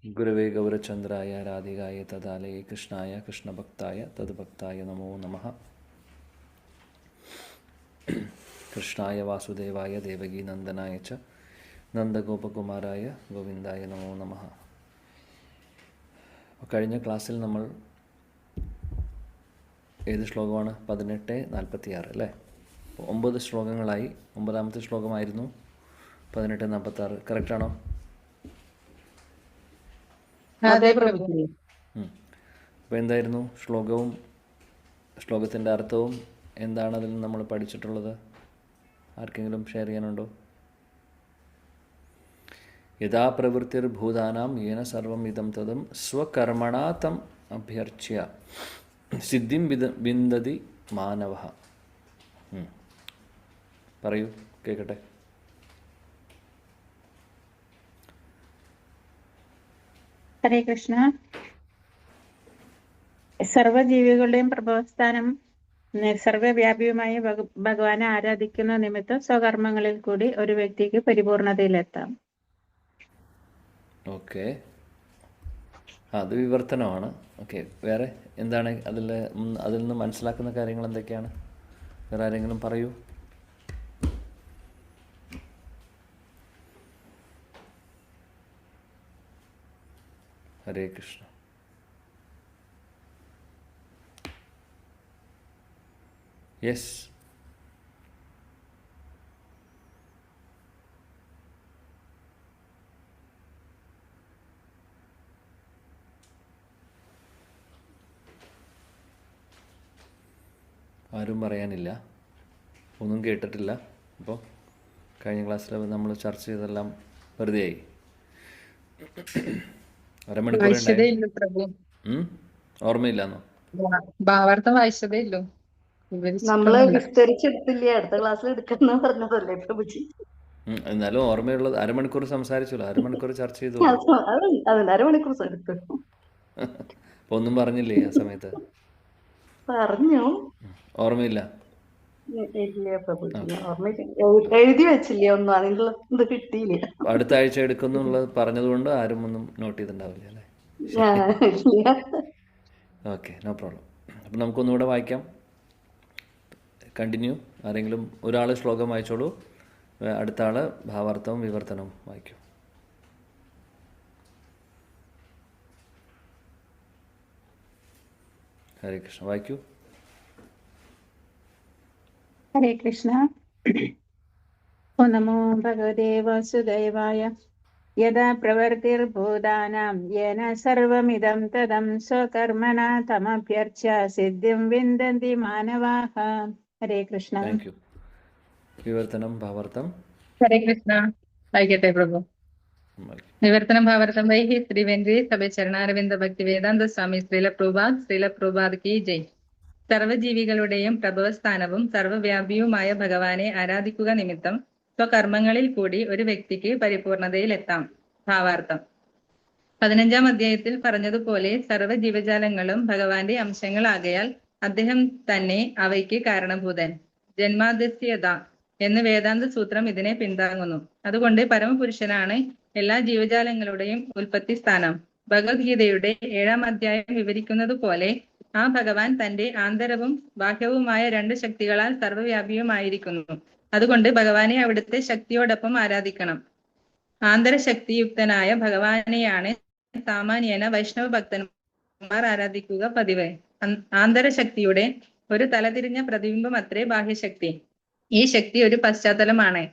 ഗുരവേ ഗൗരചന്ദ്രായ രാധികായ തദാലയ കൃഷ്ണായ കൃഷ്ണഭക്തായ തദ്ഭക്തായ നമോ നമഃ. കൃഷ്ണായ വാസുദേവായ ദേവകീ നന്ദനായ ച നന്ദഗോപകുമാരായ ഗോവിന്ദായ നമോ നമഃ. കഴിഞ്ഞ ക്ലാസ്സിൽ നമ്മൾ ഏത് ശ്ലോകമാണ്? 18:46 അല്ലേ? 9 ശ്ലോകങ്ങളായി. 9ാമത്തെ ശ്ലോകമായിരുന്നു 18:46. കറക്റ്റാണോ? അപ്പോൾ എന്തായിരുന്നു ശ്ലോകവും ശ്ലോകത്തിൻ്റെ അർത്ഥവും എന്താണ് അതിൽ നമ്മൾ പഠിച്ചിട്ടുള്ളത്? ആർക്കെങ്കിലും ഷെയർ ചെയ്യാനുണ്ടോ? യഥാ പ്രവൃത്തിർഭൂതാനാം യേന സർവം ഇദം തദം സ്വകർമ്മണാ തം അഭ്യർച്ച്യ സിദ്ധിം വിന്ദതി മാനവഃ. പറയൂ, കേൾക്കട്ടെ. ഹരേ കൃഷ്ണ. സർവജീവികളുടെയും പ്രഭവസ്ഥാനം സർവവ്യാപിയുമായ ഭഗവാനെ ആരാധിക്കുന്ന നിമിത്തം സ്വകർമ്മങ്ങളിൽ കൂടി ഒരു വ്യക്തിക്ക് പരിപൂർണതയിലെത്താം. ഓക്കെ, അത് വിവർത്തനമാണ്. ഓക്കെ, വേറെ എന്താണ് അതിൽ നിന്ന് മനസ്സിലാക്കുന്ന കാര്യങ്ങൾ എന്തൊക്കെയാണ്? വേറെ ആരെങ്കിലും പറയൂ. ഹരേ കൃഷ്ണ. യെസ്, ആരും പറയാനില്ല, ഒന്നും കേട്ടിട്ടില്ല. അപ്പോൾ കഴിഞ്ഞ ക്ലാസ്സിൽ നമ്മൾ ചർച്ച ചെയ്തെല്ലാം വെറുതെയായി. അരമണിക്കൂർ ഓർമ്മയില്ലാന്നോ? ഭാവാർത്ഥം വായിച്ചതേ ഇല്ലു. നമ്മള് വിസ്തരിച്ചെടുത്തില്ലേ, അടുത്ത ക്ലാസ്സിൽ എടുക്കുന്ന പറഞ്ഞതല്ലേ പ്രഭുജി. എന്നാലും ഓർമ്മയുള്ളത്. അരമണിക്കൂർ സംസാരിച്ചല്ലോ, അരമണിക്കൂർ ചർച്ച ചെയ്തു. അതിന് അരമണിക്കൂർ എടുത്തു. അപ്പൊ ഒന്നും പറഞ്ഞില്ലേ ആ സമയത്ത്? പറഞ്ഞു. ഓർമ്മയില്ല? ഇല്ല പ്രഭുജി, ഓർമ്മയില്ല. എഴുതി വെച്ചില്ലേ ഒന്നും, അതിനുള്ള ഇത് കിട്ടിയില്ല. അടുത്ത ആഴ്ച എടുക്കുന്നുള്ളത് പറഞ്ഞതുകൊണ്ട് ആരും ഒന്നും നോട്ട് ചെയ്തിട്ടുണ്ടാവില്ല അല്ലേ? Okay, no problem. അപ്പം നമുക്കൊന്നുകൂടെ വായിക്കാം. കണ്ടിന്യൂ. ആരെങ്കിലും ഒരാൾ ശ്ലോകം വായിച്ചോളൂ, അടുത്ത ആൾ ഭാവാർത്ഥവും വിവർത്തനവും വായിക്കൂ. ഹരേ കൃഷ്ണ, വായിക്കൂ. ഹരേ കൃഷ്ണ. ഓ നമോ ഭഗവതേ വാസുദേവായ. യഥാ പ്രവൃത്തിർഭൂതാനാം യേന സർവമിദം തദം സ്വകർമ്മണാ തമഭ്യർച്ച്യ സിദ്ധിം വിന്ദന്തി മാനവാഃ. ഹരേ കൃഷ്ണ. Thank you. വിവർത്തനം ഭാവാർത്ഥം. ഹരേ കൃഷ്ണ. വായിക്കട്ടെ പ്രഭു. വിവർത്തനം ഭാവാർത്ഥം വൈഹി ശ്രീവേന്ദ്രി സഭചരണാരവിന്ദ ഭക്തി വേദാന്ത സ്വാമി ശ്രീല പ്രഭുപാദ് കി ജയ്. സർവജീവികളുടെയും പ്രഭവസ്ഥാനവും സർവവ്യാപിയുമായ ഭഗവാനെ ആരാധിക്കുക നിമിത്തം സ്വകർമ്മങ്ങളിൽ കൂടി ഒരു വ്യക്തിക്ക് പരിപൂർണതയിലെത്താം. ഭാവാർത്ഥം. 15ാം അധ്യായത്തിൽ പറഞ്ഞതുപോലെ സർവ്വ ജീവജാലങ്ങളും ഭഗവാന്റെ അംശങ്ങളാകയാൽ അദ്ദേഹം തന്നെ അവയ്ക്ക് കാരണഭൂതൻ. ജന്മാദ്യസ്യത എന്ന് വേദാന്ത സൂത്രം ഇതിനെ പിന്താങ്ങുന്നു. അതുകൊണ്ട് പരമപുരുഷനാണ് എല്ലാ ജീവജാലങ്ങളുടെയും ഉൽപ്പത്തി സ്ഥാനം. ഭഗവത്ഗീതയുടെ 7ാം അധ്യായം വിവരിക്കുന്നത് പോലെ ആ ഭഗവാൻ തന്റെ ആന്തരവും ബാഹ്യവുമായ 2 ശക്തികളാൽ സർവ്വവ്യാപിയുമായിരിക്കുന്നു. അതുകൊണ്ട് ഭഗവാനെ അവിടുത്തെ ശക്തിയോടൊപ്പം ആരാധിക്കണം. ആന്തരശക്തിയുക്തനായ ഭഗവാനെയാണ് സാമാന്യേന വൈഷ്ണവ ഭക്തന്മാർ ആരാധിക്കുക പതിവ്. ആന്തരശക്തിയുടെ ഒരു തലതിരിഞ്ഞ പ്രതിബിംബം അത്രേ ബാഹ്യശക്തി. ഈ ശക്തി ഒരു പശ്ചാത്തലമാണ്.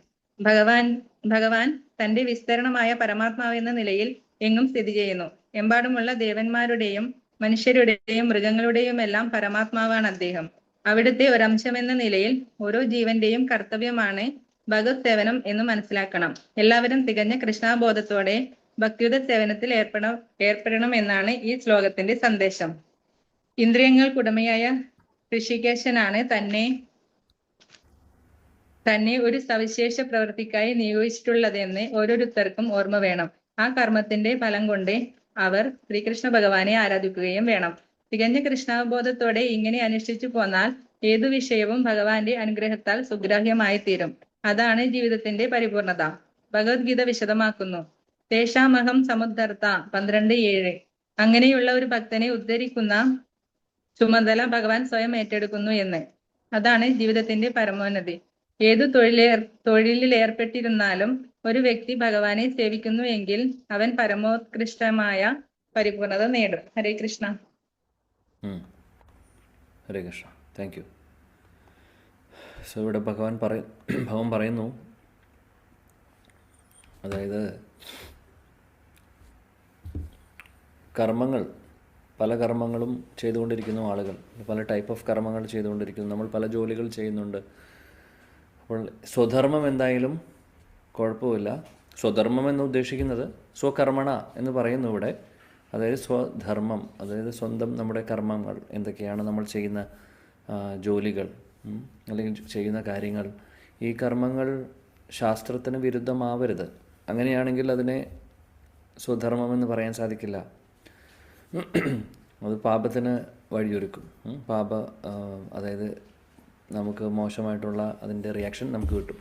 ഭഗവാൻ തന്റെ വിസ്തരണമായ പരമാത്മാവെന്ന നിലയിൽ എങ്ങും സ്ഥിതി ചെയ്യുന്നു. എമ്പാടുമുള്ള ദേവന്മാരുടെയും മനുഷ്യരുടെയും മൃഗങ്ങളുടെയും എല്ലാം പരമാത്മാവാണ് അദ്ദേഹം. അവിടുത്തെ ഒരംശമെന്ന നിലയിൽ ഓരോ ജീവന്റെയും കർത്തവ്യമാണ് ഭഗവത് സേവനം എന്ന് മനസ്സിലാക്കണം. എല്ലാവരും തികഞ്ഞ കൃഷ്ണാബോധത്തോടെ ഭക്തിയുത സേവനത്തിൽ ഏർപ്പെടണം എന്നാണ് ഈ ശ്ലോകത്തിന്റെ സന്ദേശം. ഇന്ദ്രിയങ്ങൾക്കുടമയായ ഋഷികേശനാണ് തന്നെ ഒരു സവിശേഷ പ്രവൃത്തിക്കായി നിയോഗിച്ചിട്ടുള്ളതെന്ന് ഓരോരുത്തർക്കും ഓർമ്മ വേണം. ആ കർമ്മത്തിന്റെ ഫലം കൊണ്ട് അവർ ശ്രീകൃഷ്ണ ഭഗവാനെ ആരാധിക്കുകയും വേണം. തികഞ്ഞ കൃഷ്ണാബോധത്തോടെ ഇങ്ങനെ അനുഷ്ഠിച്ചു പോന്നാൽ ഏതു വിഷയവും ഭഗവാന്റെ അനുഗ്രഹത്താൽ സുഗ്രാഹ്യമായി തീരും. അതാണ് ജീവിതത്തിന്റെ പരിപൂർണത. ഭഗവത്ഗീത വിശദമാക്കുന്നു. തേഷാമഹം സമുദ്ധർത്ത 12:7. അങ്ങനെയുള്ള ഒരു ഭക്തനെ ഉദ്ധരിക്കുന്ന ചുമതല ഭഗവാൻ സ്വയം ഏറ്റെടുക്കുന്നു എന്ന്. അതാണ് ജീവിതത്തിന്റെ പരമോന്നതി. ഏതു തൊഴിലിൽ ഏർപ്പെട്ടിരുന്നാലും ഒരു വ്യക്തി ഭഗവാനെ സേവിക്കുന്നു എങ്കിൽ അവൻ പരമോത്കൃഷ്ടമായ പരിപൂർണത നേടും. Hare Krishna. Hare Krishna. Thank you. So ഇവിടെ ഭഗവാൻ പറയുന്നു, അതായത് കർമ്മങ്ങൾ, പല കർമ്മങ്ങളും ചെയ്തുകൊണ്ടിരിക്കുന്നു ആളുകൾ, പല ടൈപ്പ് ഓഫ് കർമ്മങ്ങൾ ചെയ്തുകൊണ്ടിരിക്കുന്നു, നമ്മൾ പല ജോലികൾ ചെയ്യുന്നുണ്ട്. അപ്പോൾ സ്വധർമ്മം എന്തായാലും കുഴപ്പമില്ല. സ്വധർമ്മം എന്ന് ഉദ്ദേശിക്കുന്നത് സ്വകർമ്മണ എന്ന് പറയുന്നു ഇവിടെ. അതായത് സ്വധർമ്മം, അതായത് സ്വന്തം നമ്മുടെ കർമ്മങ്ങൾ എന്തൊക്കെയാണ്, നമ്മൾ ചെയ്യുന്ന ജോലികൾ അല്ലെങ്കിൽ ചെയ്യുന്ന കാര്യങ്ങൾ, ഈ കർമ്മങ്ങൾ ശാസ്ത്രത്തിന് വിരുദ്ധമാവരുത്. അങ്ങനെയാണെങ്കിൽ അതിനെ സ്വധർമ്മമെന്ന് പറയാൻ സാധിക്കില്ല. അത് പാപത്തിന് വഴിയൊരുക്കും. അതായത് നമുക്ക് മോശമായിട്ടുള്ള അതിൻ്റെ റിയാക്ഷൻ നമുക്ക് കിട്ടും.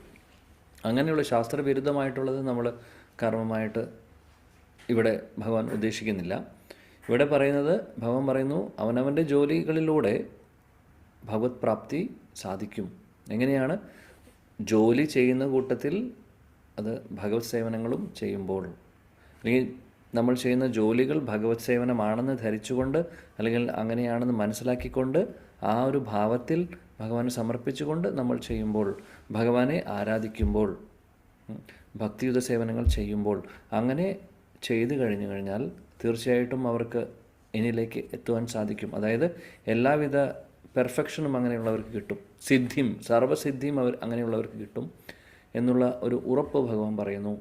അങ്ങനെയുള്ള ശാസ്ത്രവിരുദ്ധമായിട്ടുള്ളത് നമ്മൾ കർമ്മമായിട്ട് ഇവിടെ ഭഗവാൻ ഉദ്ദേശിക്കുന്നില്ല. ഇവിടെ പറയുന്നത്, ഭഗവാൻ പറയുന്നു അവനവൻ്റെ ജോലികളിലൂടെ ഭഗവത് പ്രാപ്തി സാധിക്കും. എങ്ങനെയാണ്? ജോലി ചെയ്യുന്ന കൂട്ടത്തിൽ അത് ഭഗവത് സേവനങ്ങളും ചെയ്യുമ്പോൾ, അല്ലെങ്കിൽ നമ്മൾ ചെയ്യുന്ന ജോലികൾ ഭഗവത് സേവനമാണെന്ന് ധരിച്ചുകൊണ്ട്, അല്ലെങ്കിൽ അങ്ങനെയാണെന്ന് മനസ്സിലാക്കിക്കൊണ്ട് ആ ഒരു ഭാവത്തിൽ ഭഗവാനെ സമർപ്പിച്ചുകൊണ്ട് നമ്മൾ ചെയ്യുമ്പോൾ, ഭഗവാനെ ആരാധിക്കുമ്പോൾ, ഭക്തിയുത സേവനങ്ങൾ ചെയ്യുമ്പോൾ, അങ്ങനെ ചെയ്തു കഴിഞ്ഞാൽ തീർച്ചയായിട്ടും അവർക്ക് എന്നിലേക്ക് എത്തുവാൻ സാധിക്കും. അതായത് എല്ലാവിധ പെർഫെക്ഷനും അങ്ങനെയുള്ളവർക്ക് കിട്ടും, സിദ്ധിയും സർവ്വസിദ്ധിയും അങ്ങനെയുള്ളവർക്ക് കിട്ടും എന്നുള്ള ഒരു ഉറപ്പ് ഭഗവാൻ പറയുന്നു.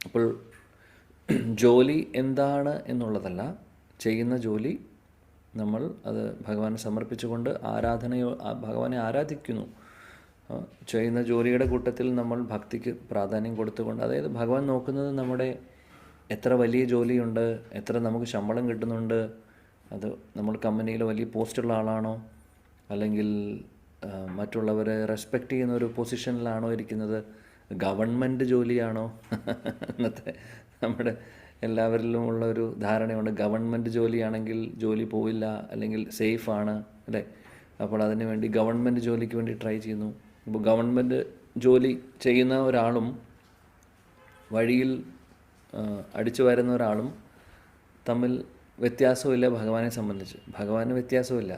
അപ്പോൾ ജോലി എന്താണ് എന്നുള്ളതല്ല, ചെയ്യുന്ന ജോലി നമ്മൾ അത് ഭഗവാനെ സമർപ്പിച്ചുകൊണ്ട് ഭഗവാനെ ആരാധിക്കുന്നു. ചെയ്യുന്ന ജോലിയുടെ കൂട്ടത്തിൽ നമ്മൾ ഭക്തിക്ക് പ്രാധാന്യം കൊടുത്തുകൊണ്ട്, അതായത് ഭഗവാൻ നോക്കുന്നത് നമ്മുടെ എത്ര വലിയ ജോലിയുണ്ട്, എത്ര നമുക്ക് ശമ്പളം കിട്ടുന്നുണ്ട്, അത് നമ്മൾ കമ്പനിയിൽ വലിയ പോസ്റ്റുള്ള ആളാണോ, അല്ലെങ്കിൽ മറ്റുള്ളവരെ റെസ്പെക്റ്റ് ചെയ്യുന്ന ഒരു പൊസിഷനിലാണോ ഇരിക്കുന്നത്, ഗവൺമെൻറ് ജോലിയാണോ. ഇന്നത്തെ നമ്മുടെ എല്ലാവരിലും ഉള്ള ഒരു ധാരണയുണ്ട്, ഗവൺമെൻറ് ജോലിയാണെങ്കിൽ ജോലി പോവില്ല, അല്ലെങ്കിൽ സേഫാണ്, അല്ലേ? അപ്പോൾ അതിന് വേണ്ടി ഗവൺമെൻറ് ജോലിക്ക് വേണ്ടി ട്രൈ ചെയ്യുന്നു. ഇപ്പോൾ ഗവൺമെൻറ് ജോലി ചെയ്യുന്ന ഒരാളും വഴിയിൽ അടിച്ചു വരുന്ന ഒരാളും തമ്മിൽ വ്യത്യാസമില്ല. ഭഗവാനെ സംബന്ധിച്ച് ഭഗവാന് വ്യത്യാസമില്ല.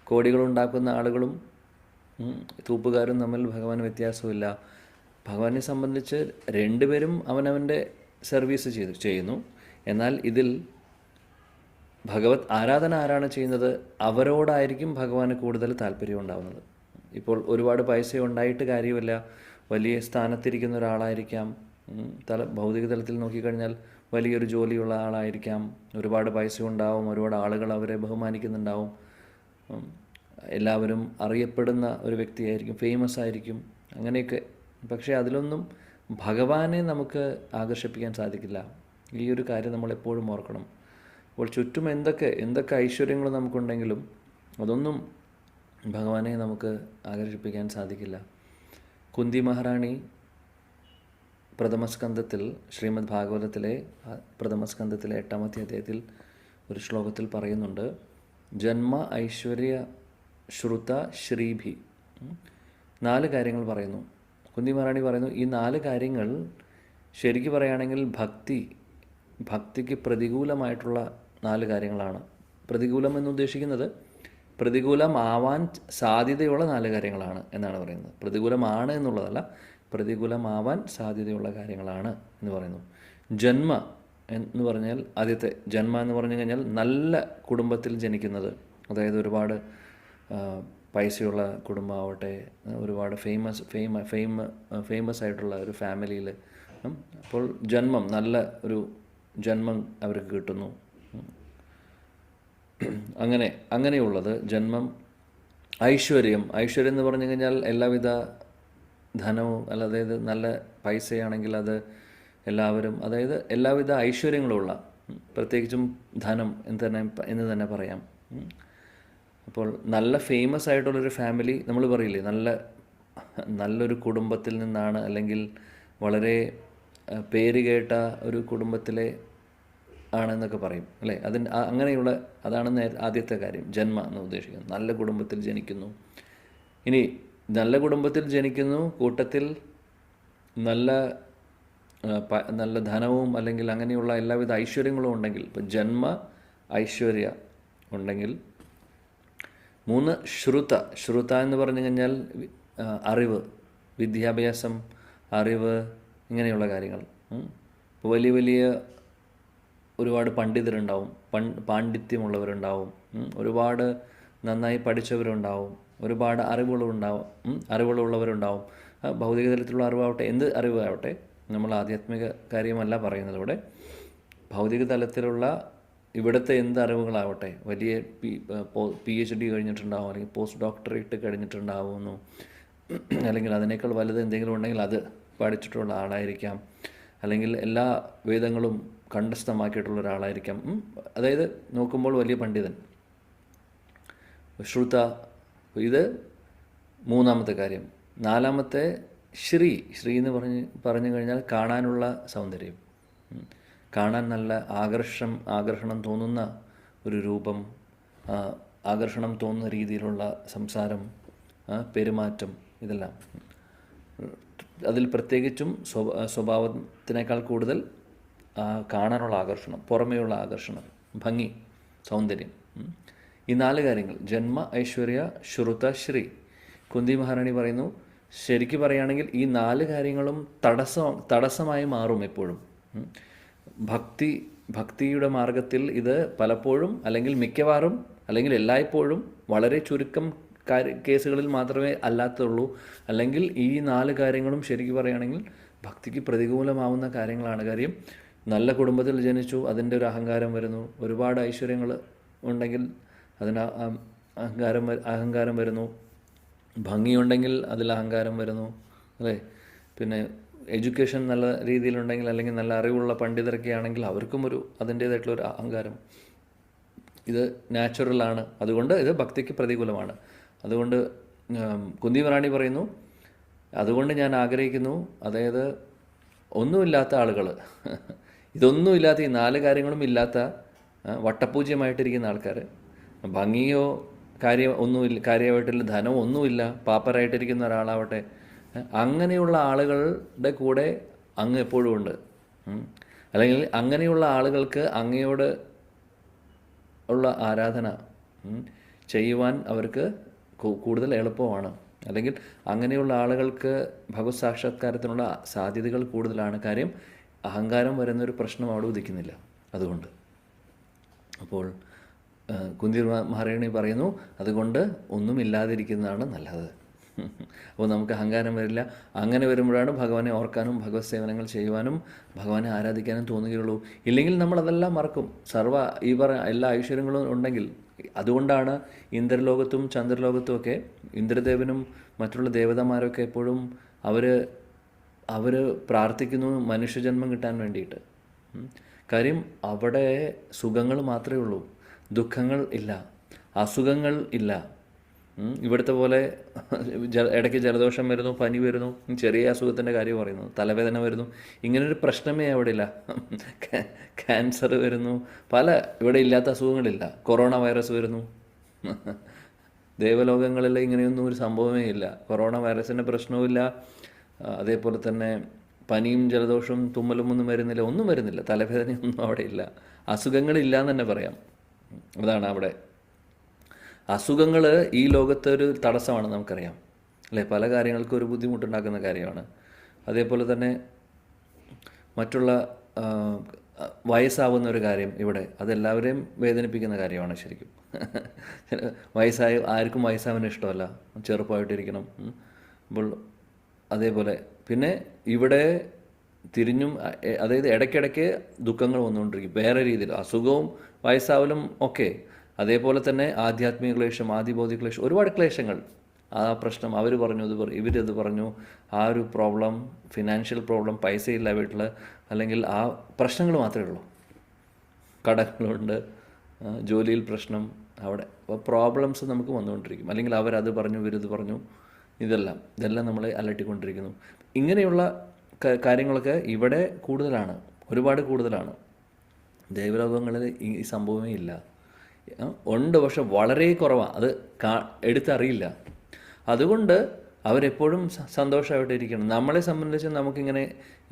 കോടികളുണ്ടാക്കുന്ന ആളുകളും തൂപ്പുകാരും തമ്മിൽ ഭഗവാന് വ്യത്യാസമില്ല. ഭഗവാനെ സംബന്ധിച്ച് രണ്ടുപേരും അവനവൻ്റെ സർവീസ് ചെയ്യുന്നു. എന്നാൽ ഇതിൽ ഭഗവത് ആരാധന ആരാണ് ചെയ്യുന്നത്, അവരോടായിരിക്കും ഭഗവാന് കൂടുതൽ താല്പര്യം ഉണ്ടാവുന്നത്. ഇപ്പോൾ ഒരുപാട് പൈസ ഉണ്ടായിട്ട് കാര്യമില്ല, വലിയ സ്ഥാനത്തിരിക്കുന്ന ഒരാളായിരിക്കാം, ഭൗതിക തലത്തിൽ നോക്കിക്കഴിഞ്ഞാൽ വലിയൊരു ജോലിയുള്ള ആളായിരിക്കാം, ഒരുപാട് പൈസ ഉണ്ടാവും, ഒരുപാട് ആളുകൾ അവരെ ബഹുമാനിക്കുന്നുണ്ടാവും, എല്ലാവരും അറിയപ്പെടുന്ന ഒരു വ്യക്തിയായിരിക്കും, ഫേമസ് ആയിരിക്കും, അങ്ങനെയൊക്കെ. പക്ഷേ അതിലൊന്നും ഭഗവാനെ നമുക്ക് ആകർഷിപ്പിക്കാൻ സാധിക്കില്ല. ഈ ഒരു കാര്യം നമ്മളെപ്പോഴും ഓർക്കണം. അപ്പോൾ ചുറ്റും എന്തൊക്കെ ഐശ്വര്യങ്ങൾ നമുക്കുണ്ടെങ്കിലും അതൊന്നും ഭഗവാനെ നമുക്ക് ആകർഷിപ്പിക്കാൻ സാധിക്കില്ല. കുന്തി മഹാറാണി പ്രഥമസ്കന്ധത്തിൽ, ശ്രീമദ് ഭാഗവതത്തിലെ പ്രഥമസ്കന്ധത്തിലെ 8ാമത്തെ അധ്യായത്തിൽ ഒരു ശ്ലോകത്തിൽ പറയുന്നുണ്ട്, ജന്മ ഐശ്വര്യ ശ്രുത ശ്രീഭി. 4 കാര്യങ്ങൾ പറയുന്നു. കുന്തി മഹാറാണി പറയുന്നു, ഈ 4 കാര്യങ്ങൾ ശരിക്കും പറയുകയാണെങ്കിൽ ഭക്തിക്ക് പ്രതികൂലമായിട്ടുള്ള 4 കാര്യങ്ങളാണ്. പ്രതികൂലം എന്നുദ്ദേശിക്കുന്നത് പ്രതികൂലമാവാൻ സാധ്യതയുള്ള 4 കാര്യങ്ങളാണ് എന്നാണ് പറയുന്നത്. പ്രതികൂലമാണ് എന്നുള്ളതല്ല, പ്രതികൂലമാവാൻ സാധ്യതയുള്ള കാര്യങ്ങളാണ് എന്ന് പറയുന്നു. ജന്മ എന്ന് പറഞ്ഞാൽ, ആദ്യത്തെ ജന്മ എന്ന് പറഞ്ഞു കഴിഞ്ഞാൽ നല്ല കുടുംബത്തിൽ ജനിക്കുന്നത്, അതായത് ഒരുപാട് പൈസയുള്ള കുടുംബമാവട്ടെ, ഒരുപാട് ഫേമസ് ആയിട്ടുള്ള ഒരു ഫാമിലിയിൽ. അപ്പോൾ ജന്മം, നല്ല ഒരു ജന്മം അവർക്ക് കിട്ടുന്നു. അങ്ങനെയുള്ളത് ജന്മം. ഐശ്വര്യം എന്ന് പറഞ്ഞു കഴിഞ്ഞാൽ എല്ലാവിധ ധനവും, അതായത് നല്ല പൈസയാണെങ്കിൽ അത് എല്ലാവരും, അതായത് എല്ലാവിധ ഐശ്വര്യങ്ങളുള്ള, പ്രത്യേകിച്ചും ധനം എന്ന് തന്നെ പറയാം. അപ്പോൾ നല്ല ഫേമസ് ആയിട്ടുള്ളൊരു ഫാമിലി, നമ്മൾ പറയില്ലേ, നല്ലൊരു കുടുംബത്തിൽ നിന്നാണ്, അല്ലെങ്കിൽ വളരെ പേര് കേട്ട ഒരു കുടുംബത്തിലെ ആണെന്നൊക്കെ പറയും അല്ലേ. അങ്ങനെയുള്ള അതാണ് ആദ്യത്തെ കാര്യം, ജന്മ എന്ന് ഉദ്ദേശിക്കുന്നത്. നല്ല കുടുംബത്തിൽ ജനിക്കുന്നു. ഇനി നല്ല കുടുംബത്തിൽ ജനിക്കുന്നു, കൂട്ടത്തിൽ നല്ല നല്ല ധനവും അല്ലെങ്കിൽ അങ്ങനെയുള്ള എല്ലാവിധ ഐശ്വര്യങ്ങളും ഉണ്ടെങ്കിൽ, ഇപ്പം ജന്മ ഐശ്വര്യ ഉണ്ടെങ്കിൽ. 3 ശ്രുത എന്ന് പറഞ്ഞു കഴിഞ്ഞാൽ അറിവ്, വിദ്യാഭ്യാസം, അറിവ്, ഇങ്ങനെയുള്ള കാര്യങ്ങൾ. വലിയ വലിയ ഒരുപാട് പണ്ഡിതരുണ്ടാവും, പാണ്ഡിത്യമുള്ളവരുണ്ടാവും, ഒരുപാട് നന്നായി പഠിച്ചവരുണ്ടാവും, ഒരുപാട് അറിവുകളുള്ളവരുണ്ടാവും. ഭൗതിക തലത്തിലുള്ള അറിവാവട്ടെ, എന്ത് അറിവാവട്ടെ, നമ്മൾ ആധ്യാത്മിക കാര്യമല്ല പറയുന്നത് ഇവിടെ. ഭൗതിക തലത്തിലുള്ള ഇവിടുത്തെ എന്ത് അറിവുകളാവട്ടെ, വലിയ PhD കഴിഞ്ഞിട്ടുണ്ടാവും, അല്ലെങ്കിൽ പോസ്റ്റ് ഡോക്ടറേറ്റ് കഴിഞ്ഞിട്ടുണ്ടാവുന്നു, അല്ലെങ്കിൽ അതിനേക്കാൾ വലുത് എന്തെങ്കിലും ഉണ്ടെങ്കിൽ അത് പഠിച്ചിട്ടുള്ള ആളായിരിക്കാം, അല്ലെങ്കിൽ എല്ലാ വേദങ്ങളും കണ്ഠസ്ഥമാക്കിയിട്ടുള്ള ഒരാളായിരിക്കാം. അതായത് നോക്കുമ്പോൾ വലിയ പണ്ഡിതൻ, ശ്രുത. ഇത് 3ാമത്തെ കാര്യം. 4ാമത്തെ ശ്രീ എന്ന് പറഞ്ഞു കഴിഞ്ഞാൽ കാണാനുള്ള സൗന്ദര്യം, കാണാൻ നല്ല ആകർഷണം തോന്നുന്ന ഒരു രൂപം, ആകർഷണം തോന്നുന്ന രീതിയിലുള്ള സംസാരം, പെരുമാറ്റം, ഇതെല്ലാം. അതിൽ പ്രത്യേകിച്ചും സ്വഭാവത്തിനേക്കാൾ കൂടുതൽ കാണാനുള്ള ആകർഷണം, പുറമേയുള്ള ആകർഷണം, ഭംഗി, സൗന്ദര്യം. ഈ 4 കാര്യങ്ങൾ, ജന്മ, ഐശ്വര്യ, ശ്രുത, ശ്രീ. കുന്തി മഹാറാണി പറയുന്നു, ശരിക്കും പറയുകയാണെങ്കിൽ ഈ 4 കാര്യങ്ങളും തടസ്സമായി മാറും എപ്പോഴും. ഭക്തിയുടെ മാർഗത്തിൽ ഇത് പലപ്പോഴും, അല്ലെങ്കിൽ മിക്കവാറും, അല്ലെങ്കിൽ എല്ലായ്പ്പോഴും, വളരെ ചുരുക്കം കേസുകളിൽ മാത്രമേ അല്ലാത്തുള്ളൂ. അല്ലെങ്കിൽ ഈ 4 കാര്യങ്ങളും ശരിക്കും പറയുകയാണെങ്കിൽ ഭക്തിക്ക് പ്രതികൂലമാവുന്ന കാര്യങ്ങളാണ്. കാര്യം, നല്ല കുടുംബത്തിൽ ജനിച്ചു, അതിൻ്റെ ഒരു അഹങ്കാരം വരുന്നു. ഒരുപാട് ഐശ്വര്യങ്ങൾ ഉണ്ടെങ്കിൽ അതിന് അഹങ്കാരം വരുന്നു. ഭംഗിയുണ്ടെങ്കിൽ അതിൽ അഹങ്കാരം വരുന്നു, അല്ലേ. പിന്നെ എഡ്യൂക്കേഷൻ നല്ല രീതിയിലുണ്ടെങ്കിൽ, അല്ലെങ്കിൽ നല്ല അറിവുള്ള പണ്ഡിതരൊക്കെ ആണെങ്കിൽ അവർക്കും അതിൻ്റേതായിട്ടുള്ളൊരു അഹങ്കാരം. ഇത് നാച്ചുറലാണ്. അതുകൊണ്ട് ഇത് ഭക്തിക്ക് പ്രതികൂലമാണ്. അതുകൊണ്ട് കുന്തി മഹാറാണി പറയുന്നു, അതുകൊണ്ട് ഞാൻ ആഗ്രഹിക്കുന്നു, അതായത് ഒന്നുമില്ലാത്ത ആളുകൾ, ഇതൊന്നുമില്ലാത്ത, ഈ 4 കാര്യങ്ങളും ഇല്ലാത്ത വട്ടപൂജ്യമായിട്ടിരിക്കുന്ന ആൾക്കാർ, ഭംഗിയോ കാര്യമായിട്ടില്ല, ധനമോ ഒന്നുമില്ല, പാപ്പരായിട്ടിരിക്കുന്ന ഒരാളാവട്ടെ, അങ്ങനെയുള്ള ആളുകളുടെ കൂടെ അങ്ങ് എപ്പോഴും ഉണ്ട്. അല്ലെങ്കിൽ അങ്ങനെയുള്ള ആളുകൾക്ക് അങ്ങയോട് ഉള്ള ആരാധന ചെയ്യുവാൻ അവർക്ക് കൂടുതൽ എളുപ്പമാണ്. അല്ലെങ്കിൽ അങ്ങനെയുള്ള ആളുകൾക്ക് ഭഗവത് സാക്ഷാത്കാരത്തിനുള്ള സാധ്യതകൾ കൂടുതലാണ്. കാര്യം, അഹങ്കാരം വരുന്നൊരു പ്രശ്നം അവിടെ ഉദിക്കുന്നില്ല. അതുകൊണ്ട് അപ്പോൾ കുന്തി മഹാറാണി പറയുന്നു, അതുകൊണ്ട് ഒന്നുമില്ലാതിരിക്കുന്നതാണ് നല്ലത്. അപ്പോൾ നമുക്ക് അഹങ്കാരം വരില്ല. അങ്ങനെ വരുമ്പോഴാണ് ഭഗവാനെ ഓർക്കാനും ഭഗവത് സേവനങ്ങൾ ചെയ്യുവാനും ഭഗവാനെ ആരാധിക്കാനും തോന്നുകയുള്ളൂ. ഇല്ലെങ്കിൽ നമ്മളതെല്ലാം മറക്കും. എല്ലാ ഐശ്വര്യങ്ങളും ഉണ്ടെങ്കിൽ. അതുകൊണ്ടാണ് ഇന്ദ്രലോകത്തും ചന്ദ്രലോകത്തും ഒക്കെ ഇന്ദ്രദേവനും മറ്റുള്ള ദേവതമാരൊക്കെ എപ്പോഴും അവർ പ്രാർത്ഥിക്കുന്നു മനുഷ്യജന്മം കിട്ടാൻ വേണ്ടിയിട്ട്. കാര്യം, അവിടെ സുഖങ്ങൾ മാത്രമേ ഉള്ളൂ, ദുഃഖങ്ങൾ ഇല്ല, അസുഖങ്ങൾ ഇല്ല. ഇവിടുത്തെ പോലെ ഇടയ്ക്ക് ജലദോഷം വരുന്നു, പനി വരുന്നു, ചെറിയ അസുഖത്തിൻ്റെ കാര്യം പറയുന്നു, തലവേദന വരുന്നു, ഇങ്ങനൊരു പ്രശ്നമേ അവിടെ ഇല്ല. ക്യാൻസർ വരുന്നു, ഇവിടെ ഇല്ലാത്ത അസുഖങ്ങളില്ല. കൊറോണ വൈറസ് വരുന്നു. ദേവലോകങ്ങളിൽ ഇങ്ങനെയൊന്നും ഒരു സംഭവമേ ഇല്ല. കൊറോണ വൈറസിൻ്റെ പ്രശ്നവുമില്ല. അതേപോലെ തന്നെ പനിയും ജലദോഷവും തുമ്മലും ഒന്നും വരുന്നില്ല. തലവേദനയൊന്നും അവിടെ ഇല്ല. അസുഖങ്ങളില്ല എന്ന് തന്നെ പറയാം. അതാണ് അവിടെ. അസുഖങ്ങൾ ഈ ലോകത്തെ ഒരു തടസ്സമാണ്, നമുക്കറിയാം അല്ലേ. പല കാര്യങ്ങൾക്കും ഒരു ബുദ്ധിമുട്ടുണ്ടാക്കുന്ന കാര്യമാണ്. അതേപോലെ തന്നെ മറ്റുള്ള വയസ്സാവുന്ന ഒരു കാര്യം ഇവിടെ, അതെല്ലാവരെയും വേദനിപ്പിക്കുന്ന കാര്യമാണ് ശരിക്കും. ആർക്കും വയസ്സാവാൻ ഇഷ്ടമല്ല, ചെറുപ്പമായിട്ടിരിക്കണം. അപ്പോൾ അതേപോലെ പിന്നെ ഇവിടെ തിരിഞ്ഞും, അതായത് ഇടയ്ക്കിടയ്ക്ക് ദുഃഖങ്ങൾ വന്നുകൊണ്ടിരിക്കും വേറെ രീതിയിൽ, അസുഖവും വയസ്സാവലും ഒക്കെ. അതേപോലെ തന്നെ ആധ്യാത്മിക ക്ലേശം, ആദിബോധി ക്ലേശം, ഒരുപാട് ക്ലേശങ്ങൾ. ആ പ്രശ്നം അവർ പറഞ്ഞു, ഇവരത് പറഞ്ഞു, ആ ഒരു പ്രോബ്ലം, ഫിനാൻഷ്യൽ പ്രോബ്ലം, പൈസയില്ല വീട്ടിൽ, അല്ലെങ്കിൽ ആ പ്രശ്നങ്ങൾ മാത്രമേ ഉള്ളൂ. കടങ്ങളുണ്ട്, ജോലിയിൽ പ്രശ്നം, അവിടെ പ്രോബ്ലംസ് നമുക്ക് വന്നുകൊണ്ടിരിക്കും. അല്ലെങ്കിൽ അവരത് പറഞ്ഞു, ഇവരത് പറഞ്ഞു, ഇതെല്ലാം നമ്മളെ അലട്ടിക്കൊണ്ടിരിക്കുന്നു. ഇങ്ങനെയുള്ള കാര്യങ്ങളൊക്കെ ഇവിടെ കൂടുതലാണ്, ഒരുപാട് കൂടുതലാണ്. ദൈവലോകങ്ങളിൽ ഈ സംഭവമേ ഇല്ല. ഉണ്ട്, പക്ഷെ വളരെ കുറവാണ്. അത് എടുത്തറിയില്ല. അതുകൊണ്ട് അവരെപ്പോഴും സന്തോഷമായിട്ടിരിക്കണം. നമ്മളെ സംബന്ധിച്ച് നമുക്കിങ്ങനെ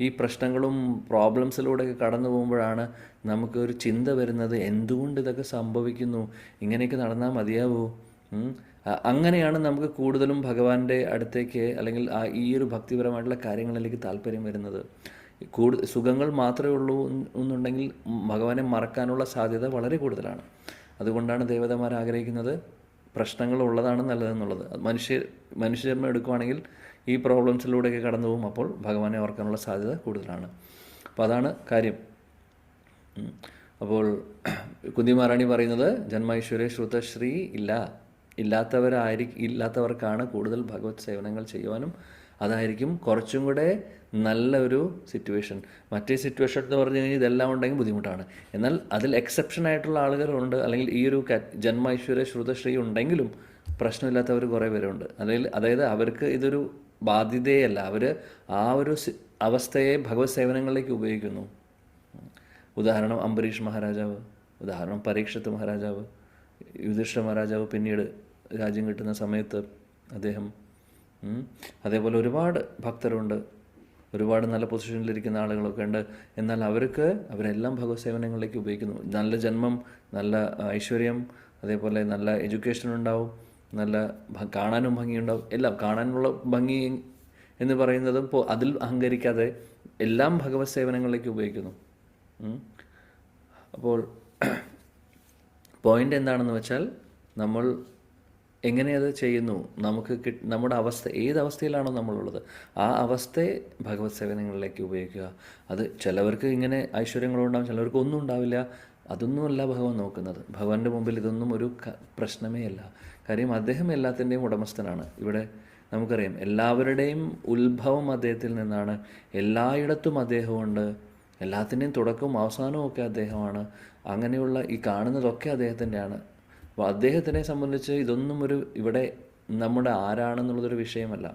ഈ പ്രശ്നങ്ങളും പ്രോബ്ലംസിലൂടെയൊക്കെ കടന്നു പോകുമ്പോഴാണ് നമുക്കൊരു ചിന്ത വരുന്നത്, എന്തുകൊണ്ട് ഇതൊക്കെ സംഭവിക്കുന്നു, ഇങ്ങനെയൊക്കെ നടന്നാൽ മതിയാവൂ. അങ്ങനെയാണ് നമുക്ക് കൂടുതലും ഭഗവാന്റെ അടുത്തേക്ക് അല്ലെങ്കിൽ ഈ ഒരു ഭക്തിപരമായിട്ടുള്ള കാര്യങ്ങളിലേക്ക് താല്പര്യം വരുന്നത്. സുഖങ്ങൾ മാത്രമേ ഉള്ളൂ എന്നുണ്ടെങ്കിൽ ഭഗവാനെ മറക്കാനുള്ള സാധ്യത വളരെ കൂടുതലാണ്. അതുകൊണ്ടാണ് ദേവതമാർ ആഗ്രഹിക്കുന്നത് പ്രശ്നങ്ങൾ ഉള്ളതാണ് നല്ലതെന്നുള്ളത്. മനുഷ്യജന്മം എടുക്കുകയാണെങ്കിൽ ഈ പ്രോബ്ലംസിലൂടെയൊക്കെ കടന്നു പോകും, അപ്പോൾ ഭഗവാനെ ഓർക്കാനുള്ള സാധ്യത കൂടുതലാണ്. അപ്പോൾ അതാണ് കാര്യം. അപ്പോൾ കുന്തി മഹാറാണി പറയുന്നത്, ജന്മൈശ്വര്യ ശ്രുതശ്രീ ഇല്ലാത്തവർക്കാണ് കൂടുതൽ ഭഗവത് സേവനങ്ങൾ ചെയ്യുവാനും അതായിരിക്കും കുറച്ചും കൂടെ നല്ലൊരു സിറ്റുവേഷൻ. മറ്റേ സിറ്റുവേഷൻ എന്ന് പറഞ്ഞു കഴിഞ്ഞാൽ ഇതെല്ലാം ഉണ്ടെങ്കിൽ ബുദ്ധിമുട്ടാണ്. എന്നാൽ അതിൽ എക്സെപ്ഷൻ ആയിട്ടുള്ള ആളുകളുണ്ട്, അല്ലെങ്കിൽ ഈ ഒരു ജന്മൈശ്വര്യ ശ്രുതശ്രീ ഉണ്ടെങ്കിലും പ്രശ്നമില്ലാത്തവർ കുറേ പേരുണ്ട്. അതായത് അവർക്ക് ഇതൊരു ബാധ്യതയല്ല, അവർ ആ ഒരു അവസ്ഥയെ ഭഗവത് സേവനങ്ങളിലേക്ക് ഉപയോഗിക്കുന്നു. ഉദാഹരണം അംബരീഷ് മഹാരാജാവ്, ഉദാഹരണം പരീക്ഷത്ത് മഹാരാജാവ്, യുധിഷ്ഠിര മഹാരാജാവ് പിന്നീട് രാജ്യം കിട്ടുന്ന സമയത്ത് അദ്ദേഹം, അതേപോലെ ഒരുപാട് ഭക്തരുണ്ട്, ഒരുപാട് നല്ല പൊസിഷനിലിരിക്കുന്ന ആളുകളൊക്കെ ഉണ്ട്. എന്നാൽ അവരെല്ലാം ഭഗവത് സേവനങ്ങളിലേക്ക് ഉപയോഗിക്കുന്നു. നല്ല ജന്മം, നല്ല ഐശ്വര്യം, അതേപോലെ നല്ല എഡ്യൂക്കേഷൻ ഉണ്ടാവും, നല്ല കാണാനും ഭംഗിയുണ്ടാവും. എല്ലാം കാണാനുള്ള ഭംഗി എന്ന് പറയുന്നതും അതിൽ അഹങ്കരിക്കാതെ എല്ലാം ഭഗവത് സേവനങ്ങളിലേക്ക് ഉപയോഗിക്കുന്നു. അപ്പോൾ പോയിൻ്റ് എന്താണെന്ന് വെച്ചാൽ, നമ്മൾ എങ്ങനെയത് ചെയ്യുന്നു, നമുക്ക് നമ്മുടെ അവസ്ഥ ഏതവസ്ഥയിലാണോ നമ്മളുള്ളത് ആ അവസ്ഥയെ ഭഗവത് സേവനങ്ങളിലേക്ക് ഉപയോഗിക്കുക. അത് ചിലവർക്ക് ഇങ്ങനെ ഐശ്വര്യങ്ങളുണ്ടാവും, ചിലവർക്ക് ഒന്നും ഉണ്ടാവില്ല. അതൊന്നുമല്ല ഭഗവാൻ നോക്കുന്നത്. ഭഗവാന്റെ മുമ്പിൽ ഇതൊന്നും ഒരു പ്രശ്നമേ അല്ല. കാര്യം അദ്ദേഹം എല്ലാത്തിൻ്റെയും ഉടമസ്ഥനാണ്. ഇവിടെ നമുക്കറിയാം എല്ലാവരുടെയും ഉത്ഭവം അദ്ദേഹത്തിൽ നിന്നാണ്. എല്ലായിടത്തും അദ്ദേഹമുണ്ട്. എല്ലാത്തിൻ്റെയും തുടക്കവും അവസാനവും ഒക്കെ അദ്ദേഹമാണ്. അങ്ങനെയുള്ള ഈ കാണുന്നതൊക്കെ അദ്ദേഹത്തിൻ്റെയാണ്. അപ്പോൾ അദ്ദേഹത്തിനെ സംബന്ധിച്ച് ഇതൊന്നും ഇവിടെ നമ്മുടെ ആരാണെന്നുള്ളതൊരു വിഷയമല്ല,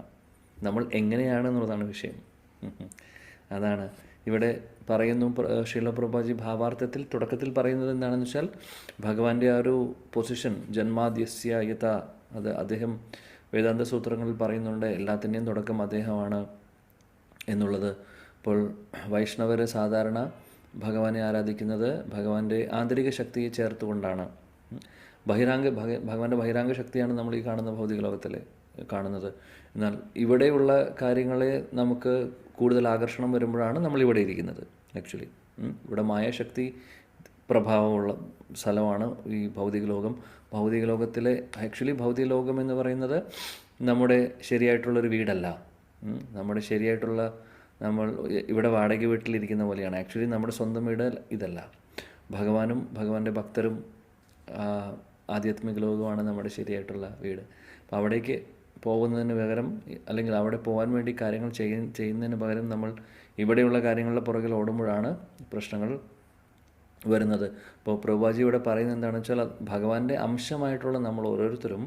നമ്മൾ എങ്ങനെയാണെന്നുള്ളതാണ് വിഷയം. അതാണ് ഇവിടെ പറയുന്നു. ശ്രീല പ്രഭുപാദി ഭാവാർത്ഥത്തിൽ തുടക്കത്തിൽ പറയുന്നത് എന്താണെന്ന് വെച്ചാൽ, ഭഗവാന്റെ ആ ഒരു പൊസിഷൻ ജന്മാദ്യസ്യ യഥ, അത് അദ്ദേഹം വേദാന്ത സൂത്രങ്ങളിൽ പറയുന്നുണ്ട്, എല്ലാത്തിൻ്റെയും തുടക്കം അദ്ദേഹമാണ് എന്നുള്ളത്. അപ്പോൾ വൈഷ്ണവർ സാധാരണ ഭഗവാനെ ആരാധിക്കുന്നത് ഭഗവാന്റെ ആന്തരിക ശക്തിയെ ചേർത്തുകൊണ്ടാണ്. ഭഗവാന്റെ ബഹിരാംഗ ശക്തിയാണ് നമ്മൾ ഈ കാണുന്ന ഭൗതിക ലോകത്തിൽ കാണുന്നത്. എന്നാൽ ഇവിടെയുള്ള കാര്യങ്ങളെ നമുക്ക് കൂടുതൽ ആകർഷണം വരുമ്പോഴാണ് നമ്മളിവിടെ ഇരിക്കുന്നത്. ആക്ച്വലി ഇവിടെ മായാശക്തി പ്രഭാവമുള്ള സ്ഥലമാണ് ഈ ഭൗതിക ലോകം. ഭൗതിക ലോകത്തിലെ ഭൗതിക ലോകം എന്ന് പറയുന്നത് നമ്മുടെ ശരിയായിട്ടുള്ളൊരു വീടല്ല. നമ്മുടെ ശരിയായിട്ടുള്ള നമ്മൾ ഇവിടെ വാടക വീട്ടിലിരിക്കുന്ന പോലെയാണ്. ആക്ച്വലി നമ്മുടെ സ്വന്തം വീട് ഇതല്ല. ഭഗവാനും ഭഗവാന്റെ ഭക്തരും ആധ്യാത്മിക ലോകമാണ് നമ്മുടെ ശരിയായിട്ടുള്ള വീട്. അപ്പോൾ അവിടേക്ക് പോകുന്നതിന് പകരം, അല്ലെങ്കിൽ അവിടെ പോകാൻ വേണ്ടി കാര്യങ്ങൾ ചെയ്യുന്നതിന് പകരം നമ്മൾ ഇവിടെയുള്ള കാര്യങ്ങളുടെ പുറകിൽ ഓടുമ്പോഴാണ് പ്രശ്നങ്ങൾ വരുന്നത്. അപ്പോൾ പ്രഭുപാദി ഇവിടെ പറയുന്നത് എന്താണെന്ന് വെച്ചാൽ, ഭഗവാന്റെ അംശമായിട്ടുള്ള നമ്മൾ ഓരോരുത്തരും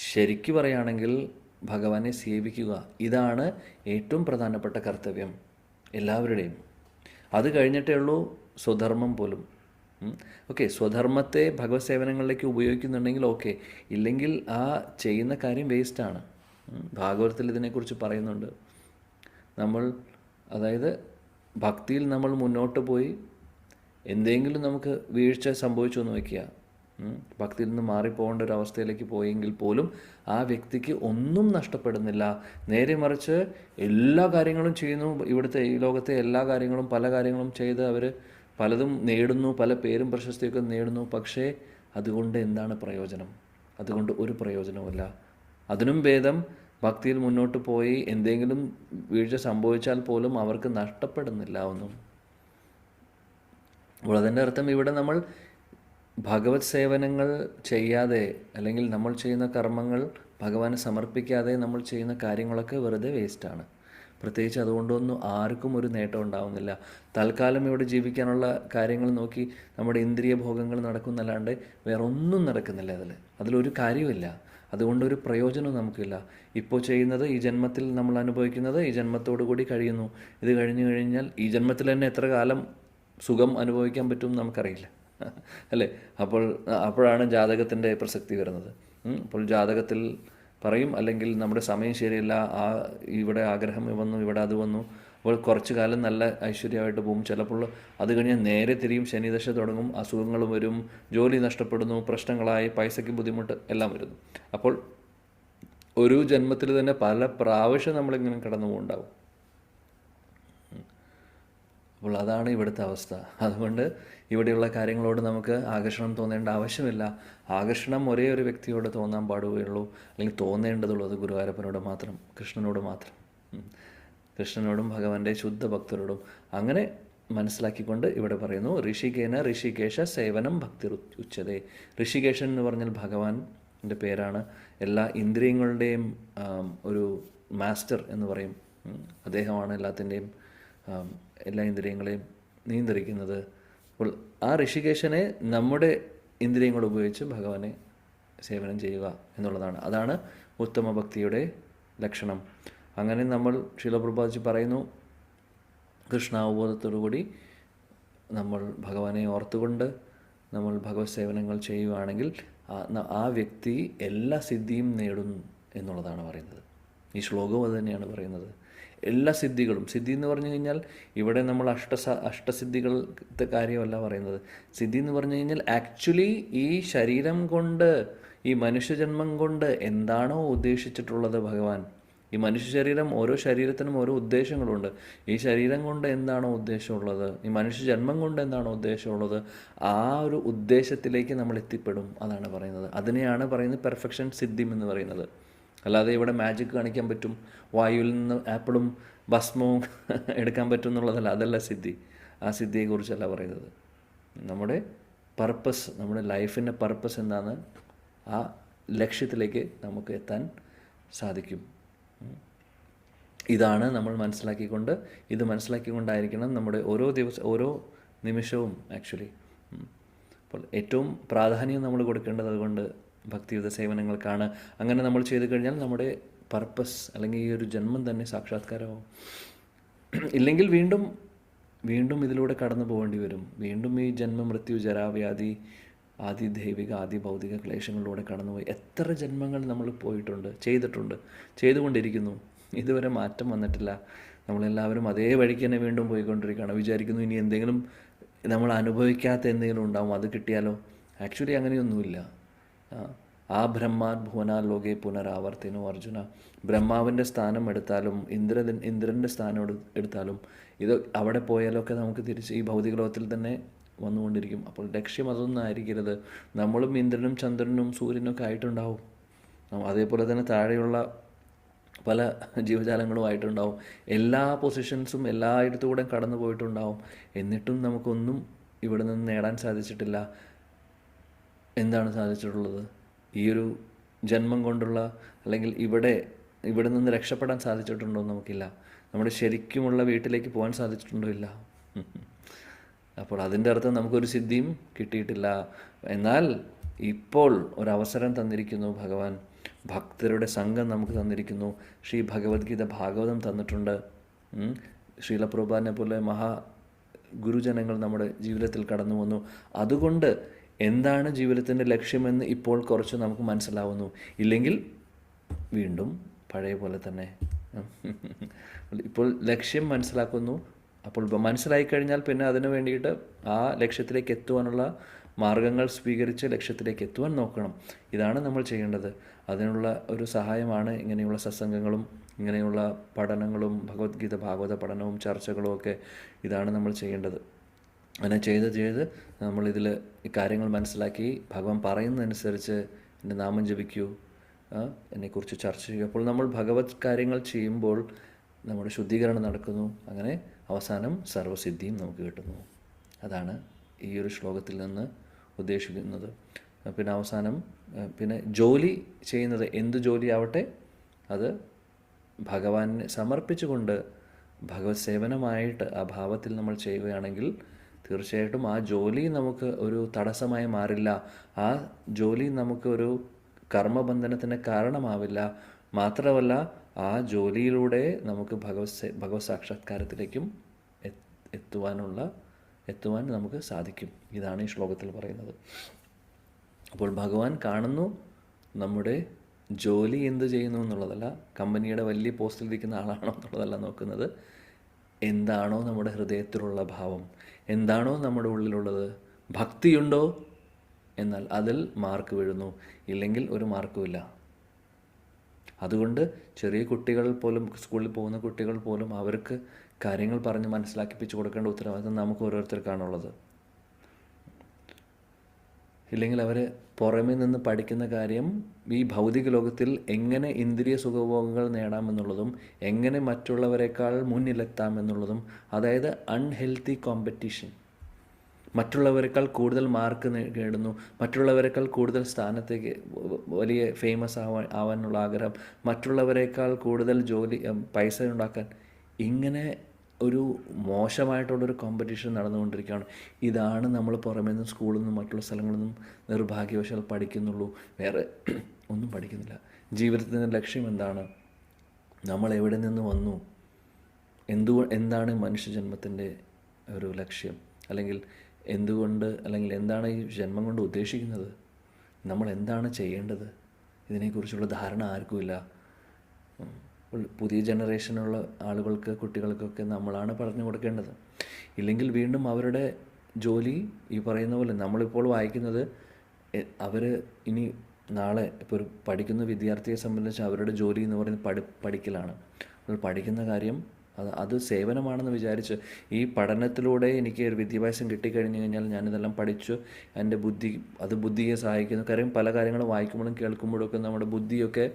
ശരിക്കു പറയുകയാണെങ്കിൽ ഭഗവാനെ സേവിക്കുക, ഇതാണ് ഏറ്റവും പ്രധാനപ്പെട്ട കർത്തവ്യം എല്ലാവരുടെയും. അത് കഴിഞ്ഞിട്ടേ ഉള്ളൂ സ്വധർമ്മം പോലും. ഓക്കെ, സ്വധർമ്മത്തെ ഭഗവത് സേവനങ്ങളിലേക്ക് ഉപയോഗിക്കുന്നുണ്ടെങ്കിൽ ഓക്കെ, ഇല്ലെങ്കിൽ ആ ചെയ്യുന്ന കാര്യം വേസ്റ്റാണ്. ഭാഗവതത്തിൽ ഇതിനെക്കുറിച്ച് പറയുന്നുണ്ട്. അതായത് ഭക്തിയിൽ നമ്മൾ മുന്നോട്ട് പോയി എന്തെങ്കിലും നമുക്ക് വീഴ്ച സംഭവിച്ചു എന്ന് വയ്ക്കുക, ഭക്തിയിൽ നിന്ന് മാറിപ്പോകേണ്ട ഒരു അവസ്ഥയിലേക്ക് പോയെങ്കിൽ പോലും ആ വ്യക്തിക്ക് ഒന്നും നഷ്ടപ്പെടുന്നില്ല. നേരെ മറിച്ച് എല്ലാ കാര്യങ്ങളും ചെയ്യുന്നു, ഇവിടുത്തെ ഈ ലോകത്തെ എല്ലാ കാര്യങ്ങളും പല കാര്യങ്ങളും ചെയ്ത് അവർ പലതും നേടുന്നു, പല പേരും പ്രശസ്തിയൊക്കെ നേടുന്നു. പക്ഷേ അതുകൊണ്ട് എന്താണ് പ്രയോജനം? അതുകൊണ്ട് ഒരു പ്രയോജനവുമില്ല. അതിനും ഭേദം ഭക്തിയിൽ മുന്നോട്ട് പോയി എന്തെങ്കിലും വീഴ്ച സംഭവിച്ചാൽ പോലും അവർക്ക് നഷ്ടപ്പെടുന്നില്ല ഒന്നും. അപ്പോൾ അതിൻ്റെ അർത്ഥം ഇവിടെ നമ്മൾ ഭഗവത് സേവനങ്ങൾ ചെയ്യാതെ, അല്ലെങ്കിൽ നമ്മൾ ചെയ്യുന്ന കർമ്മങ്ങൾ ഭഗവാന് സമർപ്പിക്കാതെ നമ്മൾ ചെയ്യുന്ന കാര്യങ്ങളൊക്കെ വെറുതെ വേസ്റ്റാണ്. പ്രത്യേകിച്ച് അതുകൊണ്ടൊന്നും ആർക്കും ഒരു നേട്ടം ഉണ്ടാവുന്നില്ല. തൽക്കാലം ഇവിടെ ജീവിക്കാനുള്ള കാര്യങ്ങൾ നോക്കി നമ്മുടെ ഇന്ദ്രിയ ഭോഗങ്ങൾ നടക്കുന്നല്ലാണ്ട് വേറെ ഒന്നും നടക്കുന്നില്ല. അതിലൊരു കാര്യമില്ല. അതുകൊണ്ടൊരു പ്രയോജനവും നമുക്കില്ല. ഇപ്പോൾ ചെയ്യുന്നത് ഈ ജന്മത്തിൽ നമ്മൾ അനുഭവിക്കുന്നത് ഈ ജന്മത്തോടു കൂടി കഴിയുന്നു. ഇത് കഴിഞ്ഞു കഴിഞ്ഞാൽ ഈ ജന്മത്തിൽ തന്നെ എത്ര കാലം സുഖം അനുഭവിക്കാൻ പറ്റും നമുക്കറിയില്ല, അല്ലേ? അപ്പോഴാണ് ജാതകത്തിൻ്റെ പ്രസക്തി വരുന്നത്. അപ്പോൾ ജാതകത്തിൽ പറയും, അല്ലെങ്കിൽ നമ്മുടെ സമയം ശരിയല്ല, ഇവിടെ ആഗ്രഹം വന്നു, ഇവിടെ അത് വന്നു, അപ്പോൾ കുറച്ച് കാലം നല്ല ഐശ്വര്യമായിട്ട് പോകും. ചിലപ്പോൾ അത് കഴിഞ്ഞ് നേരെ തിരിയും, ശനിദശ തുടങ്ങും, അസുഖങ്ങൾ വരും, ജോലി നഷ്ടപ്പെടുന്നു, പ്രശ്നങ്ങളായി, പൈസയ്ക്ക് ബുദ്ധിമുട്ട് എല്ലാം വരുന്നു. അപ്പോൾ ഒരു ജന്മത്തിൽ തന്നെ പല പ്രാവശ്യം നമ്മളിങ്ങനെ കടന്നു പോകുന്നുണ്ടാവും. അപ്പോൾ അതാണ് ഇവിടുത്തെ അവസ്ഥ. അതുകൊണ്ട് ഇവിടെയുള്ള കാര്യങ്ങളോട് നമുക്ക് ആകർഷണം തോന്നേണ്ട ആവശ്യമില്ല. ആകർഷണം ഒരേ ഒരു വ്യക്തിയോട് തോന്നാൻ പാടുകയുള്ളൂ, അല്ലെങ്കിൽ തോന്നേണ്ടതുള്ളൂ. അത് ഗുരുവായൂരപ്പനോട് മാത്രം, കൃഷ്ണനോട് മാത്രം, കൃഷ്ണനോടും ഭഗവാന്റെ ശുദ്ധ ഭക്തരോടും. അങ്ങനെ മനസ്സിലാക്കിക്കൊണ്ട് ഇവിടെ പറയുന്നു, ഋഷികേന ഋഷികേശ സേവനം ഭക്തി ഉച്ചതേ. ഋഷികേശൻ എന്ന് പറഞ്ഞാൽ ഭഗവാന്റെ പേരാണ്. എല്ലാ ഇന്ദ്രിയങ്ങളുടെയും ഒരു മാസ്റ്റർ എന്ന് പറയും. അദ്ദേഹമാണ് എല്ലാത്തിൻ്റെയും എല്ലാ ഇന്ദ്രിയങ്ങളെയും നിയന്ത്രിക്കുന്നത്. അപ്പോൾ ആ ഋഷികേശനെ നമ്മുടെ ഇന്ദ്രിയങ്ങൾ ഉപയോഗിച്ച് ഭഗവാനെ സേവനം ചെയ്യുക എന്നുള്ളതാണ്. അതാണ് ഉത്തമ ഭക്തിയുടെ ലക്ഷണം. അങ്ങനെ നമ്മൾ ശീലപ്രഭാജി പറയുന്നു, കൃഷ്ണാവബോധത്തോടുകൂടി നമ്മൾ ഭഗവാനെ ഓർത്തുകൊണ്ട് നമ്മൾ ഭഗവത് സേവനങ്ങൾ ചെയ്യുകയാണെങ്കിൽ ആ വ്യക്തി എല്ലാ സിദ്ധിയും നേടും എന്നുള്ളതാണ് പറയുന്നത്. ഈ ശ്ലോകവും അത് തന്നെയാണ് പറയുന്നത്. എല്ലാ സിദ്ധികളും, സിദ്ധി എന്ന് പറഞ്ഞു കഴിഞ്ഞാൽ ഇവിടെ നമ്മൾ അഷ്ടസിദ്ധികളുടെ കാര്യമല്ല പറയുന്നത്. സിദ്ധി എന്ന് പറഞ്ഞു കഴിഞ്ഞാൽ ആക്ച്വലി ഈ ശരീരം കൊണ്ട്, ഈ മനുഷ്യജന്മം കൊണ്ട് എന്താണോ ഉദ്ദേശിച്ചിട്ടുള്ളത് ഭഗവാൻ, ഈ മനുഷ്യ ശരീരം, ഓരോ ശരീരത്തിനും ഓരോ ഉദ്ദേശങ്ങളുണ്ട്. ഈ ശരീരം കൊണ്ട് എന്താണോ ഉദ്ദേശമുള്ളത്, ഈ മനുഷ്യ ജന്മം കൊണ്ട് എന്താണോ ഉദ്ദേശമുള്ളത്, ആ ഒരു ഉദ്ദേശത്തിലേക്ക് നമ്മൾ എത്തിപ്പെടും. അതാണ് പറയുന്നത്. അതിനെയാണ് പറയുന്നത് പെർഫെക്ഷൻ സിദ്ധിം എന്ന് പറയുന്നത്. അല്ലാതെ ഇവിടെ മാജിക് കാണിക്കാൻ പറ്റും, വായുവിൽ നിന്ന് ആപ്പിളും ഭസ്മവും എടുക്കാൻ പറ്റും എന്നുള്ളതല്ല. അതല്ല സിദ്ധി. ആ സിദ്ധിയെക്കുറിച്ചല്ല പറയുന്നത്. നമ്മുടെ പർപ്പസ്, നമ്മുടെ ലൈഫിൻ്റെ പർപ്പസ് എന്താണ്, ആ ലക്ഷ്യത്തിലേക്ക് നമുക്ക് എത്താൻ സാധിക്കും. ഇതാണ് നമ്മൾ ഇത് മനസ്സിലാക്കിക്കൊണ്ടായിരിക്കണം നമ്മുടെ ഓരോ നിമിഷവും ആക്ച്വലി. അപ്പോൾ ഏറ്റവും പ്രാധാന്യം നമ്മൾ കൊടുക്കേണ്ടത് അതുകൊണ്ട് ഭക്തിയുത സേവനങ്ങൾക്കാണ്. അങ്ങനെ നമ്മൾ ചെയ്തു കഴിഞ്ഞാൽ നമ്മുടെ പർപ്പസ്, അല്ലെങ്കിൽ ഈ ഒരു ജന്മം തന്നെ സാക്ഷാത്കാരമാവും. ഇല്ലെങ്കിൽ വീണ്ടും ഇതിലൂടെ കടന്നു പോകേണ്ടി വരും. വീണ്ടും ഈ ജന്മ മൃത്യു ജരാവ്യാധി ആദി ദൈവിക ആദി ഭൗതിക ക്ലേശങ്ങളിലൂടെ കടന്നുപോയി എത്ര ജന്മങ്ങൾ നമ്മൾ ചെയ്തുകൊണ്ടിരിക്കുന്നു. ഇതുവരെ മാറ്റം വന്നിട്ടില്ല. നമ്മളെല്ലാവരും അതേ വഴിക്ക് തന്നെ വീണ്ടും പോയിക്കൊണ്ടിരിക്കുകയാണ്. വിചാരിക്കുന്നു ഇനി എന്തെങ്കിലും നമ്മൾ അനുഭവിക്കാത്ത എന്തെങ്കിലും ഉണ്ടാവും, അത് കിട്ടിയാലോ. ആക്ച്വലി അങ്ങനെയൊന്നുമില്ല. ആ ബ്രഹ്മാൻ ഭുവനാ ലോകെ പുനരാവർത്തിനോ അർജുന. ബ്രഹ്മാവിൻ്റെ സ്ഥാനം എടുത്താലും ഇന്ദ്രൻ്റെ സ്ഥാനം എടുത്താലും ഇത് അവിടെ പോയാലൊക്കെ നമുക്ക് തിരിച്ച് ഈ ഭൗതിക ലോകത്തിൽ തന്നെ വന്നുകൊണ്ടിരിക്കും. അപ്പോൾ ലക്ഷ്യം അതൊന്നും ആയിരിക്കരുത്. നമ്മളും ഇന്ദ്രനും ചന്ദ്രനും സൂര്യനൊക്കെ ആയിട്ടുണ്ടാവും. അതേപോലെ തന്നെ താഴെയുള്ള പല ജീവജാലങ്ങളും ആയിട്ടുണ്ടാവും. എല്ലാ പൊസിഷൻസും എല്ലായിടത്തുകൂടെ കടന്നു പോയിട്ടുണ്ടാവും. എന്നിട്ടും നമുക്കൊന്നും ഇവിടെ നിന്ന് നേടാൻ സാധിച്ചിട്ടില്ല. എന്താണ് സാധിച്ചിട്ടുള്ളത്? ഈ ഒരു ജന്മം കൊണ്ടുള്ള, അല്ലെങ്കിൽ ഇവിടെ നിന്ന് രക്ഷപ്പെടാൻ സാധിച്ചിട്ടുണ്ടോ? നമുക്കില്ല. നമ്മുടെ ശരിക്കുമുള്ള വീട്ടിലേക്ക് പോകാൻ സാധിച്ചിട്ടുണ്ടോ? ഇല്ല. അപ്പോൾ അതിൻ്റെ അർത്ഥം നമുക്കൊരു സിദ്ധിയും കിട്ടിയിട്ടില്ല. എന്നാൽ ഇപ്പോൾ ഒരവസരം തന്നിരിക്കുന്നു ഭഗവാൻ. ഭക്തരുടെ സംഘം നമുക്ക് തന്നിരിക്കുന്നു. ശ്രീ ഭഗവത്ഗീത ഭാഗവതം തന്നിട്ടുണ്ട്. ശ്രീലപ്രഭുപാദിനെ പോലെ ഗുരുജനങ്ങൾ നമ്മുടെ ജീവിതത്തിൽ കടന്നു വന്നു. അതുകൊണ്ട് എന്താണ് ജീവിതത്തിൻ്റെ ലക്ഷ്യമെന്ന് ഇപ്പോൾ കുറച്ച് നമുക്ക് മനസ്സിലാവുന്നു. ഇല്ലെങ്കിൽ വീണ്ടും പഴയ പോലെ തന്നെ. ഇപ്പോൾ ലക്ഷ്യം മനസ്സിലാക്കുന്നു. അപ്പോൾ മനസ്സിലായി കഴിഞ്ഞാൽ പിന്നെ അതിനു വേണ്ടിയിട്ട് ആ ലക്ഷ്യത്തിലേക്ക് എത്തുവാനുള്ള മാർഗങ്ങൾ സ്വീകരിച്ച് ലക്ഷ്യത്തിലേക്ക് എത്തുവാൻ നോക്കണം. ഇതാണ് നമ്മൾ ചെയ്യേണ്ടത്. അതിനുള്ള ഒരു സഹായമാണ് ഇങ്ങനെയുള്ള സത്സംഗങ്ങളും ഇങ്ങനെയുള്ള പഠനങ്ങളും ഭഗവത്ഗീത ഭാഗവത പഠനവും ചർച്ചകളും ഒക്കെ. ഇതാണ് നമ്മൾ ചെയ്യേണ്ടത്. അങ്ങനെ ചെയ്ത് നമ്മളിതിൽ ഈ കാര്യങ്ങൾ മനസ്സിലാക്കി ഭഗവാൻ പറയുന്നതനുസരിച്ച് എൻ്റെ നാമം ജപിക്കൂ, എന്നെക്കുറിച്ച് ചർച്ച ചെയ്യൂ. അപ്പോൾ നമ്മൾ ഭഗവത് കാര്യങ്ങൾ ചെയ്യുമ്പോൾ നമ്മുടെ ശുദ്ധീകരണം നടക്കുന്നു. അങ്ങനെ അവസാനം സർവ്വസിദ്ധിയും നമുക്ക് കിട്ടുന്നു. അതാണ് ഈ ഒരു ശ്ലോകത്തിൽ നിന്ന് ഉദ്ദേശിക്കുന്നത്. പിന്നെ അവസാനം ജോലി ചെയ്യുന്നത് എന്ത് ജോലിയാവട്ടെ അത് ഭഗവാനെ സമർപ്പിച്ചുകൊണ്ട് ഭഗവത് സേവനമായിട്ട് ആ ഭാവത്തിൽ നമ്മൾ ചെയ്യുകയാണെങ്കിൽ തീർച്ചയായിട്ടും ആ ജോലി നമുക്ക് ഒരു തടസ്സമായി മാറില്ല. ആ ജോലി നമുക്ക് ഒരു കർമ്മബന്ധനത്തിന് കാരണമാവില്ല. മാത്രമല്ല ആ ജോലിയിലൂടെ നമുക്ക് ഭഗവത് സാക്ഷാത്കാരത്തിലേക്കും എത്തുവാൻ നമുക്ക് സാധിക്കും. ഇതാണ് ഈ ശ്ലോകത്തിൽ പറയുന്നത്. അപ്പോൾ ഭഗവാൻ കാണുന്നു നമ്മുടെ ജോലി എന്ത് ചെയ്യുന്നു എന്നുള്ളതല്ല, കമ്പനിയുടെ വലിയ പോസ്റ്റിലിരിക്കുന്ന ആളാണോ എന്നുള്ളതല്ല നോക്കുന്നത്. എന്താണോ നമ്മുടെ ഹൃദയത്തിലുള്ള ഭാവം, എന്താണോ നമ്മുടെ ഉള്ളിലുള്ളത്, ഭക്തിയുണ്ടോ എന്നാൽ അതിൽ മാർക്ക് വീഴുന്നു, ഇല്ലെങ്കിൽ ഒരു മാർക്കുമില്ല. അതുകൊണ്ട് ചെറിയ കുട്ടികൾ പോലും, സ്കൂളിൽ പോകുന്ന കുട്ടികൾ പോലും അവർക്ക് കാര്യങ്ങൾ പറഞ്ഞ് മനസ്സിലാക്കിപ്പിച്ച് കൊടുക്കേണ്ട ഉത്തരവാദിത്വം നമുക്ക് ഓരോരുത്തർക്കാണുള്ളത്. ഇല്ലെങ്കിൽ അവർ പുറമേ നിന്ന് പഠിക്കുന്ന കാര്യം ഈ ഭൗതിക ലോകത്തിൽ എങ്ങനെ ഇന്ദ്രിയ സുഖഭോഗങ്ങൾ നേടാമെന്നുള്ളതും എങ്ങനെ മറ്റുള്ളവരെക്കാൾ മുന്നിലെത്താമെന്നുള്ളതും, അതായത് അൺഹെൽത്തി കോമ്പറ്റീഷൻ. മറ്റുള്ളവരെക്കാൾ കൂടുതൽ മാർക്ക് നേടുന്നു, മറ്റുള്ളവരെക്കാൾ കൂടുതൽ സ്ഥാനത്തേക്ക് വലിയ ഫേമസ് ആവാനുള്ള ആഗ്രഹം, മറ്റുള്ളവരെക്കാൾ കൂടുതൽ പൈസ ഉണ്ടാക്കാൻ, ഇങ്ങനെ ഒരു മോശമായിട്ടുള്ളൊരു കോമ്പറ്റീഷൻ നടന്നുകൊണ്ടിരിക്കുകയാണ്. ഇതാണ് നമ്മൾ പുറമേ നിന്നും സ്കൂളിൽ നിന്നും മറ്റുള്ള സ്ഥലങ്ങളിൽ നിന്നും നിർഭാഗ്യവശാൽ പഠിക്കുന്നുള്ളൂ, വേറെ ഒന്നും പഠിക്കുന്നില്ല. ജീവിതത്തിൻ്റെ ലക്ഷ്യം എന്താണ്, നമ്മൾ എവിടെ നിന്ന് വന്നു, എന്താണ് മനുഷ്യജന്മത്തിൻ്റെ ഒരു ലക്ഷ്യം, അല്ലെങ്കിൽ എന്താണ് ഈ ജന്മം കൊണ്ട് ഉദ്ദേശിക്കുന്നത്, നമ്മൾ എന്താണ് ചെയ്യേണ്ടത്, ഇതിനെക്കുറിച്ചുള്ള ധാരണ ആർക്കുമില്ല. പുതിയ ജനറേഷനുള്ള ആളുകൾക്ക്, കുട്ടികൾക്കൊക്കെ നമ്മളാണ് പറഞ്ഞു കൊടുക്കേണ്ടത്. ഇല്ലെങ്കിൽ വീണ്ടും അവരുടെ ജോലി ഈ പറയുന്ന പോലെ നമ്മളിപ്പോൾ വായിക്കുന്നത്, അവർ ഇനി നാളെ ഇപ്പോൾ ഒരു പഠിക്കുന്ന വിദ്യാർത്ഥിയെ സംബന്ധിച്ച് അവരുടെ ജോലി എന്ന് പറയുന്നത് പഠിക്കലാണ്. അപ്പോൾ പഠിക്കുന്ന കാര്യം അത് സേവനമാണെന്ന് വിചാരിച്ച് ഈ പഠനത്തിലൂടെ എനിക്ക് ഒരു വിദ്യാഭ്യാസം കിട്ടിക്കഴിഞ്ഞ് കഴിഞ്ഞാൽ ഞാനിതെല്ലാം പഠിച്ചു, എൻ്റെ ബുദ്ധിയെ സഹായിക്കുന്നു. കാര്യം പല കാര്യങ്ങളും വായിക്കുമ്പോഴും കേൾക്കുമ്പോഴൊക്കെ നമ്മുടെ ബുദ്ധിയൊക്കെ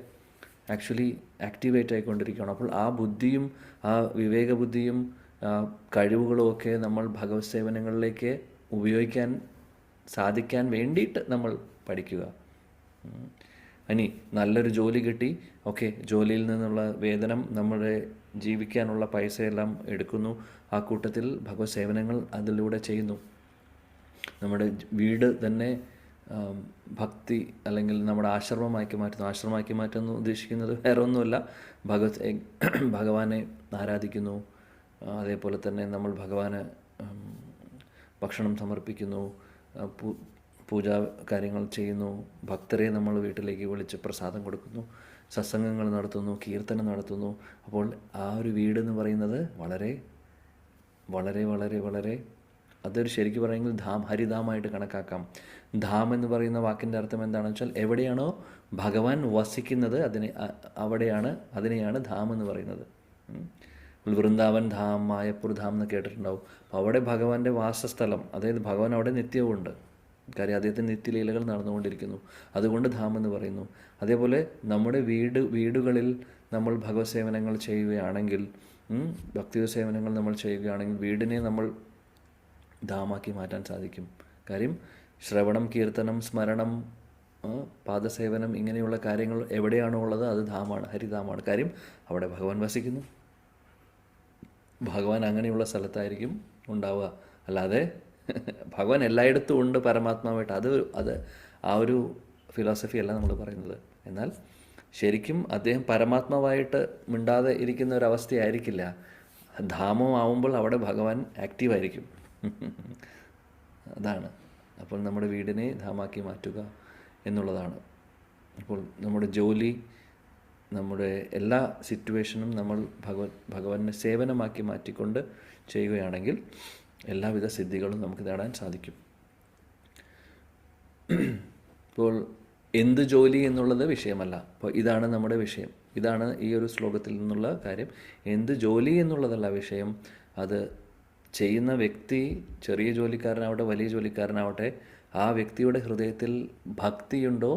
ആക്ച്വലി ആക്ടിവേറ്റ് ആയിക്കൊണ്ടിരിക്കുകയാണ്. അപ്പോൾ ആ ബുദ്ധിയും ആ വിവേകബുദ്ധിയും കഴിവുകളും ഒക്കെ നമ്മൾ ഭഗവത് സേവനങ്ങളിലേക്ക് ഉപയോഗിക്കാൻ സാധിക്കാൻ വേണ്ടിയിട്ട് നമ്മൾ പഠിക്കുക. ഇനി നല്ലൊരു ജോലി കിട്ടി, ഓക്കെ, ജോലിയിൽ നിന്നുള്ള വേതനം നമ്മുടെ ജീവിക്കാനുള്ള പൈസയെല്ലാം എടുക്കുന്നു, ആ കൂട്ടത്തിൽ ഭഗവത് സേവനങ്ങൾ അതിലൂടെ ചെയ്യുന്നു. നമ്മുടെ വീട് തന്നെ ഭക്തി അല്ലെങ്കിൽ നമ്മുടെ ആശ്രമമാക്കി മാറ്റുന്നു. ആശ്രമമാക്കി മാറ്റുന്നു ഉദ്ദേശിക്കുന്നത് വേറെ ഒന്നുമല്ല, ഭഗവാനെ ആരാധിക്കുന്നു, അതേപോലെ തന്നെ നമ്മൾ ഭഗവാന് ഭക്ഷണം സമർപ്പിക്കുന്നു, പൂജാ കാര്യങ്ങൾ ചെയ്യുന്നു, ഭക്തരെ നമ്മൾ വീട്ടിലേക്ക് വിളിച്ച് പ്രസാദം കൊടുക്കുന്നു, സത്സംഗങ്ങൾ നടത്തുന്നു, കീർത്തനം നടത്തുന്നു. അപ്പോൾ ആ ഒരു വീടെന്ന് പറയുന്നത് വളരെ വളരെ വളരെ വളരെ അതൊരു ശരിക്കും പറയുമെങ്കിൽ ഹരിധാമായിട്ട് കണക്കാക്കാം. ധാം എന്ന് പറയുന്ന വാക്കിൻ്റെ അർത്ഥം എന്താണെന്ന് വെച്ചാൽ എവിടെയാണോ ഭഗവാൻ വസിക്കുന്നത് അതിനെയാണ് ധാം എന്ന് പറയുന്നത്. വൃന്ദാവൻ ധാം, മായപ്പൂർ ധാം എന്ന് കേട്ടിട്ടുണ്ടാവും. അപ്പോൾ അവിടെ ഭഗവാന്റെ വാസസ്ഥലം, അതായത് ഭഗവാൻ അവിടെ നിത്യവുമുണ്ട്. കാര്യം അദ്ദേഹത്തിൻ്റെ നിത്യലീലകൾ നടന്നുകൊണ്ടിരിക്കുന്നു, അതുകൊണ്ട് ധാം എന്ന് പറയുന്നു. അതേപോലെ നമ്മുടെ വീടുകളിൽ നമ്മൾ ഭഗവത് സേവനങ്ങൾ ചെയ്യുകയാണെങ്കിൽ, ഭക്തി സേവനങ്ങൾ നമ്മൾ ചെയ്യുകയാണെങ്കിൽ വീടിനെ നമ്മൾ ധാമാക്കി മാറ്റാൻ സാധിക്കും. കാര്യം ശ്രവണം, കീർത്തനം, സ്മരണം, പാദസേവനം ഇങ്ങനെയുള്ള കാര്യങ്ങൾ എവിടെയാണോ ഉള്ളത് അത് ധാമാണ്, ഹരിധാമാണ്. കാര്യം അവിടെ ഭഗവാൻ വസിക്കുന്നു, ഭഗവാൻ അങ്ങനെയുള്ള സ്ഥലത്തായിരിക്കും ഉണ്ടാവുക. അല്ലാതെ ഭഗവാൻ എല്ലായിടത്തും ഉണ്ട് പരമാത്മാവായിട്ട്, അത് ആ ഒരു ഫിലോസഫി അല്ല നമ്മൾ പറയുന്നത്. എന്നാൽ ശരിക്കും അദ്ദേഹം പരമാത്മാവായിട്ട് മിണ്ടാതെ ഇരിക്കുന്ന ഒരവസ്ഥയായിരിക്കില്ല. ധാമം ആവുമ്പോൾ അവിടെ ഭഗവാൻ ആക്റ്റീവായിരിക്കും. അതാണ്. അപ്പോൾ നമ്മുടെ വീടിനെ ധാമാക്കി മാറ്റുക എന്നുള്ളതാണ്. അപ്പോൾ നമ്മുടെ ജോലി, നമ്മുടെ എല്ലാ സിറ്റുവേഷനും നമ്മൾ ഭഗവാനെ സേവനമാക്കി മാറ്റിക്കൊണ്ട് ചെയ്യുകയാണെങ്കിൽ എല്ലാവിധ സിദ്ധികളും നമുക്ക് നേടാൻ സാധിക്കും. ഇപ്പോൾ എന്ത് ജോലി എന്നുള്ളത് വിഷയമല്ല. അപ്പോൾ ഇതാണ് നമ്മുടെ വിഷയം, ഇതാണ് ഈ ഒരു ശ്ലോകത്തിൽ നിന്നുള്ള കാര്യം. എന്ത് ജോലി എന്നുള്ളതല്ല വിഷയം, അത് ചെയ്യുന്ന വ്യക്തി ചെറിയ ജോലിക്കാരനാവട്ടെ വലിയ ജോലിക്കാരനാവട്ടെ, ആ വ്യക്തിയുടെ ഹൃദയത്തിൽ ഭക്തിയുണ്ടോ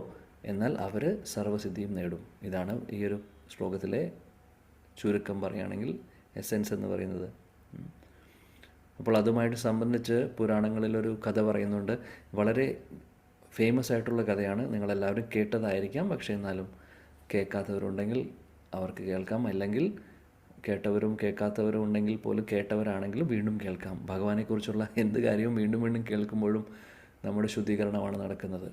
എന്നാൽ അവർ സർവ്വസിദ്ധിയും നേടും. ഇതാണ് ഈ ഒരു ശ്ലോകത്തിലെ ചുരുക്കം പറയുകയാണെങ്കിൽ എസെൻസ് എന്ന് പറയുന്നത്. അപ്പോൾ അതുമായിട്ട് സംബന്ധിച്ച് പുരാണങ്ങളിലൊരു കഥ പറയുന്നുണ്ട്. വളരെ ഫേമസ് ആയിട്ടുള്ള കഥയാണ്, നിങ്ങളെല്ലാവരും കേട്ടതായിരിക്കാം. പക്ഷേ എന്നാലും കേൾക്കാത്തവരുണ്ടെങ്കിൽ അവർക്ക് കേൾക്കാം, അല്ലെങ്കിൽ കേട്ടവരും കേൾക്കാത്തവരും ഉണ്ടെങ്കിൽ പോലും കേട്ടവരാണെങ്കിലും വീണ്ടും കേൾക്കാം. ഭഗവാനെക്കുറിച്ചുള്ള എന്ത് കാര്യവും വീണ്ടും വീണ്ടും കേൾക്കുമ്പോഴും നമ്മുടെ ശുദ്ധീകരണമാണ് നടക്കുന്നത്.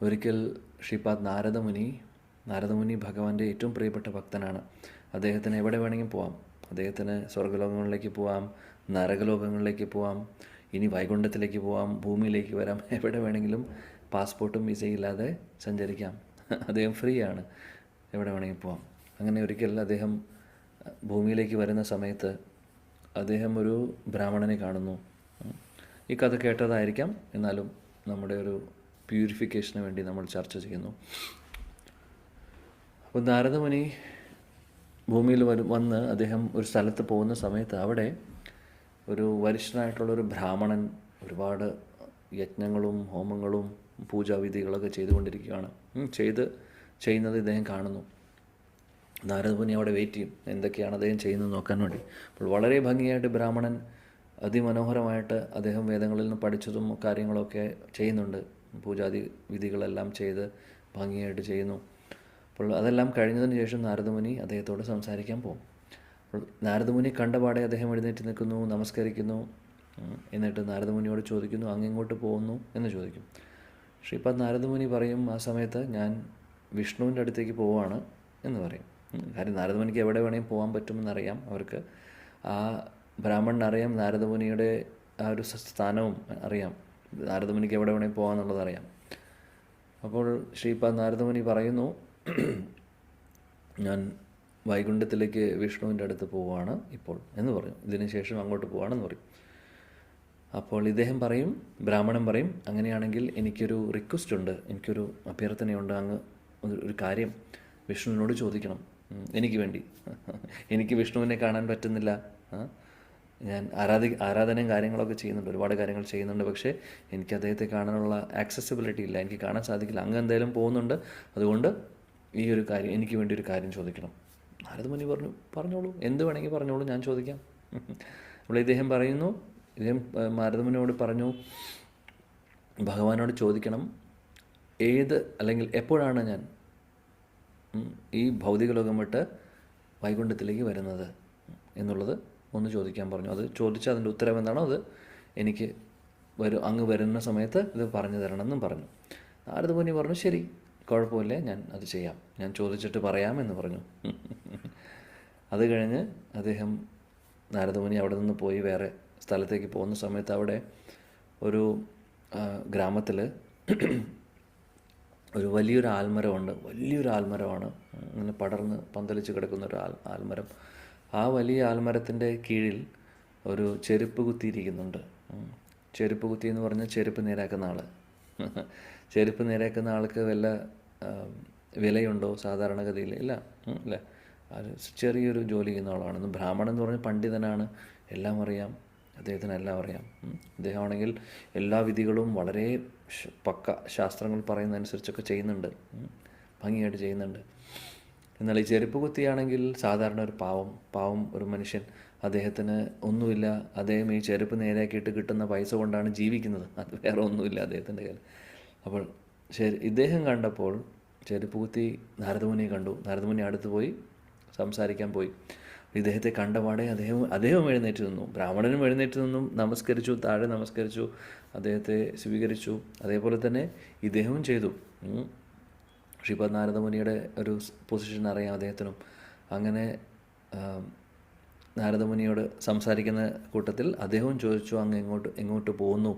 ഒരിക്കൽ ശ്രീപാദ് നാരദമുനി ഭഗവാന്റെ ഏറ്റവും പ്രിയപ്പെട്ട ഭക്തനാണ്. അദ്ദേഹത്തിന് എവിടെ വേണമെങ്കിലും പോവാം. അദ്ദേഹത്തിന് സ്വർഗ്ഗലോകങ്ങളിലേക്ക് പോവാം, നരകലോകങ്ങളിലേക്ക് പോവാം, ഇനി വൈകുണ്ഠത്തിലേക്ക് പോവാം, ഭൂമിയിലേക്ക് വരാം, എവിടെ വേണമെങ്കിലും പാസ്പോർട്ടും വിസയും ഇല്ലാതെ സഞ്ചരിക്കാം. അദ്ദേഹം ഫ്രീ ആണ്, എവിടെ വേണമെങ്കിൽ പോവാം. അങ്ങനെ ഒരിക്കൽ അദ്ദേഹം ഭൂമിയിലേക്ക് വരുന്ന സമയത്ത് അദ്ദേഹം ഒരു ബ്രാഹ്മണനെ കാണുന്നു. ഈ കഥ കേട്ടതായിരിക്കാം, എന്നാലും നമ്മുടെ ഒരു പ്യൂരിഫിക്കേഷന് വേണ്ടി നമ്മൾ ചർച്ച ചെയ്യുന്നു. അപ്പോൾ നാരദമുനി ഭൂമിയിൽ വന്ന് അദ്ദേഹം ഒരു സ്ഥലത്ത് പോകുന്ന സമയത്ത് അവിടെ ഒരു വരിഷ്ഠനായിട്ടുള്ളൊരു ബ്രാഹ്മണൻ ഒരുപാട് യജ്ഞങ്ങളും ഹോമങ്ങളും പൂജാവിധികളൊക്കെ ചെയ്തുകൊണ്ടിരിക്കുകയാണ്. ചെയ്യുന്നത് ഇദ്ദേഹം കാണുന്നു. നാരദമുനി അവിടെ വെയിറ്റ് ചെയ്യും, എന്തൊക്കെയാണ് അദ്ദേഹം ചെയ്യുന്നത് നോക്കാൻ വേണ്ടി. അപ്പോൾ വളരെ ഭംഗിയായിട്ട് ബ്രാഹ്മണൻ അതിമനോഹരമായിട്ട് അദ്ദേഹം വേദങ്ങളിൽ നിന്ന് പഠിച്ചതും കാര്യങ്ങളൊക്കെ ചെയ്യുന്നുണ്ട്. പൂജാതി വിധികളെല്ലാം ചെയ്ത് ഭംഗിയായിട്ട് ചെയ്യുന്നു. അപ്പോൾ അതെല്ലാം കഴിഞ്ഞതിന് ശേഷം നാരദമുനി അദ്ദേഹത്തോട് സംസാരിക്കാൻ പോകും. അപ്പോൾ നാരദമുനി കണ്ടപാടെ അദ്ദേഹം എഴുന്നേറ്റ് നിൽക്കുന്നു, നമസ്കരിക്കുന്നു. എന്നിട്ട് നാരദമുനിയോട് ചോദിക്കുന്നു, അങ്ങെങ്ങോട്ട് പോകുന്നു എന്ന് ചോദിക്കും. ശ്രീപാദ് നാരദമുനി പറയും ആ സമയത്ത്, ഞാൻ വിഷ്ണുവിൻ്റെ അടുത്തേക്ക് പോവുകയാണ് എന്ന് പറയും. കാര്യം നാരദമുനിക്ക് എവിടെ വേണമെങ്കിൽ പോകാൻ പറ്റുമെന്നറിയാം. അവർക്ക് ആ ബ്രാഹ്മണനറിയാം നാരദമുനിയുടെ ആ ഒരു സ്ഥാനവും അറിയാം, നാരദമുനിക്ക് എവിടെ വേണമെങ്കിൽ പോകാമെന്നുള്ളത് അറിയാം. അപ്പോൾ ശ്രീപാദ് നാരദമുനി പറയുന്നു, ഞാൻ വൈകുണ്ഠത്തിലേക്ക് വിഷ്ണുവിൻ്റെ അടുത്ത് പോവുകയാണ് ഇപ്പോൾ എന്ന് പറയും. ഇതിന് ശേഷം അങ്ങോട്ട് പോവുകയാണെന്ന് പറയും. അപ്പോൾ ഇദ്ദേഹം പറയും, ബ്രാഹ്മണൻ പറയും, അങ്ങനെയാണെങ്കിൽ എനിക്കൊരു റിക്വസ്റ്റ് ഉണ്ട്, എനിക്കൊരു അഭ്യർത്ഥനയുണ്ട്. അങ്ങ് ഒരു കാര്യം വിഷ്ണുവിനോട് ചോദിക്കണം, എനിക്ക് വേണ്ടി. എനിക്ക് വിഷ്ണുവിനെ കാണാൻ പറ്റുന്നില്ല. ഞാൻ ആരാധനയും കാര്യങ്ങളൊക്കെ ചെയ്യുന്നുണ്ട്, ഒരുപാട് കാര്യങ്ങൾ ചെയ്യുന്നുണ്ട്. പക്ഷേ എനിക്ക് അദ്ദേഹത്തെ കാണാനുള്ള ആക്സസിബിലിറ്റി ഇല്ല, എനിക്ക് കാണാൻ സാധിക്കില്ല. അങ്ങ് എന്തായാലും പോകുന്നുണ്ട്, അതുകൊണ്ട് ഈ ഒരു കാര്യം, എനിക്ക് വേണ്ടി ഒരു കാര്യം ചോദിക്കണം. നാരദമുനി പറഞ്ഞോളൂ, എന്ത് വേണമെങ്കിൽ പറഞ്ഞോളൂ, ഞാൻ ചോദിക്കാം. അപ്പോൾ ഇദ്ദേഹം നാരദമുനിയോട് പറഞ്ഞു, ഭഗവാനോട് ചോദിക്കണം, അല്ലെങ്കിൽ എപ്പോഴാണ് ഞാൻ ഈ ഭൗതിക ലോകം വിട്ട് വൈകുണ്ഠത്തിലേക്ക് വരുന്നത് എന്നുള്ളത് ഒന്ന് ചോദിക്കാൻ പറഞ്ഞു. അത് ചോദിച്ചാൽ അതിൻ്റെ ഉത്തരം എന്താണോ അത് എനിക്ക് അങ്ങ് വരുന്ന സമയത്ത് ഇത് പറഞ്ഞു തരണമെന്നും പറഞ്ഞു. നാരദമുനി പറഞ്ഞു, ശരി, കുഴപ്പമില്ല, ഞാൻ അത് ചെയ്യാം, ഞാൻ ചോദിച്ചിട്ട് പറയാമെന്ന് പറഞ്ഞു. അത് കഴിഞ്ഞ് നാരദമുനി അവിടെ നിന്ന് പോയി വേറെ സ്ഥലത്തേക്ക് പോകുന്ന സമയത്ത് അവിടെ ഒരു ഗ്രാമത്തിൽ ഒരു വലിയൊരു ആൽമരമുണ്ട്. വലിയൊരു ആൽമരമാണ്, ഇങ്ങനെ പടർന്ന് പന്തലിച്ച് കിടക്കുന്ന ഒരു ആൽമരം. ആ വലിയ ആൽമരത്തിൻ്റെ കീഴിൽ ഒരു ചെരുപ്പ് കുത്തിയിരിക്കുന്നുണ്ട്. ചെരുപ്പ് കുത്തി എന്ന് പറഞ്ഞാൽ ചെരുപ്പ് നേരാക്കുന്ന ആൾ. ചെരുപ്പ് നേരാക്കുന്ന ആൾക്ക് വല്ല വിലയുണ്ടോ സാധാരണഗതിയിൽ? ഇല്ല, അല്ലേ? അത് ചെറിയൊരു ജോലി ചെയ്യുന്ന ആളാണ്. ബ്രാഹ്മണൻ എന്ന് പറഞ്ഞാൽ പണ്ഡിതനാണ്, എല്ലാം അറിയാം, അദ്ദേഹത്തിന് എല്ലാം അറിയാം. അദ്ദേഹമാണെങ്കിൽ എല്ലാ വിധികളും വളരെ പക്ക ശാസ്ത്രങ്ങൾ പറയുന്നതനുസരിച്ചൊക്കെ ചെയ്യുന്നുണ്ട്, ഭംഗിയായിട്ട് ചെയ്യുന്നുണ്ട്. എന്നാൽ ഈ ചെരുപ്പ് കുത്തിയാണെങ്കിൽ സാധാരണ ഒരു പാവം ഒരു മനുഷ്യൻ, അദ്ദേഹത്തിന് ഒന്നുമില്ല. അദ്ദേഹം ഈ ചെരുപ്പ് നേരെയാക്കിയിട്ട് കിട്ടുന്ന പൈസ കൊണ്ടാണ് ജീവിക്കുന്നത്, അത് വേറെ ഒന്നുമില്ല അദ്ദേഹത്തിൻ്റെ കയ്യിൽ. അപ്പോൾ ഇദ്ദേഹം കണ്ടപ്പോൾ ചെരുപ്പ് കുത്തി നാരദമുനിയെ കണ്ടു. നാരദമുനി അടുത്ത് പോയി സംസാരിക്കാൻ പോയി. ഇദ്ദേഹത്തെ കണ്ടപാടെ അദ്ദേഹം എഴുന്നേറ്റ് നിന്നു. ബ്രാഹ്മണനും എഴുന്നേറ്റ് നിന്നും നമസ്കരിച്ചു, താഴെ നമസ്കരിച്ചു, അദ്ദേഹത്തെ സ്വീകരിച്ചു. അതേപോലെ തന്നെ ഇദ്ദേഹവും ചെയ്തു. ശ്രീപാദ് നാരദമുനിയുടെ ഒരു പൊസിഷൻ അറിയാം അദ്ദേഹത്തിനും. അങ്ങനെ നാരദമുനിയോട് സംസാരിക്കുന്ന കൂട്ടത്തിൽ അദ്ദേഹവും ചോദിച്ചു, അങ്ങ് എങ്ങോട്ട് പോകുന്നു?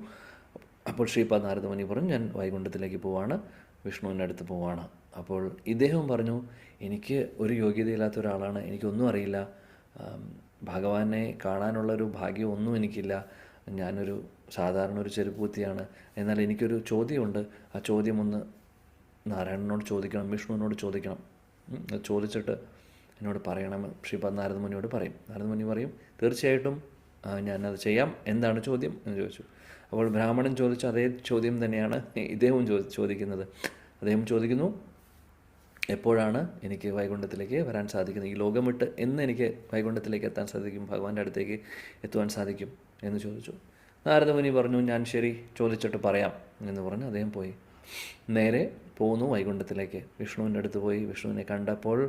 അപ്പോൾ ശ്രീപാദ് നാരദമുനി പറഞ്ഞു, ഞാൻ വൈകുണ്ഠത്തിലേക്ക് പോവാണ്, വിഷ്ണുവിൻ്റെ അടുത്ത് പോവാണ്. അപ്പോൾ ഇദ്ദേഹം പറഞ്ഞു, എനിക്ക് ഒരു യോഗ്യതയില്ലാത്ത ഒരാളാണ്, എനിക്കൊന്നും അറിയില്ല, ഭഗവാനെ കാണാനുള്ളൊരു ഭാഗ്യം ഒന്നും എനിക്കില്ല, ഞാനൊരു സാധാരണ ഒരു ചെരുപ്പൂത്തിയാണ്. എന്നാൽ എനിക്കൊരു ചോദ്യമുണ്ട്, ആ ചോദ്യം ഒന്ന് നാരായണനോട് ചോദിക്കണം, വിഷ്ണുവിനോട് ചോദിക്കണം. അത് ചോദിച്ചിട്ട് എന്നോട് പറയണം. ശ്രീപാദ് നാരദമുനിയോട് പറയും. നാരദമുനി പറയും, തീർച്ചയായിട്ടും ഞാനത് ചെയ്യാം, എന്താണ് ചോദ്യം എന്ന് ചോദിച്ചു. അപ്പോൾ ബ്രാഹ്മണൻ ചോദിച്ച അതേ ചോദ്യം തന്നെയാണ് ഇദ്ദേഹവും ചോദിക്കുന്നത്. അദ്ദേഹം ചോദിക്കുന്നു, എപ്പോഴാണ് എനിക്ക് വൈകുണ്ഠത്തിലേക്ക് വരാൻ സാധിക്കുന്നത്? ഈ ലോകം വിട്ട് എന്ന് എനിക്ക് വൈകുണ്ഠത്തിലേക്ക് എത്താൻ സാധിക്കും, ഭഗവാന്റെ അടുത്തേക്ക് എത്തുവാൻ സാധിക്കും എന്ന് ചോദിച്ചു. നാരദമുനി പറഞ്ഞു, ഞാൻ ശരി, ചോദിച്ചിട്ട് പറയാം എന്ന് പറഞ്ഞ് അദ്ദേഹം പോയി. നേരെ പോന്നു വൈകുണ്ഠത്തിലേക്ക്. വിഷ്ണുവിൻ്റെ അടുത്ത് പോയി. വിഷ്ണുവിനെ കണ്ടപ്പോൾ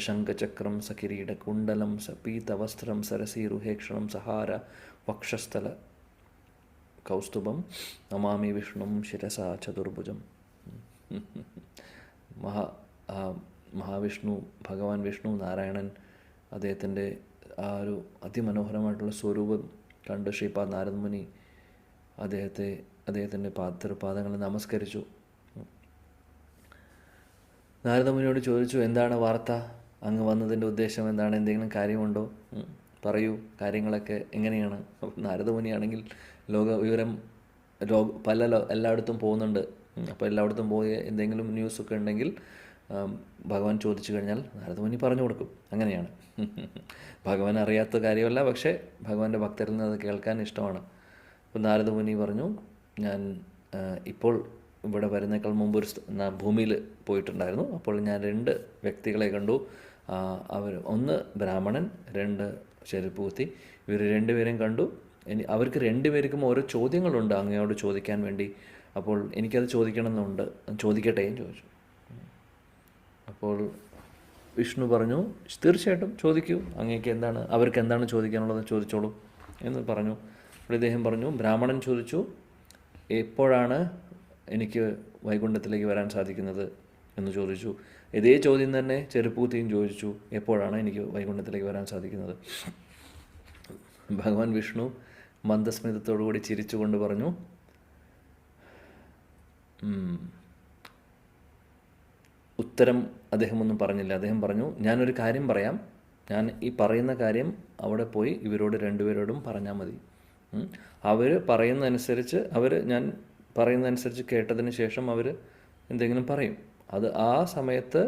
ശംഖചക്രം സകിരീട കുണ്ടലം സപീതവസ്ത്രം സരസീരുഹേക്ഷണം സഹാര വക്ഷസ്ഥല കൗസ്തുഭം നമാമി വിഷ്ണും ശിരസാ ചതുർഭുജം. മഹാ ആ, മഹാവിഷ്ണു, ഭഗവാൻ വിഷ്ണു നാരായണൻ അദ്ദേഹത്തിൻ്റെ ആ ഒരു അതിമനോഹരമായിട്ടുള്ള സ്വരൂപം കണ്ട് ശ്രീപാദ് നാരദമുനി അദ്ദേഹത്തിൻ്റെ തൃപാദങ്ങളെ നമസ്കരിച്ചു. നാരദമുനിയോട് ചോദിച്ചു, എന്താണ് വാർത്ത, അങ്ങ് വന്നതിൻ്റെ ഉദ്ദേശം എന്താണ്, എന്തെങ്കിലും കാര്യമുണ്ടോ, പറയൂ, കാര്യങ്ങളൊക്കെ എങ്ങനെയാണ്. നാരദമുനിയാണെങ്കിൽ വിവരം എല്ലായിടത്തും പോകുന്നുണ്ട്. അപ്പോൾ എല്ലായിടത്തും പോയി എന്തെങ്കിലും ന്യൂസൊക്കെ ഉണ്ടെങ്കിൽ ഭഗവാൻ ചോദിച്ചു കഴിഞ്ഞാൽ നാരദമുനി പറഞ്ഞു കൊടുക്കും. അങ്ങനെയാണ്. ഭഗവാൻ അറിയാത്ത കാര്യമല്ല, പക്ഷേ ഭഗവാന്റെ ഭക്തരിൽ നിന്ന് അത് കേൾക്കാൻ ഇഷ്ടമാണ്. അപ്പോൾ നാരദമുനി പറഞ്ഞു, ഞാൻ ഇപ്പോൾ ഇവിടെ വരുന്നേക്കാൾ മുമ്പ് ഭൂമിയിൽ പോയിട്ടുണ്ടായിരുന്നു. അപ്പോൾ ഞാൻ 2 വ്യക്തികളെ കണ്ടു. ഒന്ന് ബ്രാഹ്മണൻ, 2 ചെരുപ്പൂത്തി. ഇവർ 2 പേരെയും കണ്ടു. അവർക്ക് 2 പേർക്കും ഓരോ ചോദ്യങ്ങളുണ്ട് അങ്ങയോട് ചോദിക്കാൻ വേണ്ടി. അപ്പോൾ എനിക്കത് ചോദിക്കണമെന്നുണ്ട്, ചോദിക്കട്ടെ എന്ന് ചോദിച്ചു. അപ്പോൾ വിഷ്ണു പറഞ്ഞു, തീർച്ചയായിട്ടും ചോദിക്കൂ, അങ്ങേക്ക് എന്താണ്, അവർക്ക് എന്താണ് ചോദിക്കാനുള്ളത് ചോദിച്ചോളൂ എന്ന് പറഞ്ഞു. അപ്പോൾ ഇദ്ദേഹം പറഞ്ഞു, ബ്രാഹ്മണൻ ചോദിച്ചു, എപ്പോഴാണ് എനിക്ക് വൈകുണ്ഠത്തിലേക്ക് വരാൻ സാധിക്കുന്നത് എന്ന് ചോദിച്ചു. ഇതേ ചോദ്യം തന്നെ ചെരുപ്പൂത്തിയും ചോദിച്ചു, എപ്പോഴാണ് എനിക്ക് വൈകുണ്ഠത്തിലേക്ക് വരാൻ സാധിക്കുന്നത്. ഭഗവാൻ വിഷ്ണു മന്ദസ്മിതത്തോടുകൂടി ചിരിച്ചുകൊണ്ട് പറഞ്ഞു, ഉത്തരം അദ്ദേഹം ഒന്നും പറഞ്ഞില്ല. അദ്ദേഹം പറഞ്ഞു, ഞാനൊരു കാര്യം പറയാം, ഞാൻ ഈ പറയുന്ന കാര്യം അവിടെ പോയി ഇവരോട് 2 പേരോടും പറഞ്ഞാൽ മതി. അവർ പറയുന്നതനുസരിച്ച് ഞാൻ പറയുന്നതനുസരിച്ച് കേട്ടതിന് ശേഷം അവർ എന്തെങ്കിലും പറയും, അത് ആ സമയത്ത്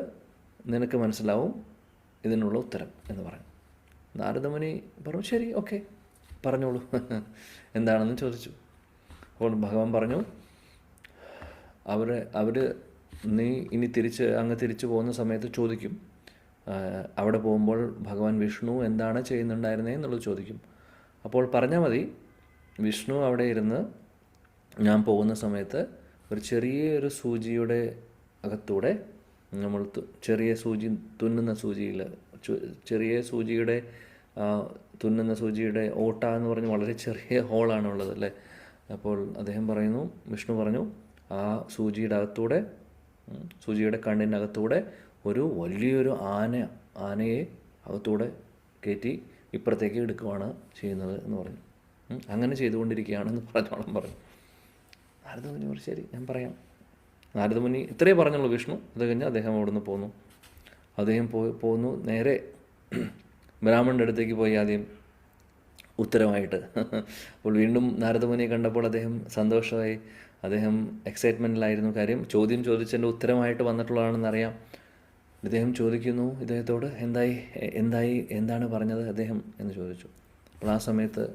നിനക്ക് മനസ്സിലാവും ഇതിനുള്ള ഉത്തരം എന്ന് പറഞ്ഞു. നാരദമുനി പറഞ്ഞു, ശരി, ഓക്കെ, പറഞ്ഞോളൂ, എന്താണെന്ന് ചോദിച്ചു. അപ്പോൾ ഭഗവാൻ പറഞ്ഞു, അവർ നീ ഇനി അങ്ങ് തിരിച്ചു പോകുന്ന സമയത്ത് ചോദിക്കും, അവിടെ പോകുമ്പോൾ ഭഗവാൻ വിഷ്ണു എന്താണ് ചെയ്യുന്നുണ്ടായിരുന്നേ എന്നുള്ളത് ചോദിക്കും. അപ്പോൾ പറഞ്ഞാൽ മതി, വിഷ്ണു അവിടെ ഇരുന്ന് ഞാൻ പോകുന്ന സമയത്ത് ഒരു ചെറിയൊരു സൂചിയുടെ അകത്തൂടെ നമ്മൾ ചെറിയ സൂചി തുന്നുന്ന സൂചിയിൽ ചെറിയ സൂചിയുടെ തുന്നുന്ന സൂചിയുടെ ഓട്ട എന്ന് പറഞ്ഞ് വളരെ ചെറിയ ഹോളാണുള്ളത് അല്ലേ. അപ്പോൾ അദ്ദേഹം പറയുന്നു, വിഷ്ണു പറഞ്ഞു, ആ സൂചിയുടെ കണ്ണിനകത്തൂടെ ഒരു വലിയൊരു ആനയെ അകത്തൂടെ കയറ്റി ഇപ്പുറത്തേക്ക് എടുക്കുകയാണ് ചെയ്യുന്നത് എന്ന് പറഞ്ഞു. അങ്ങനെ ചെയ്തുകൊണ്ടിരിക്കുകയാണെന്ന് പറഞ്ഞോളം പറഞ്ഞു. നാരദമുനി പറഞ്ഞു, ശരി, ഞാൻ പറയാം. നാരദമുനി ഇത്രയേ പറഞ്ഞുള്ളൂ വിഷ്ണു. അത് കഴിഞ്ഞ് അദ്ദേഹം അവിടുന്ന് പോന്നു. അദ്ദേഹം പോന്നു നേരെ ബ്രാഹ്മണൻ്റെ അടുത്തേക്ക് പോയി ആദ്യം ഉത്തരമായിട്ട്. അപ്പോൾ വീണ്ടും നാരദമുനിയെ കണ്ടപ്പോൾ അദ്ദേഹം സന്തോഷമായി, അദ്ദേഹം എക്സൈറ്റ്മെൻറ്റിലായിരുന്നു. കാര്യം ചോദ്യം ചോദിച്ചതിൻ്റെ ഉത്തരമായിട്ട് വന്നിട്ടുള്ളതാണെന്നറിയാം. ഇദ്ദേഹം ചോദിക്കുന്നു ഇദ്ദേഹത്തോട്, എന്താണ് പറഞ്ഞത് അദ്ദേഹം എന്ന് ചോദിച്ചു. അപ്പോൾ ആ സമയത്ത്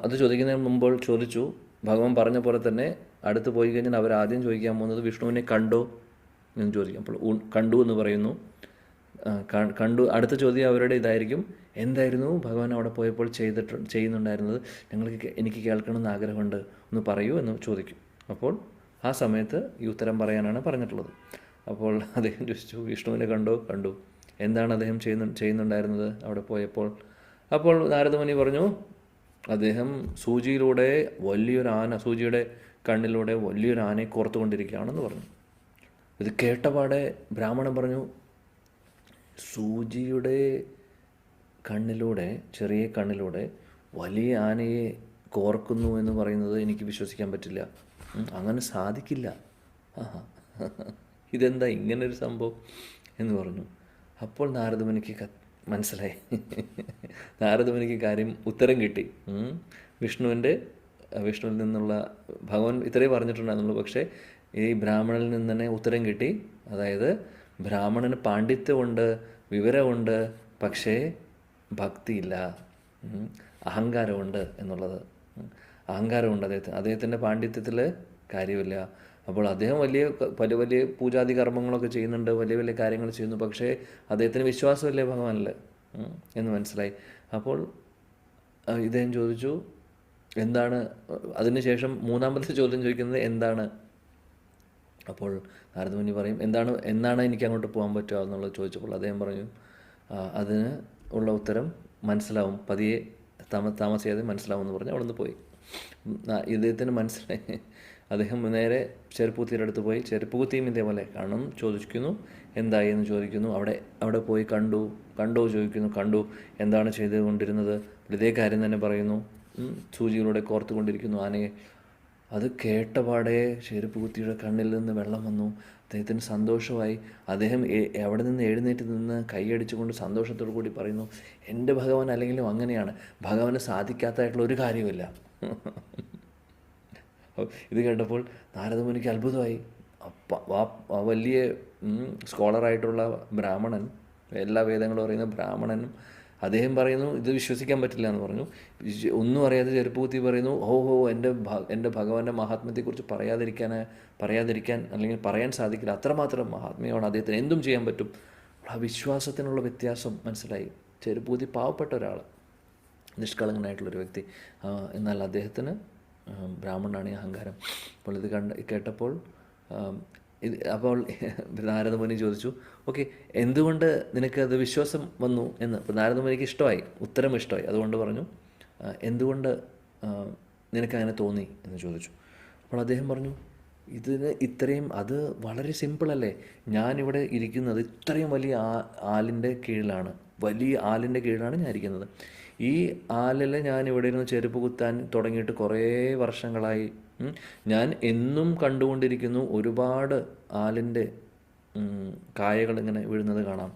അത് ചോദിക്കുന്നതിന് മുമ്പോൾ ചോദിച്ചു, ഭഗവാൻ പറഞ്ഞ പോലെ തന്നെ അടുത്ത് പോയി കഴിഞ്ഞാൽ അവരാദ്യം ചോദിക്കാൻ പോകുന്നത് വിഷ്ണുവിനെ കണ്ടോ എന്ന് ചോദിക്കും. അപ്പോൾ കണ്ടു എന്ന് പറയുന്നു. കണ്ടു. അടുത്ത ചോദ്യം അവരുടെ ഇതായിരിക്കും, എന്തായിരുന്നു ഭഗവാൻ അവിടെ പോയപ്പോൾ ചെയ്യുന്നുണ്ടായിരുന്നത്, എനിക്ക് കേൾക്കണമെന്ന് ആഗ്രഹമുണ്ട്, ഒന്ന് പറയൂ എന്ന് ചോദിക്കും. അപ്പോൾ ആ സമയത്ത് ഈ ഉത്തരം പറയാനാണ് പറഞ്ഞിട്ടുള്ളത്. അപ്പോൾ അദ്ദേഹം ചോദിച്ചു, വിഷ്ണുവിനെ കണ്ടു, എന്താണ് അദ്ദേഹം ചെയ്യുന്നുണ്ടായിരുന്നത് അവിടെ പോയപ്പോൾ. അപ്പോൾ നാരദമുനി പറഞ്ഞു, അദ്ദേഹം സൂചിയുടെ കണ്ണിലൂടെ വലിയൊരു ആനയെ കോർത്തുകൊണ്ടിരിക്കുകയാണെന്ന് പറഞ്ഞു. ഇത് കേട്ടപാടെ ബ്രാഹ്മണൻ പറഞ്ഞു, സൂചിയുടെ ചെറിയ കണ്ണിലൂടെ വലിയ ആനയെ കോർക്കുന്നു എന്ന് പറയുന്നത് എനിക്ക് വിശ്വസിക്കാൻ പറ്റില്ല, അങ്ങനെ സാധിക്കില്ല. ഇതെന്താ ഇങ്ങനൊരു സംഭവം എന്ന് പറഞ്ഞു. അപ്പോൾ നാരദമുനിക്ക് മനസ്സിലായി. നാരദമുനിക്ക് ഉത്തരം കിട്ടി. വിഷ്ണുവിൽ നിന്നുള്ള ഭഗവാൻ ഇത്രയേ പറഞ്ഞിട്ടുണ്ടായിരുന്നുള്ളൂ. പക്ഷേ ഈ ബ്രാഹ്മണനിൽ നിന്ന് തന്നെ ഉത്തരം കിട്ടി. അതായത് ബ്രാഹ്മണന് പാണ്ഡിത്യമുണ്ട്, വിവരമുണ്ട്, പക്ഷേ ഭക്തിയില്ല, അഹങ്കാരമുണ്ട് എന്നുള്ളത്. അഹങ്കാരമുണ്ട് അദ്ദേഹത്തിൻ്റെ പാണ്ഡിത്യത്തിൽ കാര്യമില്ല. അപ്പോൾ അദ്ദേഹം വലിയ പൂജാതി കർമ്മങ്ങളൊക്കെ ചെയ്യുന്നുണ്ട്, വലിയ കാര്യങ്ങൾ ചെയ്യുന്നു, പക്ഷേ അദ്ദേഹത്തിന് വിശ്വാസമില്ലേ ഭഗവാനിൽ എന്ന് മനസ്സിലായി. അപ്പോൾ ഇദ്ദേഹം ചോദിച്ചു, എന്താണ്, അതിനുശേഷം 3ാമത്തെ ചോദ്യം ചോദിക്കുന്നത് എന്താണ്. അപ്പോൾ നാരദമുനി പറയും, എന്നാണ് എനിക്ക് അങ്ങോട്ട് പോകാൻ പറ്റുക എന്നുള്ളത് ചോദിച്ചപ്പോൾ അദ്ദേഹം പറഞ്ഞു, അതിന് ഉള്ള ഉത്തരം മനസ്സിലാവും, പതിയെ താമസിയാതെ മനസ്സിലാവും എന്ന് പറഞ്ഞ് അവിടെ നിന്ന് പോയി. ഇദ്ദേഹത്തിന് മനസ്സിലായി. അദ്ദേഹം നേരെ ചെരുപ്പൂത്തിയുടെ അടുത്ത് പോയി, ചെരുപ്പൂത്തിയും ഇതേപോലെ കാണും, ചോദിക്കുന്നു എന്തായി എന്ന് ചോദിക്കുന്നു. അവിടെ പോയി കണ്ടോ ചോദിക്കുന്നു. കണ്ടു. എന്താണ് ചെയ്തുകൊണ്ടിരുന്നത്? ഇതേ കാര്യം തന്നെ പറയുന്നു. സൂചിയിലൂടെ കോർത്തുകൊണ്ടിരിക്കുന്നു ആനയെ. അത് കേട്ടപാടെ ചെരുപ്പൂത്തിയുടെ കണ്ണിൽ നിന്ന് വെള്ളം വന്നു. അദ്ദേഹത്തിന് സന്തോഷമായി. അദ്ദേഹം അവിടെ നിന്ന് എഴുന്നേറ്റ് നിന്ന് കൈയടിച്ചുകൊണ്ട് സന്തോഷത്തോടു കൂടി പറയുന്നു, എൻ്റെ ഭഗവാൻ അല്ലെങ്കിലും അങ്ങനെയാണ്, ഭഗവാന് സാധിക്കാത്തതായിട്ടുള്ള ഒരു കാര്യമില്ല. ഇത് കേട്ടപ്പോൾ നാരദമുനിക്ക് അത്ഭുതമായി. വലിയ സ്കോളറായിട്ടുള്ള ബ്രാഹ്മണൻ, എല്ലാ വേദങ്ങളും അറിയുന്ന ബ്രാഹ്മണനും അദ്ദേഹം പറയുന്നു ഇത് വിശ്വസിക്കാൻ പറ്റില്ല എന്ന് പറഞ്ഞു. ഒന്നും അറിയാതെ ചെരുപ്പൂത്തി പറയുന്നു, ഓഹോ എൻ്റെ ഭഗവാന്റെ മഹാത്മ്യത്തെക്കുറിച്ച് പറയാതിരിക്കാൻ അല്ലെങ്കിൽ പറയാൻ സാധിക്കില്ല, അത്രമാത്രം മഹാത്മ്യമാണ് അദ്ദേഹത്തിന്, എന്തും ചെയ്യാൻ പറ്റും. ആ വിശ്വാസത്തിനുള്ള വ്യത്യാസം മനസ്സിലായി. ചെരുപ്പൂത്തി പാവപ്പെട്ട ഒരാൾ, നിഷ്കളങ്കനായിട്ടുള്ളൊരു വ്യക്തി, എന്നാൽ അദ്ദേഹത്തിന് ബ്രാഹ്മണനാണ് ഈ അഹങ്കാരം. അപ്പോൾ ഇത് കേട്ടപ്പോൾ അപ്പോൾ നാരദമുനി ചോദിച്ചു, ഓക്കെ, എന്തുകൊണ്ട് നിനക്കത് വിശ്വാസം വന്നു എന്ന്. അപ്പോൾ നാരദമുനിക്ക് ഇഷ്ടമായി, ഉത്തരം ഇഷ്ടമായി. അതുകൊണ്ട് പറഞ്ഞു, എന്തുകൊണ്ട് നിനക്കങ്ങനെ തോന്നി എന്ന് ചോദിച്ചു. അപ്പോൾ അദ്ദേഹം പറഞ്ഞു, അത് വളരെ സിമ്പിളല്ലേ, ഞാനിവിടെ ഇരിക്കുന്നത് ഇത്രയും വലിയ ആലിൻ്റെ കീഴിലാണ്, ഞാൻ ഇരിക്കുന്നത്. ഈ ആലിൽ ഞാൻ ഇവിടെ ഇരുന്ന് ചെരുപ്പ് കുത്താൻ തുടങ്ങിയിട്ട് കുറേ വർഷങ്ങളായി. ഞാൻ എന്നും കണ്ടുകൊണ്ടിരിക്കുന്നു ഒരുപാട് ആലിൻ്റെ കായകൾ ഇങ്ങനെ വീഴുന്നത് കാണാം.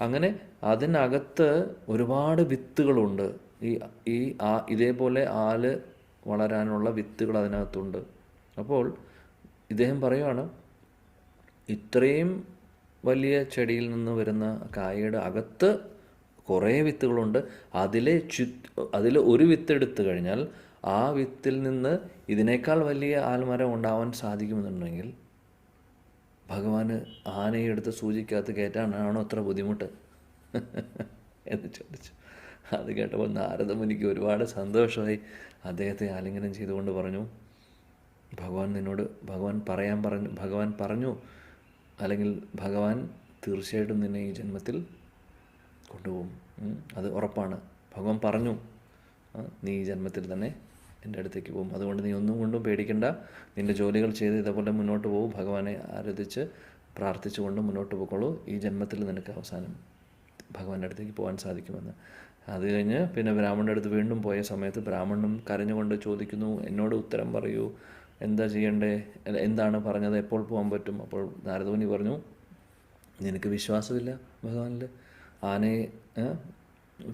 അങ്ങനെ അതിനകത്ത് ഒരുപാട് വിത്തുകളുണ്ട്. ഇതേപോലെ ആല് വളരാനുള്ള വിത്തുകൾ അതിനകത്തുണ്ട്. അപ്പോൾ ഇദ്ദേഹം പറയുവാണ്, ഇത്രയും വലിയ ചെടിയിൽ നിന്ന് വരുന്ന കായയുടെ അകത്ത് കുറേ വിത്തുകളുണ്ട്. അതിൽ ഒരു വിത്ത് എടുത്തു കഴിഞ്ഞാൽ ആ വിത്തിൽ നിന്ന് ഇതിനേക്കാൾ വലിയ ആൽമരം ഉണ്ടാവാൻ സാധിക്കുമെന്നുണ്ടെങ്കിൽ ഭഗവാന് ആനയെ എടുത്ത് സൂചിക്കകത്ത് കയറ്റാനാണോ അത്ര ബുദ്ധിമുട്ട് എന്ന് ചോദിച്ചു. അത് കേട്ടപ്പോൾ നാരദമുനിക്ക് ഒരുപാട് സന്തോഷമായി. അദ്ദേഹത്തെ ആലിംഗനം ചെയ്തുകൊണ്ട് പറഞ്ഞു, ഭഗവാൻ പറഞ്ഞു അല്ലെങ്കിൽ ഭഗവാൻ തീർച്ചയായിട്ടും നിന്നെ ഈ ജന്മത്തിൽ കൊണ്ടുപോകും, അത് ഉറപ്പാണ്. ഭഗവാൻ പറഞ്ഞു, നീ ഈ ജന്മത്തിൽ തന്നെ എൻ്റെ അടുത്തേക്ക് പോകും. അതുകൊണ്ട് നീ ഒന്നും കൊണ്ടും പേടിക്കണ്ട, നിൻ്റെ ജോലികൾ ചെയ്ത് ഇതേപോലെ മുന്നോട്ട് പോകും, ഭഗവാനെ ആരാധിച്ച് പ്രാർത്ഥിച്ചുകൊണ്ട് മുന്നോട്ട് പോയിക്കോളൂ. ഈ ജന്മത്തിൽ നിനക്ക് അവസാനം ഭഗവാന്റെ അടുത്തേക്ക് പോകാൻ സാധിക്കുമെന്ന്. അത് കഴിഞ്ഞ് പിന്നെ ബ്രാഹ്മണൻ്റെ അടുത്ത് വീണ്ടും പോയ സമയത്ത് ബ്രാഹ്മണനും കരഞ്ഞുകൊണ്ട് ചോദിക്കുന്നു, എന്നോട് ഉത്തരം പറയൂ, എന്താ ചെയ്യണ്ടേ, എന്താണ് പറഞ്ഞത്, എപ്പോൾ പോകാൻ പറ്റും? അപ്പോൾ നാരദമുനി പറഞ്ഞു, നിനക്ക് വിശ്വാസമില്ല ഭഗവാനിൽ. ആനയെ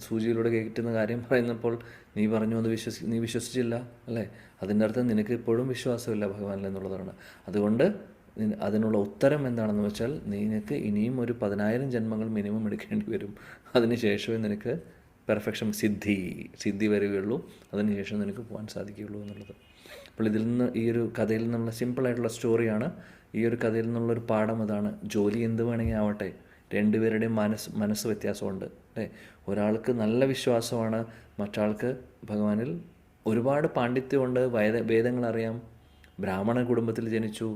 സൂചിയിലൂടെ കയറ്റുന്ന കാര്യം പറയുന്നപ്പോൾ നീ പറഞ്ഞു അത് നീ വിശ്വസിച്ചില്ല അല്ലേ? അതിൻ്റെ അർത്ഥം നിനക്ക് ഇപ്പോഴും വിശ്വാസമില്ല ഭഗവാനിൽ എന്നുള്ളതാണ്. അതുകൊണ്ട് അതിനുള്ള ഉത്തരം എന്താണെന്ന് വെച്ചാൽ നിനക്ക് ഇനിയും ഒരു 10,000 ജന്മങ്ങൾ മിനിമം എടുക്കേണ്ടി വരും. അതിനുശേഷമേ നിനക്ക് പെർഫെക്ഷൻ സിദ്ധി വരികയുള്ളൂ. അതിനുശേഷം നിനക്ക് പോകാൻ സാധിക്കുകയുള്ളൂ എന്നുള്ളത്. അപ്പോൾ ഇതിൽ നിന്ന് ഈ ഒരു കഥയിൽ നിന്നുള്ള സിമ്പിളായിട്ടുള്ള സ്റ്റോറിയാണ്. ഈ ഒരു കഥയിൽ നിന്നുള്ളൊരു പാഠം അതാണ്. ജോലി എന്ത് വേണമെങ്കിൽ ആവട്ടെ, രണ്ടുപേരുടെയും മനസ്സ് വ്യത്യാസമുണ്ട് അല്ലേ? ഒരാൾക്ക് നല്ല വിശ്വാസമാണ്, മറ്റാൾക്ക് ഭഗവാനിൽ ഒരുപാട് പാണ്ഡിത്യമുണ്ട്, വേദങ്ങളറിയാം, ബ്രാഹ്മണ കുടുംബത്തിൽ ജനിച്ചു,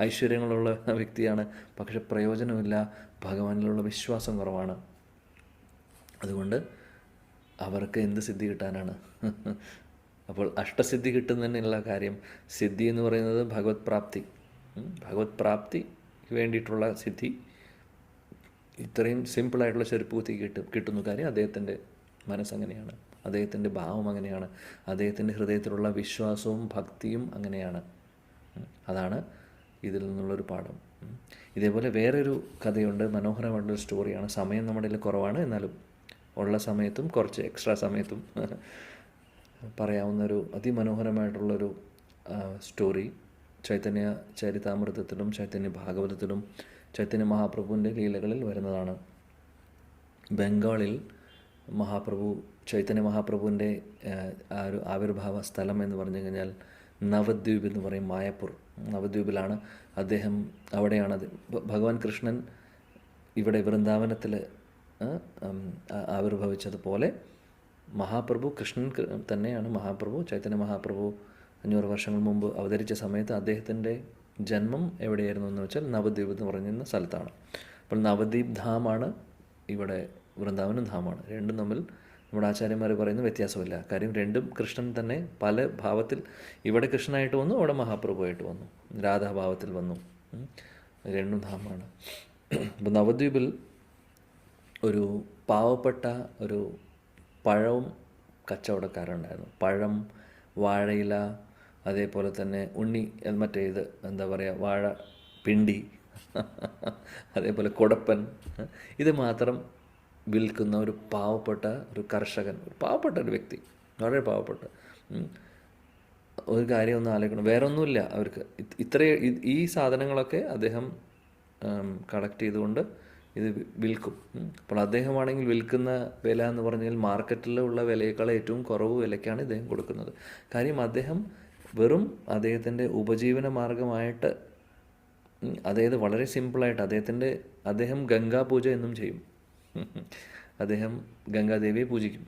ഐശ്വര്യങ്ങളുള്ള വ്യക്തിയാണ്, പക്ഷെ പ്രയോജനമില്ല, ഭഗവാനിലുള്ള വിശ്വാസം കുറവാണ്. അതുകൊണ്ട് അവർക്ക് എന്ത് സിദ്ധി കിട്ടാനാണ്? അപ്പോൾ അഷ്ടസിദ്ധി കിട്ടുന്നതിനുള്ള കാര്യം, സിദ്ധി എന്ന് പറയുന്നത് ഭഗവത് പ്രാപ്തിക്ക് വേണ്ടിയിട്ടുള്ള സിദ്ധി. ഇത്രയും സിമ്പിളായിട്ടുള്ള ചെരുപ്പൂത്തി കിട്ടുന്ന കാര്യം അദ്ദേഹത്തിൻ്റെ മനസ്സങ്ങനെയാണ്, അദ്ദേഹത്തിൻ്റെ ഭാവം അങ്ങനെയാണ്, അദ്ദേഹത്തിൻ്റെ ഹൃദയത്തിലുള്ള വിശ്വാസവും ഭക്തിയും അങ്ങനെയാണ്. അതാണ് ഇതിൽ നിന്നുള്ളൊരു പാഠം. ഇതേപോലെ വേറൊരു കഥയുണ്ട്, മനോഹരമായിട്ടുള്ളൊരു സ്റ്റോറിയാണ്. സമയം നമ്മുടെ കയ്യിൽ കുറവാണ്, എന്നാലും ഉള്ള സമയത്തും കുറച്ച് എക്സ്ട്രാ സമയത്തും പറയാവുന്നൊരു അതിമനോഹരമായിട്ടുള്ളൊരു സ്റ്റോറി ചൈതന്യ ചരിതാമൃതത്തിലും ചൈതന്യ ഭാഗവതത്തിലും ചൈതന്യ മഹാപ്രഭുവിൻ്റെ ലീലകളിൽ വരുന്നതാണ്. ബംഗാളിൽ ചൈതന്യ മഹാപ്രഭുവിൻ്റെ ആ ഒരു ആവിർഭാവ സ്ഥലം എന്ന് പറഞ്ഞു കഴിഞ്ഞാൽ നവദ്വീപ് എന്ന് പറയും, മായപ്പൂർ നവദ്വീപിലാണ് അദ്ദേഹം. അവിടെയാണ് ഭഗവാൻ കൃഷ്ണൻ ഇവിടെ വൃന്ദാവനത്തിൽ ആവിർഭവിച്ചതുപോലെ മഹാപ്രഭു കൃഷ്ണൻ തന്നെയാണ് മഹാപ്രഭു. ചൈതന്യ മഹാപ്രഭു 500 വർഷങ്ങൾ മുമ്പ് അവതരിച്ച സമയത്ത് അദ്ദേഹത്തിൻ്റെ ജന്മം എവിടെയായിരുന്നു എന്ന് വെച്ചാൽ നവദ്വീപ് എന്ന് പറയുന്ന സ്ഥലത്താണ്. അപ്പോൾ നവദ്വീപ് ധാമാണ് ഇവിടെ വൃന്ദാവനം ധാമാണ്, രണ്ടും തമ്മിൽ നമ്മുടെ ആചാര്യന്മാർ പറയുന്ന വ്യത്യാസമില്ല. കാര്യം രണ്ടും കൃഷ്ണൻ തന്നെ പല ഭാവത്തിൽ, ഇവിടെ കൃഷ്ണനായിട്ട് വന്നു, അവിടെ മഹാപ്രഭുവായിട്ട് വന്നു, രാധാഭാവത്തിൽ വന്നു. രണ്ടും ധാമാണ്. ഇപ്പം നവദ്വീപിൽ ഒരു പാവപ്പെട്ട ഒരു പഴവും കച്ചവടക്കാരുണ്ടായിരുന്നു. പഴം, വാഴയില, അതേപോലെ തന്നെ മറ്റേ ഇത് എന്താ പറയുക, വാഴ പിണ്ടി, അതേപോലെ കൊടപ്പൻ, ഇത് മാത്രം വിൽക്കുന്ന ഒരു പാവപ്പെട്ട ഒരു കർഷകൻ, ഒരു പാവപ്പെട്ട ഒരു വ്യക്തി, വളരെ പാവപ്പെട്ട. ഒരു കാര്യം ഒന്ന് ആലോചിക്കണം, വേറെ ഒന്നുമില്ല അവർക്ക്. ഈ സാധനങ്ങളൊക്കെ അദ്ദേഹം കളക്ട് ചെയ്തുകൊണ്ട് ഇത് വിൽക്കും. അപ്പോൾ അദ്ദേഹമാണെങ്കിൽ വിൽക്കുന്ന വില എന്ന് പറഞ്ഞാൽ മാർക്കറ്റിലുള്ള വിലയേക്കാൾ ഏറ്റവും കുറവ് വിലയ്ക്കാണ് ഇദ്ദേഹം കൊടുക്കുന്നത്. കാര്യം അദ്ദേഹം വെറും അദ്ദേഹത്തിൻ്റെ ഉപജീവന മാർഗമായിട്ട്, അതായത് വളരെ സിമ്പിളായിട്ട് അദ്ദേഹം ഗംഗാപൂജ എന്നും ചെയ്യും. അദ്ദേഹം ഗംഗാദേവിയെ പൂജിക്കും.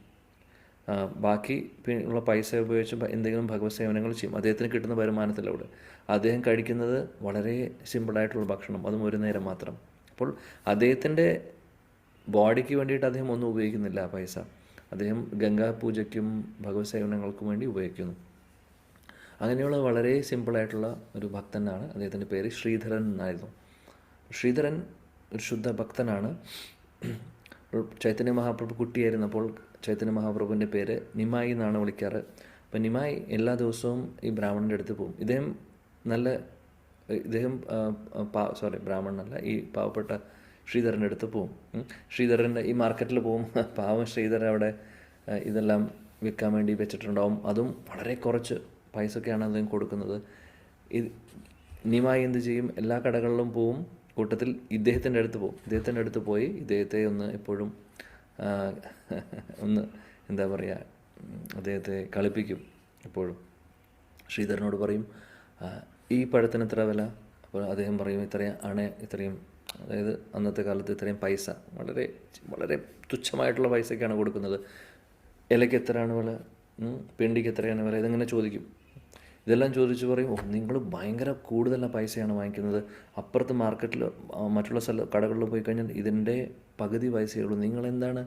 ബാക്കി ഉള്ള പൈസ ഉപയോഗിച്ച് എന്തെങ്കിലും ഭഗവത് സേവനങ്ങൾ ചെയ്യും. അദ്ദേഹത്തിന് കിട്ടുന്ന വരുമാനത്തിലൂടെ അദ്ദേഹം കഴിക്കുന്നത് വളരെ സിമ്പിളായിട്ടുള്ള ഭക്ഷണം, അതും ഒരു നേരം മാത്രം. അപ്പോൾ അദ്ദേഹത്തിൻ്റെ ബോഡിക്ക് വേണ്ടിയിട്ട് അദ്ദേഹം ഒന്നും ഉപയോഗിക്കുന്നില്ല ആ പൈസ. അദ്ദേഹം ഗംഗാപൂജയ്ക്കും ഭഗവത് സേവനങ്ങൾക്കും വേണ്ടി ഉപയോഗിക്കുന്നു. അങ്ങനെയുള്ള വളരെ സിമ്പിളായിട്ടുള്ള ഒരു ഭക്തനാണ്. അദ്ദേഹത്തിൻ്റെ പേര് ശ്രീധരൻ എന്നായിരുന്നു. ശ്രീധരൻ ഒരു ശുദ്ധ ഭക്തനാണ്. ചൈതന്യ മഹാപ്രഭു കുട്ടിയായിരുന്നപ്പോൾ ചൈതന്യ മഹാപ്രഭുവിൻ്റെ പേര് നിമായി എന്നാണ് വിളിക്കാറ്. അപ്പം നിമായി എല്ലാ ദിവസവും ഈ ബ്രാഹ്മണൻ്റെ അടുത്ത് പോകും. ബ്രാഹ്മണനല്ല, ഈ പാവപ്പെട്ട ശ്രീധരൻ്റെ അടുത്ത് പോകും. ശ്രീധരൻ്റെ ഈ മാർക്കറ്റിൽ പോകും. പാവം ശ്രീധരൻ അവിടെ ഇതെല്ലാം വിൽക്കാൻ വേണ്ടി വെച്ചിട്ടുണ്ടാവും. അതും വളരെ കുറച്ച് പൈസയൊക്കെയാണ് അദ്ദേഹം കൊടുക്കുന്നത്. നിമായി എന്ത് ചെയ്യും, എല്ലാ കടകളിലും പോവും, കൂട്ടത്തിൽ ഇദ്ദേഹത്തിൻ്റെ അടുത്ത് പോയി ഇദ്ദേഹത്തെ എപ്പോഴും എന്താ പറയുക, അദ്ദേഹത്തെ കളിപ്പിക്കും. എപ്പോഴും ശ്രീധരനോട് പറയും, ഈ പഴത്തിന് എത്ര വില? അപ്പോൾ അദ്ദേഹം പറയും, ഇത്രയും അതായത് അന്നത്തെ കാലത്ത് ഇത്രയും പൈസ, വളരെ വളരെ തുച്ഛമായിട്ടുള്ള പൈസയ്ക്കാണ് കൊടുക്കുന്നത്. ഇലയ്ക്ക് എത്രയാണ് വില, പിണ്ടിക്ക് എത്രയാണ് വില, ഇതെങ്ങനെ ചോദിക്കും. ഇതെല്ലാം ചോദിച്ച് പറയും, നിങ്ങൾ ഭയങ്കര കൂടുതലുള്ള പൈസയാണ് വാങ്ങിക്കുന്നത്. അപ്പുറത്ത് മാർക്കറ്റിൽ മറ്റുള്ള കടകളിൽ പോയി കഴിഞ്ഞാൽ ഇതിൻ്റെ പകുതി പൈസയേ ഉള്ളൂ. നിങ്ങളെന്താണ്,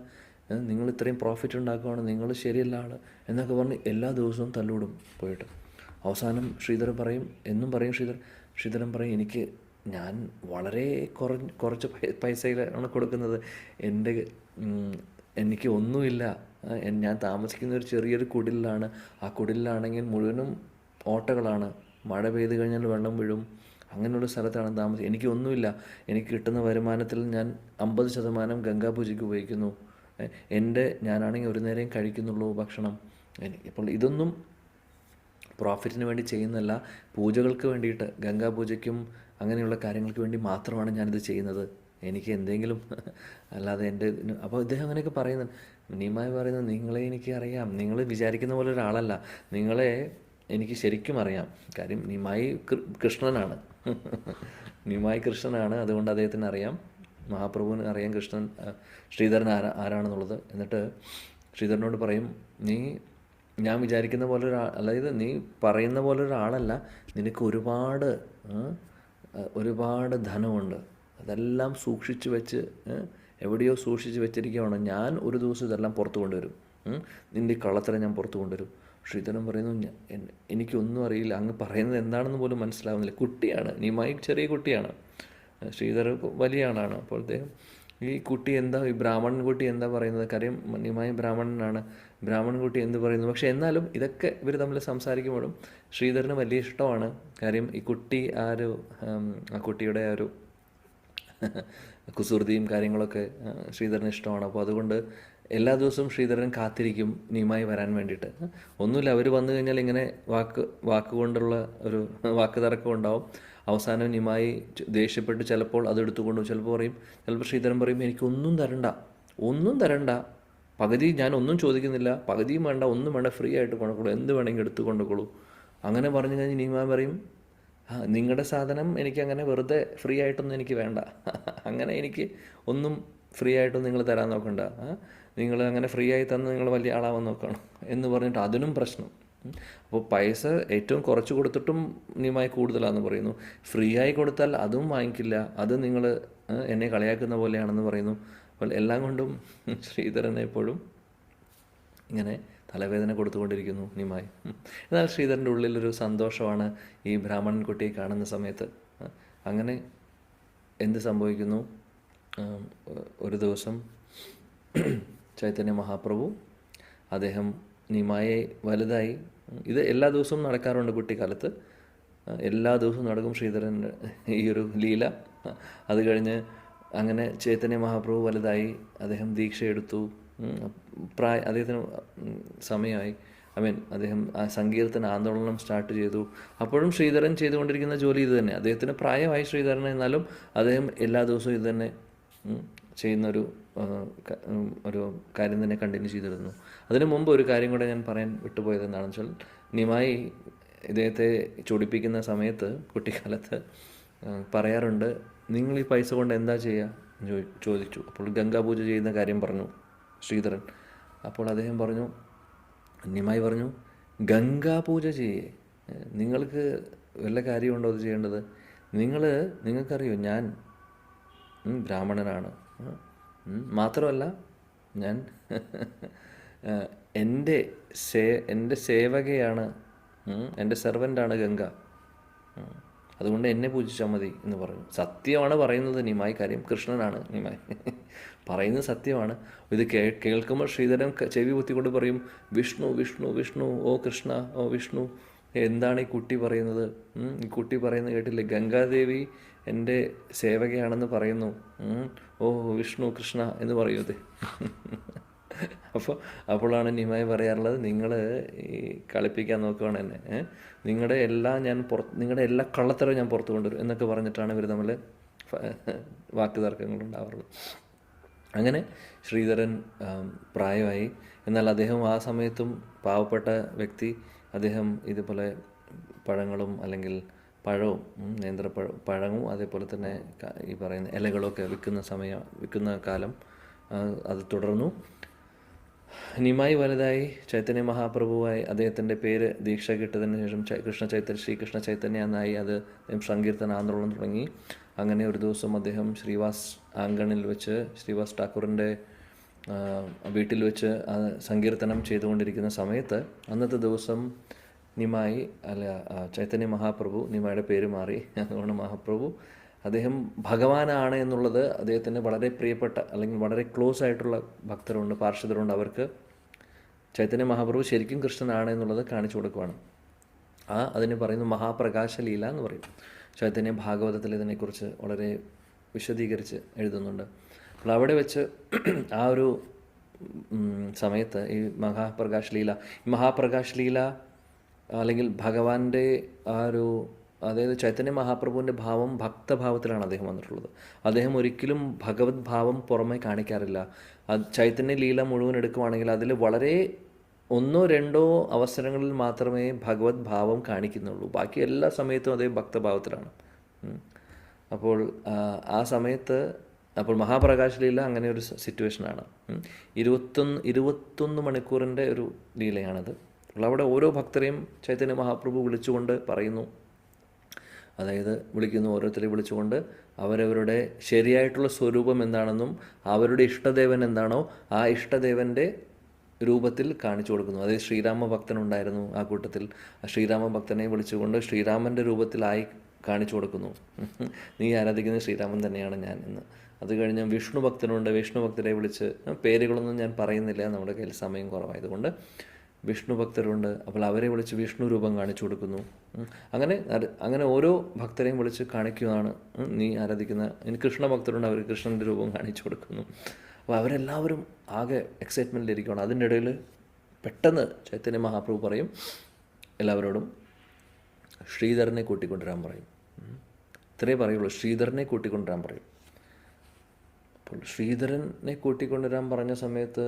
നിങ്ങൾ ഇത്രയും പ്രോഫിറ്റ് ഉണ്ടാക്കുകയാണ്, നിങ്ങൾ ശരിയല്ല ആൾ എന്നൊക്കെ പറഞ്ഞ് എല്ലാ ദിവസവും തല്ലൂടും പോയിട്ട്. അവസാനം ശ്രീധരൻ പറയും, ശ്രീധരൻ പറയും, ഞാൻ വളരെ കുറച്ച് പൈസയിലാണ് കൊടുക്കുന്നത്. എനിക്ക് ഒന്നുമില്ല. ഞാൻ താമസിക്കുന്ന ഒരു ചെറിയൊരു കുടിലാണ്. ആ കുടിലാണെങ്കിൽ മുഴുവനും ഓട്ടകളാണ്. മഴ പെയ്ത് കഴിഞ്ഞാൽ വെള്ളം വീഴും. അങ്ങനെയുള്ള സ്ഥലത്താണ് താമസം. എനിക്കൊന്നുമില്ല. എനിക്ക് കിട്ടുന്ന വരുമാനത്തിൽ ഞാൻ 50% ഗംഗാപൂജയ്ക്ക് ഉപയോഗിക്കുന്നു. ഞാനാണെങ്കിൽ ഒരു നേരം കഴിക്കുന്നുള്ളൂ ഭക്ഷണം. ഇപ്പോൾ ഇതൊന്നും പ്രോഫിറ്റിന് വേണ്ടി ചെയ്യുന്നതല്ല, പൂജകൾക്ക് വേണ്ടിയിട്ട്, ഗംഗാപൂജയ്ക്കും അങ്ങനെയുള്ള കാര്യങ്ങൾക്ക് വേണ്ടി മാത്രമാണ് ഞാനിത് ചെയ്യുന്നത്. എനിക്ക് എന്തെങ്കിലും അല്ലാതെ അപ്പോൾ ഇദ്ദേഹം അങ്ങനെയൊക്കെ പറയുന്നത്. നിമായി പറയുന്നത്, നിങ്ങളെ എനിക്ക് അറിയാം, നിങ്ങൾ വിചാരിക്കുന്ന പോലെ ഒരാളല്ല, നിങ്ങളെ എനിക്ക് ശരിക്കും അറിയാം. കാര്യം നിമായി കൃഷ്ണനാണ്. അതുകൊണ്ട് അദ്ദേഹത്തിന് അറിയാം, മഹാപ്രഭുവിന് അറിയാം ശ്രീധരൻ ആരാണെന്നുള്ളത്. എന്നിട്ട് ശ്രീധരനോട് പറയും, ഞാൻ വിചാരിക്കുന്ന പോലെ അതായത് നീ പറയുന്ന പോലെ ഒരാളല്ല, നിനക്ക് ഒരുപാട് ധനമുണ്ട്, അതെല്ലാം സൂക്ഷിച്ച് വെച്ച് എവിടെയോ സൂക്ഷിച്ച് വെച്ചിരിക്കുകയാണ്. ഞാൻ ഒരു ദിവസം ഇതെല്ലാം പുറത്തു കൊണ്ടുവരും, നിൻ്റെ കള്ളത്തരം ഞാൻ പുറത്തു കൊണ്ടുവരും. ശ്രീധരൻ പറയുന്നു, എനിക്കൊന്നും അറിയില്ല, അങ്ങ് പറയുന്നത് എന്താണെന്ന് പോലും മനസ്സിലാവുന്നില്ല. കുട്ടിയാണ്, നിമായി ചെറിയ കുട്ടിയാണ്, ശ്രീധരൻ വലിയ ആളാണ്. അപ്പോൾ അദ്ദേഹം ഈ ബ്രാഹ്മണൻ കുട്ടി എന്താ പറയുന്നത്? കാര്യം നിമായി ബ്രാഹ്മണനാണ്, ബ്രാഹ്മണൻ കുട്ടി എന്ത് പറയുന്നു? പക്ഷെ എന്നാലും ഇതൊക്കെ ഇവർ തമ്മിൽ സംസാരിക്കുമ്പോഴും ശ്രീധരന് വലിയ ഇഷ്ടമാണ്. കാര്യം ഈ കുട്ടി ആ കുട്ടിയുടെ ആ ഒരു കുസൃതിയും കാര്യങ്ങളൊക്കെ ശ്രീധരന് ഇഷ്ടമാണ്. അപ്പോൾ അതുകൊണ്ട് എല്ലാ ദിവസവും ശ്രീധരൻ കാത്തിരിക്കും നിമായി വരാൻ വേണ്ടിയിട്ട്. ഒന്നുമില്ല, അവർ വന്നു കഴിഞ്ഞാൽ ഇങ്ങനെ വാക്കുകൊണ്ടുള്ള ഒരു വാക്ക് തർക്കം ഉണ്ടാവും. അവസാനം നിമായി ദേഷ്യപ്പെട്ട് ചിലപ്പോൾ അതെടുത്തുകൊണ്ടു, ചിലപ്പോൾ ശ്രീധരൻ പറയും, എനിക്കൊന്നും തരണ്ട, പകുതി ഞാൻ ഒന്നും ചോദിക്കുന്നില്ല, പകുതിയും വേണ്ട, ഒന്നും വേണ്ട, ഫ്രീ ആയിട്ട് കൊണ്ടുകൊള്ളൂ, എന്ത് വേണമെങ്കിൽ എടുത്തു കൊണ്ടുകൊള്ളൂ. അങ്ങനെ പറഞ്ഞു കഴിഞ്ഞ് നിമായി പറയും, നിങ്ങളുടെ സാധനം എനിക്കങ്ങനെ വെറുതെ ഫ്രീ ആയിട്ടൊന്നും എനിക്ക് വേണ്ട, അങ്ങനെ എനിക്ക് ഒന്നും ഫ്രീ ആയിട്ടൊന്നും നിങ്ങൾ തരാൻ നോക്കണ്ട, നിങ്ങൾ അങ്ങനെ ഫ്രീ ആയി തന്ന് നിങ്ങൾ വലിയ ആളാവാൻ നോക്കണം എന്ന് പറഞ്ഞിട്ട് അതിനും പ്രശ്നം. അപ്പോൾ പൈസ ഏറ്റവും കുറച്ച് കൊടുത്തിട്ടും നിമായി കൂടുതലാണെന്ന് പറയുന്നു. ഫ്രീ ആയി കൊടുത്താൽ അതും വാങ്ങിക്കില്ല, അത് നിങ്ങൾ എന്നെ കളിയാക്കുന്ന പോലെയാണെന്ന് പറയുന്നു. അപ്പോൾ എല്ലാം കൊണ്ടും ശ്രീധരൻ എപ്പോഴും ഇങ്ങനെ തലവേദന കൊടുത്തുകൊണ്ടിരിക്കുന്നു നിമായി. എന്നാൽ ശ്രീധരൻ്റെ ഉള്ളിലൊരു സന്തോഷമാണ് ഈ ബ്രാഹ്മണൻ കുട്ടിയെ കാണുന്ന സമയത്ത്. അങ്ങനെ എന്ത് സംഭവിക്കുന്നു? ഒരു ദിവസം ചൈതന്യ മഹാപ്രഭു അദ്ദേഹം നിമായെ വലുതായി, ഇത് എല്ലാ ദിവസവും നടക്കാറുണ്ട് കുട്ടിക്കാലത്ത്, എല്ലാ ദിവസവും നടക്കും ശ്രീധരൻ്റെ ഈ ഒരു ലീല. അത് കഴിഞ്ഞ് അങ്ങനെ ചൈതന്യ മഹാപ്രഭു വലുതായി, അദ്ദേഹം ദീക്ഷയെടുത്തു, അദ്ദേഹത്തിന് സമയമായി, അദ്ദേഹം ആ സങ്കീർത്തന ആന്തോളനം സ്റ്റാർട്ട് ചെയ്തു. അപ്പോഴും ശ്രീധരൻ ചെയ്തുകൊണ്ടിരിക്കുന്ന ജോലി ഇത് തന്നെ. അദ്ദേഹത്തിന് പ്രായമായി ശ്രീധരൻ, എന്നാലും അദ്ദേഹം എല്ലാ ദിവസവും ഇത് തന്നെ ചെയ്യുന്നൊരു ഒരു കാര്യം തന്നെ കണ്ടിന്യൂ ചെയ്തിരുന്നു. അതിനു മുമ്പ് ഒരു കാര്യം കൂടെ ഞാൻ പറയാൻ വിട്ടുപോയത് എന്താണെന്ന് വെച്ചാൽ, നിമായി ഇദ്ദേഹത്തെ ചൊടിപ്പിക്കുന്ന സമയത്ത് കുട്ടിക്കാലത്ത് പറയാറുണ്ട്, നിങ്ങൾ ഈ പൈസ കൊണ്ട് എന്താ ചെയ്യുക ചോദിച്ചു. അപ്പോൾ ഗംഗാപൂജ ചെയ്യുന്ന കാര്യം പറഞ്ഞു ശ്രീധരൻ. അപ്പോൾ അദ്ദേഹം പറഞ്ഞു, നിമായി പറഞ്ഞു, ഗംഗാപൂജ ചെയ്യേ, നിങ്ങൾക്ക് വല്ല കാര്യമുണ്ടോ അത് ചെയ്യേണ്ടത്? നിങ്ങൾക്കറിയോ ഞാൻ ബ്രാഹ്മണനാണ്, മാത്രമല്ല ഞാൻ എൻ്റെ സേവകയാണ്, എൻ്റെ സെർവൻ്റാണ് ഗംഗ, അതുകൊണ്ട് എന്നെ പൂജിച്ചാൽ മതി എന്ന് പറഞ്ഞു. സത്യമാണ് പറയുന്നത് നിമായി, കാര്യം കൃഷ്ണനാണ് നിമായി പറയുന്നത് സത്യമാണ്. ഇത് കേൾക്കുമ്പോൾ ശ്രീധരൻ ചെവി കുത്തിക്കൊണ്ട് പറയും, വിഷ്ണു വിഷ്ണു വിഷ്ണു, ഓ കൃഷ്ണ, ഓ വിഷ്ണു, എന്താണ് ഈ കുട്ടി പറയുന്നത്? ഈ കുട്ടി പറയുന്നത് കേട്ടില്ലേ, ഗംഗാദേവി എൻ്റെ സേവകയാണെന്ന് പറയുന്നു, ഓ വിഷ്ണു കൃഷ്ണ എന്ന് പറയൂതേ. അപ്പോഴാണ് നിമായി പറയാറുള്ളത്, നിങ്ങൾ ഈ കളിപ്പിക്കാൻ നോക്കുകയാണ് എന്നെ, നിങ്ങളുടെ എല്ലാ കള്ളത്തരവും ഞാൻ പുറത്തു കൊണ്ടുവരും എന്നൊക്കെ പറഞ്ഞിട്ടാണ് ഇവർ തമ്മിൽ വാക്ക് തർക്കങ്ങളുണ്ടാവാറുള്ളത്. അങ്ങനെ ശ്രീധരൻ പ്രായമായി, എന്നാൽ അദ്ദേഹം ആ സമയത്തും പാവപ്പെട്ട വ്യക്തി. അദ്ദേഹം ഇതുപോലെ പഴങ്ങളും അല്ലെങ്കിൽ പഴവും പഴവും അതേപോലെ തന്നെ ഈ പറയുന്ന ഇലകളൊക്കെ വിൽക്കുന്ന കാലം അത് തുടർന്നു. നിമായി വലുതായി ചൈതന്യ മഹാപ്രഭുവായി, അദ്ദേഹത്തിൻ്റെ പേര് ദീക്ഷ കിട്ടതിന് ശേഷം ശ്രീകൃഷ്ണ ചൈതന്യ എന്നായി. അത് സങ്കീർത്തന ആന്തോളനം തുടങ്ങി. അങ്ങനെ ഒരു ദിവസം അദ്ദേഹം ശ്രീവാസ് ആംഗണിൽ വെച്ച്, ശ്രീവാസ് ഠാക്കൂറിൻ്റെ വീട്ടിൽ വെച്ച് സങ്കീർത്തനം ചെയ്തുകൊണ്ടിരിക്കുന്ന സമയത്ത്, അന്നത്തെ ദിവസം നിമായി ചൈതന്യ മഹാപ്രഭു, നിമായുടെ പേര് മാറി, അതുകൊണ്ട് മഹാപ്രഭു, അദ്ദേഹം ഭഗവാനാണ് എന്നുള്ളത് അദ്ദേഹത്തിന് വളരെ പ്രിയപ്പെട്ട അല്ലെങ്കിൽ വളരെ ക്ലോസ് ആയിട്ടുള്ള ഭക്തരുണ്ട്, പാർഷദരുണ്ട്. അവർക്ക് ചൈതന്യ മഹാപ്രഭു ശരിക്കും കൃഷ്ണനാണ് എന്നുള്ളത് കാണിച്ചു കൊടുക്കുകയാണ്. അതിന് പറയുന്നു മഹാപ്രകാശ ലീല എന്ന് പറയും. ചൈതന്യ ഭാഗവതത്തിൽ ഇതിനെക്കുറിച്ച് വളരെ വിശദീകരിച്ച് എഴുതുന്നുണ്ട്. അപ്പോൾ അവിടെ വെച്ച് ആ ഒരു സമയത്ത് ഈ മഹാപ്രകാശ് ലീല അല്ലെങ്കിൽ ഭഗവാന്റെ ആ ഒരു, അതായത് ചൈതന്യ മഹാപ്രഭുവിൻ്റെ ഭാവം ഭക്തഭാവത്തിലാണ് അദ്ദേഹം വന്നിട്ടുള്ളത്. അദ്ദേഹം ഒരിക്കലും ഭഗവത് ഭാവം പുറമെ കാണിക്കാറില്ല. ചൈതന്യ ലീല മുഴുവൻ എടുക്കുവാണെങ്കിൽ അതിൽ വളരെ 1-2 അവസരങ്ങളിൽ മാത്രമേ ഭഗവത് ഭാവം കാണിക്കുന്നുള്ളൂ. ബാക്കി എല്ലാ സമയത്തും അദ്ദേഹം ഭക്തഭാവത്തിലാണ്. അപ്പോൾ ആ സമയത്ത് മഹാപ്രകാശ് ലീല അങ്ങനെ ഒരു സിറ്റുവേഷനാണ്. 21 മണിക്കൂറിൻ്റെ ഒരു ലീലയാണത്. അപ്പോൾ അവിടെ ഓരോ ഭക്തരെയും ചൈതന്യ മഹാപ്രഭു വിളിച്ചുകൊണ്ട് പറയുന്നു, അതായത് ഓരോരുത്തരെ വിളിച്ചുകൊണ്ട് അവരവരുടെ ശരിയായിട്ടുള്ള സ്വരൂപം എന്താണെന്നും അവരുടെ ഇഷ്ടദേവൻ എന്താണോ ആ ഇഷ്ടദേവൻ്റെ രൂപത്തിൽ കാണിച്ചു കൊടുക്കുന്നു. അതായത് ശ്രീരാമ ഭക്തനുണ്ടായിരുന്നു ആ കൂട്ടത്തിൽ. ആ ശ്രീരാമ ഭക്തനെ വിളിച്ചുകൊണ്ട് ശ്രീരാമൻ്റെ രൂപത്തിലായി കാണിച്ചു കൊടുക്കുന്നു, നീ ആരാധിക്കുന്ന ശ്രീരാമൻ തന്നെയാണ് ഞാൻ എന്ന്. അത് കഴിഞ്ഞ് വിഷ്ണു ഭക്തനുണ്ട്, വിഷ്ണു ഭക്തരെ വിളിച്ച്, പേരുകളൊന്നും ഞാൻ പറയുന്നില്ല, നമ്മുടെ കയ്യിൽ സമയം കുറവായതുകൊണ്ട്. വിഷ്ണു ഭക്തരുണ്ട്, അപ്പോൾ അവരെ വിളിച്ച് വിഷ്ണു രൂപം കാണിച്ചു കൊടുക്കുന്നു. അങ്ങനെ ഓരോ ഭക്തരെയും വിളിച്ച് കാണിക്കുകയാണ്, നീ ആരാധിക്കുന്ന. ഇനി കൃഷ്ണ ഭക്തരുണ്ട്, അവർ കൃഷ്ണൻ്റെ രൂപം കാണിച്ചു കൊടുക്കുന്നു. അപ്പോൾ അവരെല്ലാവരും ആകെ എക്സൈറ്റ്മെൻറ്റിലിരിക്കുകയാണ്. അതിൻ്റെ ഇടയിൽ പെട്ടെന്ന് ചൈതന്യ മഹാപ്രഭു പറയും എല്ലാവരോടും, ശ്രീധരനെ കൂട്ടിക്കൊണ്ടുവരാൻ പറയും. ഇത്രേ പറയുള്ളൂ, ശ്രീധരനെ കൂട്ടിക്കൊണ്ടുവരാൻ പറയും. അപ്പോൾ ശ്രീധരനെ കൂട്ടിക്കൊണ്ടുവരാൻ പറഞ്ഞ സമയത്ത്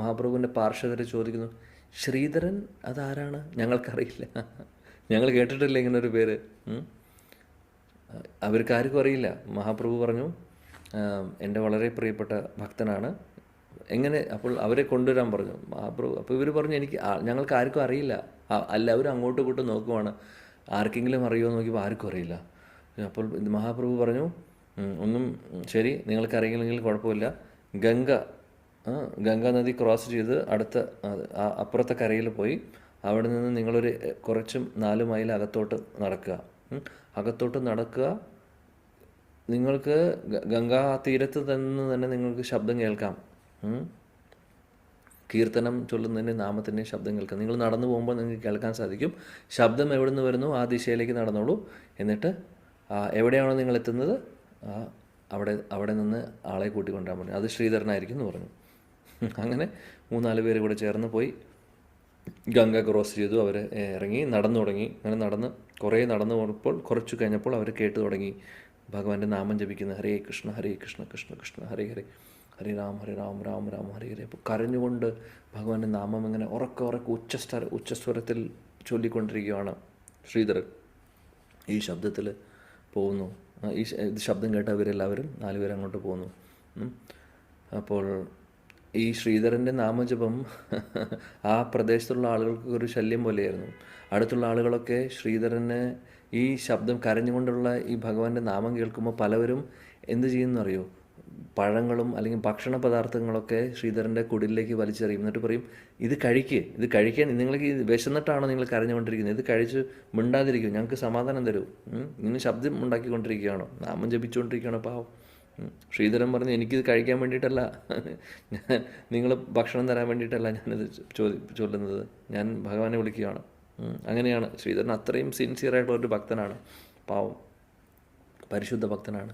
മഹാപ്രഭുവിൻ്റെ പാർഷദരെ ചോദിക്കുന്നു, ശ്രീധരൻ അതാരാണ്? ഞങ്ങൾക്കറിയില്ല, ഞങ്ങൾ കേട്ടിട്ടില്ല ഇങ്ങനൊരു പേര്. അവർക്കാർക്കും അറിയില്ല. മഹാപ്രഭു പറഞ്ഞു, എൻ്റെ വളരെ പ്രിയപ്പെട്ട ഭക്തനാണ്. എങ്ങനെ? അപ്പോൾ അവരെ കൊണ്ടുവരാൻ പറഞ്ഞു മഹാപ്രഭു. അപ്പോൾ ഇവർ പറഞ്ഞു, ഞങ്ങൾക്ക് ആർക്കും അറിയില്ല. എല്ലാവരും അങ്ങോട്ടും ഇങ്ങോട്ടും നോക്കുവാണ്, ആർക്കെങ്കിലും അറിയുമോ നോക്കിയപ്പോൾ ആർക്കും അറിയില്ല. അപ്പോൾ മഹാപ്രഭു പറഞ്ഞു, ഒന്നും ശരി, നിങ്ങൾക്ക് അറിയില്ലെങ്കിൽ കുഴപ്പമില്ല, ഗംഗ ഗംഗാ നദി ക്രോസ് ചെയ്ത് അടുത്ത അപ്പുറത്തെ കരയിൽ പോയി അവിടെ നിന്ന് നിങ്ങളൊരു കുറച്ചും 4 മൈൽ അകത്തോട്ട് നടക്കുക. അകത്തോട്ട് നടക്കുക. നിങ്ങൾക്ക് ഗംഗാ തീരത്ത് തന്നെ നിങ്ങൾക്ക് ശബ്ദം കേൾക്കാം. കീർത്തനം ചൊല്ലുന്നതിൻ്റെ നാമത്തിൻ്റെ ശബ്ദം കേൾക്കാം. നിങ്ങൾ നടന്നു പോകുമ്പോൾ നിങ്ങൾക്ക് കേൾക്കാൻ സാധിക്കും. ശബ്ദം എവിടെ നിന്ന് വരുന്നു ആ ദിശയിലേക്ക് നടന്നോളൂ. എന്നിട്ട് എവിടെയാണോ നിങ്ങൾ എത്തുന്നത് അവിടെ നിന്ന് ആളെ കൂട്ടിക്കൊണ്ടുവരാൻ പറഞ്ഞു. അത് ശ്രീധരനായിരിക്കും എന്ന് പറഞ്ഞു. അങ്ങനെ 3-4 പേര് കൂടെ ചേർന്ന് പോയി ഗംഗ ക്രോസ് ചെയ്തു. അവർ ഇറങ്ങി നടന്നു തുടങ്ങി. അങ്ങനെ കുറേ നടന്നു പോയപ്പോൾ കുറച്ച് കഴിഞ്ഞപ്പോൾ അവർ കേട്ടു തുടങ്ങി ഭഗവാന്റെ നാമം ജപിക്കുന്നത്. ഹരേ കൃഷ്ണ ഹരേ കൃഷ്ണ കൃഷ്ണ കൃഷ്ണ ഹരേ ഹരേ ഹരേ രാം രാം രാം ഹരേ ഹരേ. അപ്പോൾ കരഞ്ഞുകൊണ്ട് ഭഗവാന്റെ നാമം ഇങ്ങനെ ഉറക്കെ ഉച്ചസ്വരത്തിൽ ചൊല്ലിക്കൊണ്ടിരിക്കുകയാണ് ശ്രീധരൻ. ഈ ശബ്ദത്തിൽ പോകുന്നു. ഈ ശബ്ദം കേട്ട അവരെല്ലാവരും 4 പേര് അങ്ങോട്ട് പോകുന്നു. അപ്പോൾ ഈ ശ്രീധരൻ്റെ നാമജപം ആ പ്രദേശത്തുള്ള ആളുകൾക്ക് ഒരു ശല്യം പോലെയായിരുന്നു. അടുത്തുള്ള ആളുകളൊക്കെ ശ്രീധരന് ഈ ശബ്ദം കരഞ്ഞുകൊണ്ടുള്ള ഈ ഭഗവാന്റെ നാമം കേൾക്കുമ്പോൾ പലവരും എന്ത് ചെയ്യുമെന്നറിയോ? പഴങ്ങളും അല്ലെങ്കിൽ ഭക്ഷണ പദാർത്ഥങ്ങളൊക്കെ ശ്രീധരൻ്റെ കുടിലേക്ക് വലിച്ചെറിയും. എന്നിട്ട് പറയും, ഇത് കഴിക്കാൻ നിങ്ങൾക്ക് വിശന്നിട്ടാണോ നിങ്ങൾ കരഞ്ഞുകൊണ്ടിരിക്കുന്നത്? ഇത് കഴിച്ച് മിണ്ടാതിരിക്കും, ഞങ്ങൾക്ക് സമാധാനം തരൂ. ഇങ്ങനെ ശബ്ദം ഉണ്ടാക്കിക്കൊണ്ടിരിക്കുകയാണോ? നാമം ജപിച്ചുകൊണ്ടിരിക്കുകയാണോ പാവം? ശ്രീധരൻ പറഞ്ഞു, എനിക്കിത് കഴിക്കാൻ വേണ്ടിയിട്ടല്ല, നിങ്ങൾ ഭക്ഷണം തരാൻ വേണ്ടിയിട്ടല്ല ഞാനിത് ചൊല്ലുന്നത്, ഞാൻ ഭഗവാനെ വിളിക്കുകയാണ്. അങ്ങനെയാണ് ശ്രീധരൻ. അത്രയും സിൻസിയറായിട്ടുള്ള ഒരു ഭക്തനാണ്, പാവം പരിശുദ്ധ ഭക്തനാണ്.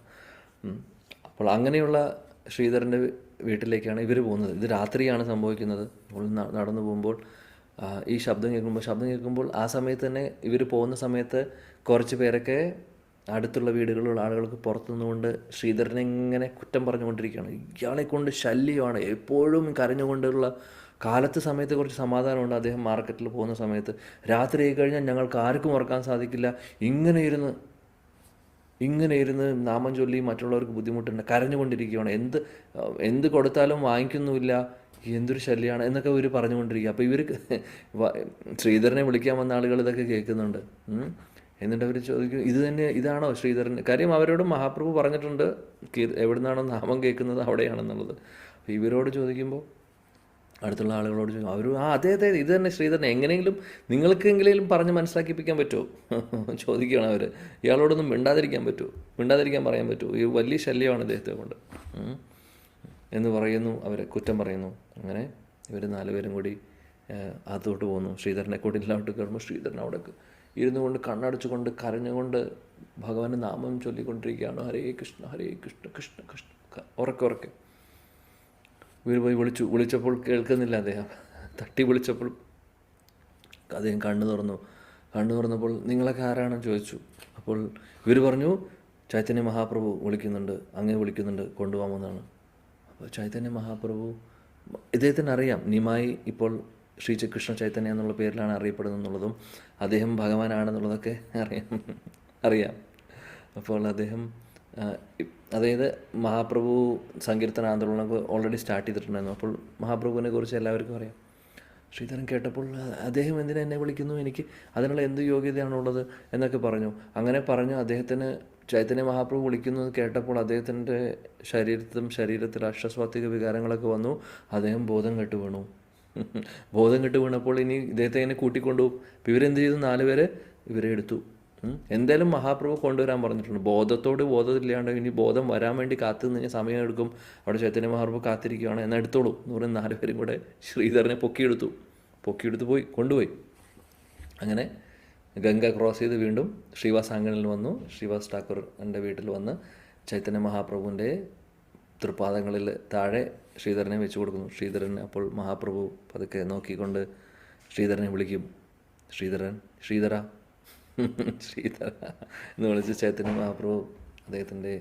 അപ്പോൾ അങ്ങനെയുള്ള ശ്രീധരൻ്റെ വീട്ടിലേക്കാണ് ഇവർ പോകുന്നത്. ഇത് രാത്രിയാണ് സംഭവിക്കുന്നത്. അപ്പോൾ നടന്നു പോകുമ്പോൾ ഈ ശബ്ദം കേൾക്കുമ്പോൾ ആ സമയത്ത് തന്നെ ഇവർ പോകുന്ന സമയത്ത് കുറച്ച് പേരൊക്കെ അടുത്തുള്ള വീടുകളിലുള്ള ആളുകൾക്ക് പുറത്തു നിന്നുകൊണ്ട് ശ്രീധരനെ ഇങ്ങനെ കുറ്റം പറഞ്ഞുകൊണ്ടിരിക്കുകയാണ്. ഇയാളെ കൊണ്ട് ശല്യമാണ്, എപ്പോഴും കരഞ്ഞുകൊണ്ടുള്ള. കാലത്ത് സമയത്ത് കുറച്ച് സമാധാനമുണ്ട്. അദ്ദേഹം മാർക്കറ്റിൽ പോകുന്ന സമയത്ത് രാത്രി ആയി കഴിഞ്ഞാൽ ഞങ്ങൾക്ക് ആർക്കും ഉറക്കാൻ സാധിക്കില്ല, ഇങ്ങനെ ഇരുന്ന് നാമം ചൊല്ലി മറ്റുള്ളവർക്ക് ബുദ്ധിമുട്ടുണ്ട്, കരഞ്ഞുകൊണ്ടിരിക്കുകയാണ്, എന്ത് കൊടുത്താലും വാങ്ങിക്കുന്നുമില്ല, എന്തൊരു ശല്യമാണ് എന്നൊക്കെ ഇവർ പറഞ്ഞുകൊണ്ടിരിക്കുക. അപ്പോൾ ഇവർ ശ്രീധരനെ വിളിക്കാൻ വന്ന ആളുകൾ ഇതൊക്കെ കേൾക്കുന്നുണ്ട്. എന്നിട്ട് അവർ ചോദിക്കും, ഇതാണോ ശ്രീധരൻ? കാര്യം അവരോട് മഹാപ്രഭു പറഞ്ഞിട്ടുണ്ട് എവിടെ നിന്നാണോ നാമം കേൾക്കുന്നത് അവിടെയാണെന്നുള്ളത്. അപ്പോൾ ഇവരോട് ചോദിക്കുമ്പോൾ, അടുത്തുള്ള ആളുകളോട് ചോദിക്കും, അവർ അതെ ഇത് തന്നെ ശ്രീധരൻ, എങ്ങനെയെങ്കിലും നിങ്ങൾക്കെങ്കിലും പറഞ്ഞ് മനസ്സിലാക്കിപ്പിക്കാൻ പറ്റുമോ? ചോദിക്കുകയാണ് അവർ. ഇയാളോടൊന്നും മിണ്ടാതിരിക്കാൻ പറയാൻ പറ്റുമോ? ഈ വലിയ ശല്യമാണ് ഇദ്ദേഹത്തെ കൊണ്ട് എന്ന് പറയുന്നു. അവർ കുറ്റം പറയുന്നു. അങ്ങനെ ഇവർ 4 പേരും കൂടി അകത്തോട്ട് പോകുന്നു. ശ്രീധരനെ കൂട്ടിലോട്ട് കയറുമ്പോൾ ശ്രീധരൻ അവിടെ ഇരുന്നു കൊണ്ട് കണ്ണടച്ചുകൊണ്ട് കരഞ്ഞുകൊണ്ട് ഭഗവാന്റെ നാമം ചൊല്ലിക്കൊണ്ടിരിക്കുകയാണ്. ഹരേ കൃഷ്ണ കൃഷ്ണ കൃഷ്ണ. ഉറക്കെ ഇവർ പോയി വിളിച്ചപ്പോൾ കേൾക്കുന്നില്ല. അദ്ദേഹം തട്ടി വിളിച്ചപ്പോൾ അദ്ദേഹം കണ്ണു തുറന്നപ്പോൾ നിങ്ങളൊക്കെ ആരാണെന്ന് ചോദിച്ചു. അപ്പോൾ ഇവർ പറഞ്ഞു, ചൈതന്യ മഹാപ്രഭു അങ്ങേ വിളിക്കുന്നുണ്ട്, കൊണ്ടുപോകാമെന്നാണ്. അപ്പോൾ ചൈതന്യ മഹാപ്രഭു ഇദ്ദേഹത്തിന് അറിയാം, നിമായി ഇപ്പോൾ ശ്രീ കൃഷ്ണ ചൈതന്യ എന്നുള്ള പേരിലാണ് അറിയപ്പെടുന്നത് എന്നുള്ളതും അദ്ദേഹം ഭഗവാനാണെന്നുള്ളതൊക്കെ അറിയാം. അപ്പോൾ അദ്ദേഹം അതായത് മഹാപ്രഭു സങ്കീർത്തന ആന്തോളനൊക്കെ ഓൾറെഡി സ്റ്റാർട്ട് ചെയ്തിട്ടുണ്ടായിരുന്നു. അപ്പോൾ മഹാപ്രഭുവിനെ കുറിച്ച് എല്ലാവർക്കും അറിയാം. ശ്രീധരൻ കേട്ടപ്പോൾ അദ്ദേഹം എന്തിനാ എന്നെ വിളിക്കുന്നു, എനിക്ക് അതിനുള്ള എന്ത് യോഗ്യതയാണുള്ളത് എന്നൊക്കെ പറഞ്ഞു. അങ്ങനെ പറഞ്ഞു അദ്ദേഹത്തിന് ചൈതന്യ മഹാപ്രഭു വിളിക്കുന്നത് കേട്ടപ്പോൾ അദ്ദേഹത്തിൻ്റെ ശരീരത്തിൽ അശ്വസ്വാത്വിക വികാരങ്ങളൊക്കെ വന്നു. അദ്ദേഹം ബോധം കെട്ട് വീണപ്പോൾ ഇനി ഇദ്ദേഹത്തെ ഇങ്ങനെ കൂട്ടിക്കൊണ്ടുപോകും. അപ്പോൾ ഇവരെന്ത് ചെയ്തു? 4 പേര് ഇവരെ എടുത്തു. എന്തായാലും മഹാപ്രഭു കൊണ്ടുവരാൻ പറഞ്ഞിട്ടുണ്ട്. ബോധമില്ലാണ്ട് ഇനി ബോധം വരാൻ വേണ്ടി കാത്തു നിന്ന് സമയം എടുക്കും. അവിടെ ചൈതന്യ മഹാപ്രഭു കാത്തിരിക്കുകയാണ്, എന്നാൽ എടുത്തോളൂ എന്ന് പറയുന്ന 4 പേരും കൂടെ ശ്രീധരനെ പൊക്കിയെടുത്ത് കൊണ്ടുപോയി. അങ്ങനെ ഗംഗ ക്രോസ് ചെയ്ത് വീണ്ടും ശ്രീവാസ് ആംഗണിൽ വന്നു. ശ്രീവാസ് ഠാക്കൂറിൻ്റെ വീട്ടിൽ വന്ന് ചൈതന്യ മഹാപ്രഭുവിൻ്റെ തൃപ്പാദങ്ങളിൽ താഴെ ശ്രീധരനെ വെച്ച് കൊടുക്കുന്നു. അപ്പോൾ മഹാപ്രഭു പതുക്കെ നോക്കിക്കൊണ്ട് ശ്രീധരനെ വിളിക്കും. ശ്രീധര എന്ന് വിളിച്ച് ചൈതന്യ മഹാപ്രഭു അദ്ദേഹത്തിൻ്റെ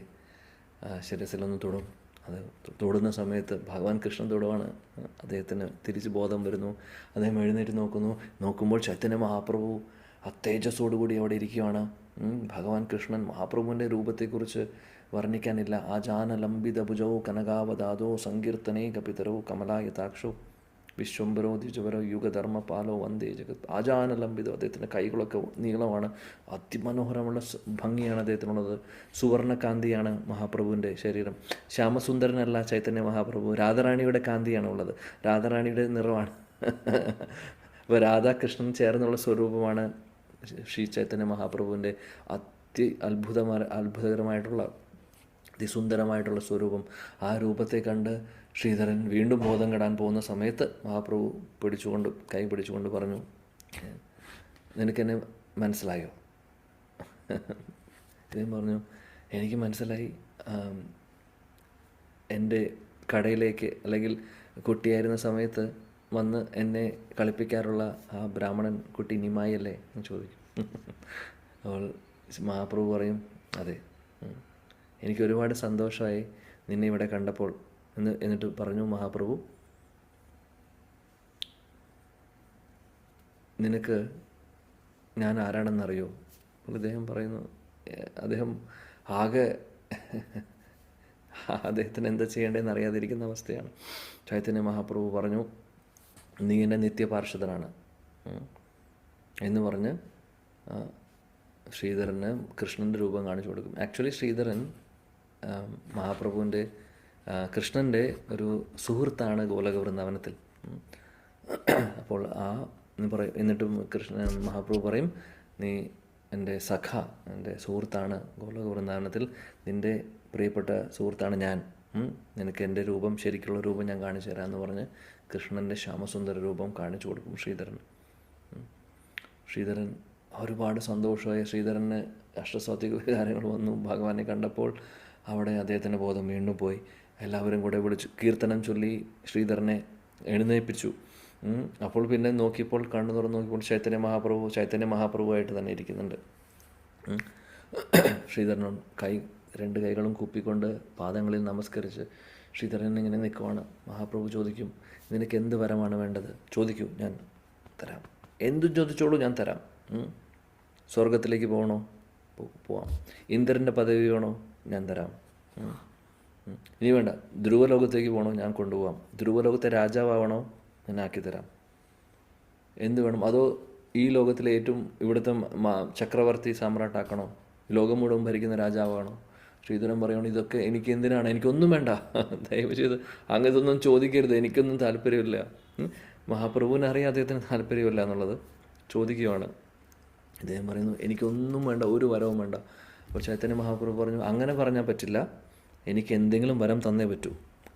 ശിരസിലൊന്ന് തൊടും. അത് തൊടുന്ന സമയത്ത് ഭഗവാൻ കൃഷ്ണൻ തൊടുവാണ്. അദ്ദേഹത്തിന് തിരിച്ച് ബോധം വരുന്നു. അദ്ദേഹം എഴുന്നേറ്റ് നോക്കുമ്പോൾ ചൈതന്യ മഹാപ്രഭു തേജസ്സോടുകൂടി അവിടെ ഇരിക്കുകയാണ്. ഭഗവാൻ കൃഷ്ണൻ മഹാപ്രഭുവിൻ്റെ രൂപത്തെക്കുറിച്ച് വർണ്ണിക്കാനില്ല. ആജാന ലംബിത ഭുജോ കനകാവദാദോ സങ്കീർത്തനേ കപിതരോ കമലായതാക്ഷോ വിശ്വംബരോ ദ്വിജവരോ യുഗധർമ്മ പാലോ വന്ദേ ജഗത് ആജാനലംബിതോ. അദ്ദേഹത്തിൻ്റെ കൈകളൊക്കെ നീളമാണ്, അതിമനോഹരമുള്ള ഭംഗിയാണ് അദ്ദേഹത്തിനുള്ളത്. സുവർണകാന്തിയാണ് മഹാപ്രഭുവിൻ്റെ ശരീരം. ശ്യാമസുന്ദരനല്ല ചൈതന്യ മഹാപ്രഭു, രാധാറാണിയുടെ കാന്തിയാണ് ഉള്ളത്, രാധാറാണിയുടെ നിറമാണ്. അപ്പോൾ രാധാകൃഷ്ണൻ ചേർന്നുള്ള സ്വരൂപമാണ് ശ്രീ ചൈതന്യ മഹാപ്രഭുവിൻ്റെ അത്ഭുതകരമായിട്ടുള്ള അതിസുന്ദരമായിട്ടുള്ള സ്വരൂപം. ആ രൂപത്തെ കണ്ട് ശ്രീധരൻ വീണ്ടും ബോധം കെടാൻ പോകുന്ന സമയത്ത് മഹാപ്രഭു കൈ പിടിച്ചുകൊണ്ട് പറഞ്ഞു, നിനക്കെന്നെ മനസ്സിലായോ? ഇദ്ദേഹം പറഞ്ഞു, എനിക്ക് മനസ്സിലായി. എൻ്റെ കടയിലേക്ക് അല്ലെങ്കിൽ കുട്ടിയായിരുന്ന സമയത്ത് വന്ന് എന്നെ കളിപ്പിക്കാറുള്ള ആ ബ്രാഹ്മണൻ കുട്ടി നിമായി അല്ലേ എന്ന് ചോദിക്കും. അപ്പോൾ മഹാപ്രഭു പറയും, അതെ, എനിക്ക് ഒരുപാട് സന്തോഷമായി നിന്നെ ഇവിടെ കണ്ടപ്പോൾ എന്നിട്ട് പറഞ്ഞു മഹാപ്രഭു, നിനക്ക് ഞാൻ ആരാണെന്നറിയോ? അപ്പോൾ ഇദ്ദേഹം പറയുന്നു, അദ്ദേഹം ആകെ അദ്ദേഹത്തിന് എന്താ ചെയ്യേണ്ടതെന്ന് അറിയാതിരിക്കുന്ന അവസ്ഥയാണ്. ചൈതന്യ മഹാപ്രഭു പറഞ്ഞു, നീ എൻ്റെ നിത്യപാർഷദനാണ് എന്ന് പറഞ്ഞ് ശ്രീധരന് കൃഷ്ണൻ്റെ രൂപം കാണിച്ചു കൊടുക്കും. ആക്ച്വലി ശ്രീധരൻ മഹാപ്രഭുവിൻ്റെ കൃഷ്ണൻ്റെ ഒരു സുഹൃത്താണ് ഗോലക വൃന്ദാവനത്തിൽ. അപ്പോൾ എന്നിട്ടും മഹാപ്രഭു പറയും, നീ എൻ്റെ സഖ, എൻ്റെ സുഹൃത്താണ് ഗോലക വൃന്ദാവനത്തിൽ, നിൻ്റെ പ്രിയപ്പെട്ട സുഹൃത്താണ് ഞാൻ, നിനക്ക് എൻ്റെ രൂപം, ശരിക്കുള്ള രൂപം ഞാൻ കാണിച്ചു തരാമെന്ന് പറഞ്ഞ് കൃഷ്ണൻ്റെ ശ്യാമസുന്ദര രൂപം കാണിച്ചു കൊടുക്കും ശ്രീധരൻ. ശ്രീധരൻ ഒരുപാട് സന്തോഷമായി. ശ്രീധരന് അഷ്ടസാത്വിക കാര്യങ്ങൾ വന്നു. ഭഗവാനെ കണ്ടപ്പോൾ അവിടെ അദ്ദേഹത്തിൻ്റെ ബോധം വീണ്ടും പോയി. എല്ലാവരും കൂടെ വിളിച്ചു കീർത്തനം ചൊല്ലി ശ്രീധരനെ എഴുന്നേൽപ്പിച്ചു. അപ്പോൾ പിന്നെ നോക്കിയപ്പോൾ കണ്ണു തുറന്ന് നോക്കിയപ്പോൾ ചൈതന്യ മഹാപ്രഭുവായിട്ട് തന്നെ ഇരിക്കുന്നുണ്ട്. ശ്രീധരൻ രണ്ട് കൈകളും കൂപ്പിക്കൊണ്ട് പാദങ്ങളിൽ നമസ്കരിച്ച് ശ്രീധരൻ ഇങ്ങനെ നിൽക്കുവാണ്. മഹാപ്രഭു ചോദിക്കും, നിനക്ക് എന്ത് വരമാണ് വേണ്ടത്? ചോദിക്കൂ, ഞാൻ തരാം. എന്തും ചോദിച്ചോളൂ, ഞാൻ തരാം. സ്വർഗത്തിലേക്ക് പോകണോ? പോവാം. ഇന്ദ്രൻ്റെ പദവി വേണോ? ഞാൻ തരാം. ഇനി വേണ്ട, ധ്രുവലോകത്തേക്ക് പോകണോ? ഞാൻ കൊണ്ടുപോകാം. ധ്രുവലോകത്തെ രാജാവാണോ? ഞാൻ ആക്കിത്തരാം. എന്ത് വേണം? അതോ ഈ ലോകത്തിലെ ഏറ്റവും ഇവിടുത്തെ ചക്രവർത്തി സാമ്രാട്ടാക്കണോ? ലോകം മുഴുവൻ ഭരിക്കുന്ന രാജാവാണോ? ശ്രീധരൻ പറയണം, ഇതൊക്കെ എനിക്ക് എന്തിനാണ്? എനിക്കൊന്നും വേണ്ട, ദയവ് ചെയ്ത് അങ്ങനത്തൊന്നും ചോദിക്കരുത്, എനിക്കൊന്നും താല്പര്യമില്ല. മഹാപ്രഭുവിനെ അറിയാം അദ്ദേഹത്തിന് താല്പര്യമില്ല എന്നുള്ളത്. ചോദിക്കുകയാണ്. അദ്ദേഹം പറയുന്നു, എനിക്കൊന്നും വേണ്ട, ഒരു വരവും വേണ്ട. അപ്പോൾ ചൈതന്യ മഹാപ്രഭു പറഞ്ഞു, അങ്ങനെ പറഞ്ഞാൽ പറ്റില്ല, എനിക്ക് എന്തെങ്കിലും വരം തന്നേ പറ്റൂ,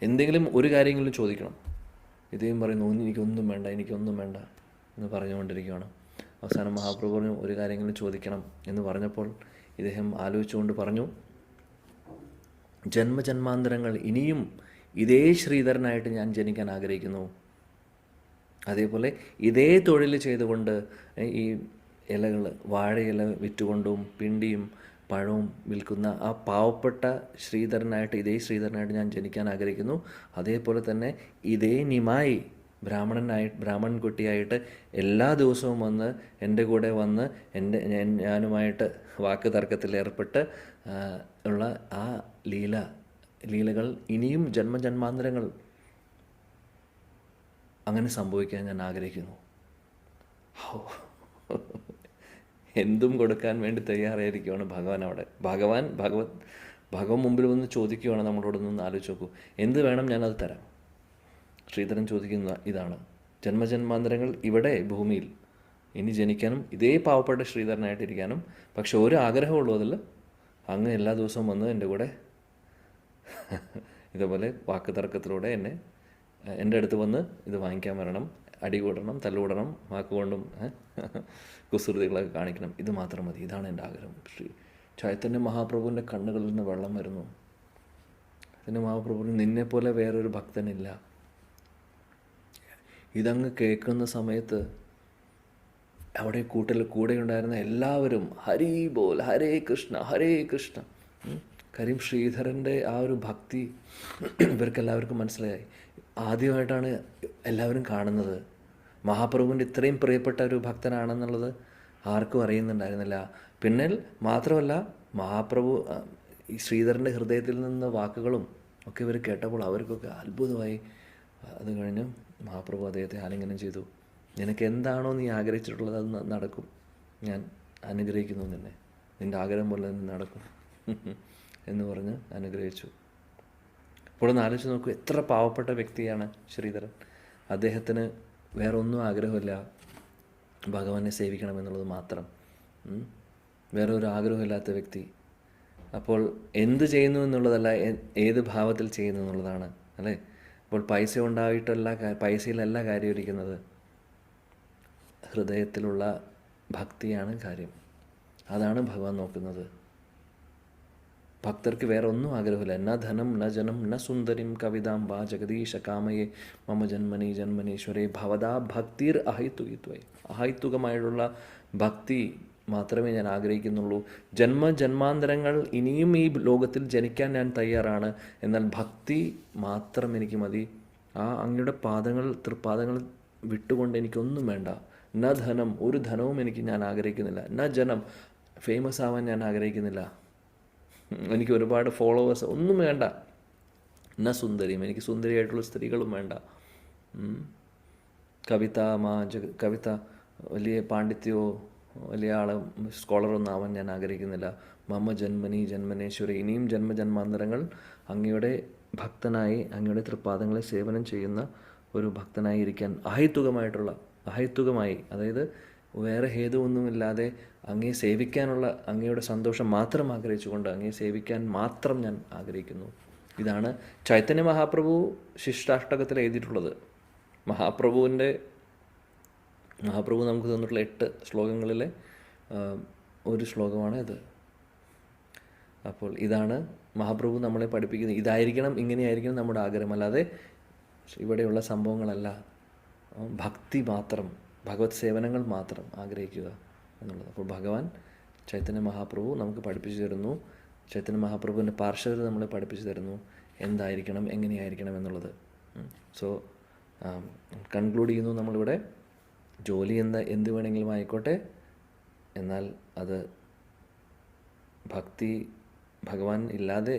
എന്തെങ്കിലും ഒരു കാര്യങ്ങളും ചോദിക്കണം. ഇദ്ദേഹം പറയുന്നു, എനിക്കൊന്നും വേണ്ട, എനിക്കൊന്നും വേണ്ട എന്ന് പറഞ്ഞുകൊണ്ടിരിക്കുകയാണ്. അവസാനം മഹാപ്രഭു പറഞ്ഞു, ഒരു കാര്യങ്ങളും ചോദിക്കണം എന്ന് പറഞ്ഞപ്പോൾ ഇദ്ദേഹം ആലോചിച്ചുകൊണ്ട് പറഞ്ഞു, ജന്മജന്മാന്തരങ്ങൾ ഇനിയും ഇതേ ശ്രീധരനായിട്ട് ഞാൻ ജനിക്കാൻ ആഗ്രഹിക്കുന്നു. അതേപോലെ ഇതേ തൊഴിൽ ചെയ്തുകൊണ്ട് ഈ ഇലകൾ, വാഴയില വിറ്റുകൊണ്ടും പിണ്ടിയും പഴവും വിൽക്കുന്ന ആ പാവപ്പെട്ട ശ്രീധരനായിട്ട്, ഇതേ ശ്രീധരനായിട്ട് ഞാൻ ജനിക്കാൻ ആഗ്രഹിക്കുന്നു. അതേപോലെ തന്നെ ഇതേ നിമായി ബ്രാഹ്മണൻ കുട്ടിയായിട്ട് എല്ലാ ദിവസവും വന്ന് എൻ്റെ കൂടെ വന്ന് ഞാനുമായിട്ട് വാക്ക് തർക്കത്തിൽ ഏർപ്പെട്ട് ഉള്ള ആ ലീലകൾ ഇനിയും ജന്മജന്മാന്തരങ്ങൾ അങ്ങനെ സംഭവിക്കാൻ ഞാൻ ആഗ്രഹിക്കുന്നു. എന്തും കൊടുക്കാൻ വേണ്ടി തയ്യാറായിരിക്കുകയാണ് ഭഗവാൻ അവിടെ. ഭഗവാൻ മുമ്പിൽ വന്ന് ചോദിക്കുകയാണ് നമ്മളോടൊന്ന് ആലോചിച്ച് നോക്കൂ, എന്ത് വേണം ഞാനത് തരാം. ശ്രീധരൻ ചോദിക്കുന്ന ഇതാണ്, ജന്മജന്മാന്തരങ്ങൾ ഇവിടെ ഭൂമിയിൽ ഇനി ജനിക്കാനും ഇതേ പാവപ്പെട്ട ശ്രീധരനായിട്ടിരിക്കാനും, പക്ഷെ ഒരു ആഗ്രഹമുള്ളൂ, അതിൽ അങ്ങ് എല്ലാ ദിവസവും വന്ന് എൻ്റെ കൂടെ ഇതേപോലെ വാക്ക് തർക്കത്തിലൂടെ എൻ്റെ അടുത്ത് വന്ന് ഇത് വാങ്ങിക്കാൻ വരണം, അടി കൂടണം, തല്ലുകൂടണം, വാക്കുകൊണ്ടും കുസൃതികളൊക്കെ കാണിക്കണം, ഇത് മാത്രം മതി, ഇതാണ് എൻ്റെ ആഗ്രഹം. ചൈതന്യ മഹാപ്രഭുവിൻ്റെ കണ്ണുകളിൽ നിന്ന് വെള്ളം വരുന്നു. ചൈതന്യ മഹാപ്രഭുവിന് നിന്നെപ്പോലെ വേറൊരു ഭക്തനില്ല. ഇതങ്ങ് കേൾക്കുന്ന സമയത്ത് അവിടെ കൂടെ ഉണ്ടായിരുന്ന എല്ലാവരും ഹരി ബോൽ, ഹരേ കൃഷ്ണ, ഹരേ കൃഷ്ണ. കാര്യം ശ്രീധരൻ്റെ ആ ഒരു ഭക്തി ഇവർക്കെല്ലാവർക്കും മനസ്സിലായി. ആദ്യമായിട്ടാണ് എല്ലാവരും കാണുന്നത്. മഹാപ്രഭുവിൻ്റെ ഇത്രയും പ്രിയപ്പെട്ട ഒരു ഭക്തനാണെന്നുള്ളത് ആർക്കും അറിയുന്നുണ്ടായിരുന്നില്ല. പിന്നെ മാത്രമല്ല, മഹാപ്രഭു ഈ ശ്രീധരൻ്റെ ഹൃദയത്തിൽ നിന്ന് വാക്കുകളും ഒക്കെ ഇവർ കേട്ടപ്പോൾ അവർക്കൊക്കെ അത്ഭുതമായി. അത് കഴിഞ്ഞ് മഹാപ്രഭു അദ്ദേഹത്തെ ആലിംഗനം ചെയ്തു. നിനക്ക് എന്താണോ നീ ആഗ്രഹിച്ചിട്ടുള്ളത് അത് നടക്കും, ഞാൻ അനുഗ്രഹിക്കുന്നു നിന്നെ, നിൻ്റെ ആഗ്രഹം പോലെ തന്നെ നടക്കും എന്ന് പറഞ്ഞ് അനുഗ്രഹിച്ചു. ഇപ്പോൾ ഒന്ന് ആലോചിച്ച് നോക്കൂ, എത്ര പാവപ്പെട്ട വ്യക്തിയാണ് ശ്രീധരൻ. അദ്ദേഹത്തിന് വേറെ ഒന്നും ആഗ്രഹമില്ല, ഭഗവാനെ സേവിക്കണമെന്നുള്ളത് മാത്രം. വേറെ ഒരു ആഗ്രഹമില്ലാത്ത വ്യക്തി. അപ്പോൾ എന്ത് ചെയ്യുന്നു എന്നുള്ളതല്ല, ഏത് ഭാവത്തിൽ ചെയ്യുന്നു എന്നുള്ളതാണ് അല്ലേ. അപ്പോൾ പൈസ ഉണ്ടായിട്ടല്ല, പൈസയിലല്ല കാര്യം ഇരിക്കുന്നത്, ഹൃദയത്തിലുള്ള ഭക്തിയാണ് കാര്യം. അതാണ് ഭഗവാൻ നോക്കുന്നത്. ഭക്തർക്ക് വേറെ ഒന്നും ആഗ്രഹമില്ല. ന ധനം ന ജനം ന സുന്ദരിം കവിതാം വാ ജഗദീശ കാമയെ മമ ജന്മനി ജന്മനീശ്വരേ ഭവതാ ഭക്തിർ അഹൈതുകിത്വേ. അഹൈത്തുകമായിട്ടുള്ള ഭക്തി മാത്രമേ ഞാൻ ആഗ്രഹിക്കുന്നുള്ളൂ. ജന്മാന്തരങ്ങൾ ഇനിയും ഈ ലോകത്തിൽ ജനിക്കാൻ ഞാൻ തയ്യാറാണ്, എന്നാൽ ഭക്തി മാത്രം എനിക്ക് മതി. ആ അങ്ങയുടെ തൃപ്പാദങ്ങൾ വിട്ടുകൊണ്ട് എനിക്കൊന്നും വേണ്ട. ന ധനം, ഒരു ധനവും ഞാൻ ആഗ്രഹിക്കുന്നില്ല. ന ജനം, ഫേമസ് ആവാൻ ഞാൻ ആഗ്രഹിക്കുന്നില്ല. എനിക്ക് ഒരുപാട് ഫോളോവേഴ്സ് ഒന്നും വേണ്ട. ന സുന്ദരിയും, എനിക്ക് സുന്ദരിയായിട്ടുള്ള സ്ത്രീകളും വേണ്ട. കവിത വലിയ പാണ്ഡിത്യമോ വലിയ സ്കോളറൊന്നും ആവാൻ ഞാൻ ആഗ്രഹിക്കുന്നില്ല. മമ ജന്മനി ജന്മനേശ്വരി, ഇനിയും ജന്മജന്മാന്തരങ്ങൾ അങ്ങയുടെ ഭക്തനായി, അങ്ങയുടെ തൃപ്പാദങ്ങളെ സേവനം ചെയ്യുന്ന ഒരു ഭക്തനായി ഇരിക്കാൻ അഹൈത്തുകമായി, അതായത് വേറെ ഹേതുവൊന്നുമില്ലാതെ അങ്ങയെ സേവിക്കാനുള്ള അങ്ങയുടെ സന്തോഷം മാത്രം ആഗ്രഹിച്ചുകൊണ്ട് അങ്ങയെ സേവിക്കാൻ മാത്രം ഞാൻ ആഗ്രഹിക്കുന്നു. ഇതാണ് ചൈതന്യ മഹാപ്രഭു ശിഷ്ടാഷ്ടകത്തിൽ എഴുതിയിട്ടുള്ളത്. മഹാപ്രഭു നമുക്ക് തന്നിട്ടുള്ള 8 ശ്ലോകങ്ങളിലെ ഒരു ശ്ലോകമാണ് ഇത്. അപ്പോൾ ഇതാണ് മഹാപ്രഭു നമ്മളെ പഠിപ്പിക്കുന്നത്. ഇതായിരിക്കണം, ഇങ്ങനെയായിരിക്കണം നമ്മുടെ ആഗ്രഹം, അല്ലാതെ ഇവിടെയുള്ള സംഭവങ്ങളല്ല. ഭക്തി മാത്രം, ഭഗവത് സേവനങ്ങൾ മാത്രം ആഗ്രഹിക്കുക എന്നുള്ളത്. അപ്പോൾ ഭഗവാൻ ചൈതന്യ മഹാപ്രഭു നമുക്ക് പഠിപ്പിച്ചു തരുന്നു. ചൈതന്യ മഹാപ്രഭുവിൻ്റെ പാർശ്വത നമ്മളെ പഠിപ്പിച്ചു തരുന്നു എന്തായിരിക്കണം, എങ്ങനെയായിരിക്കണം എന്നുള്ളത്. സോ കൺക്ലൂഡ് ചെയ്യുന്നു നമ്മളിവിടെ. ജോലി എന്ത് വേണമെങ്കിലും ആയിക്കോട്ടെ, എന്നാൽ അത് ഭക്തി ഭഗവാൻ ഇല്ലാതെ,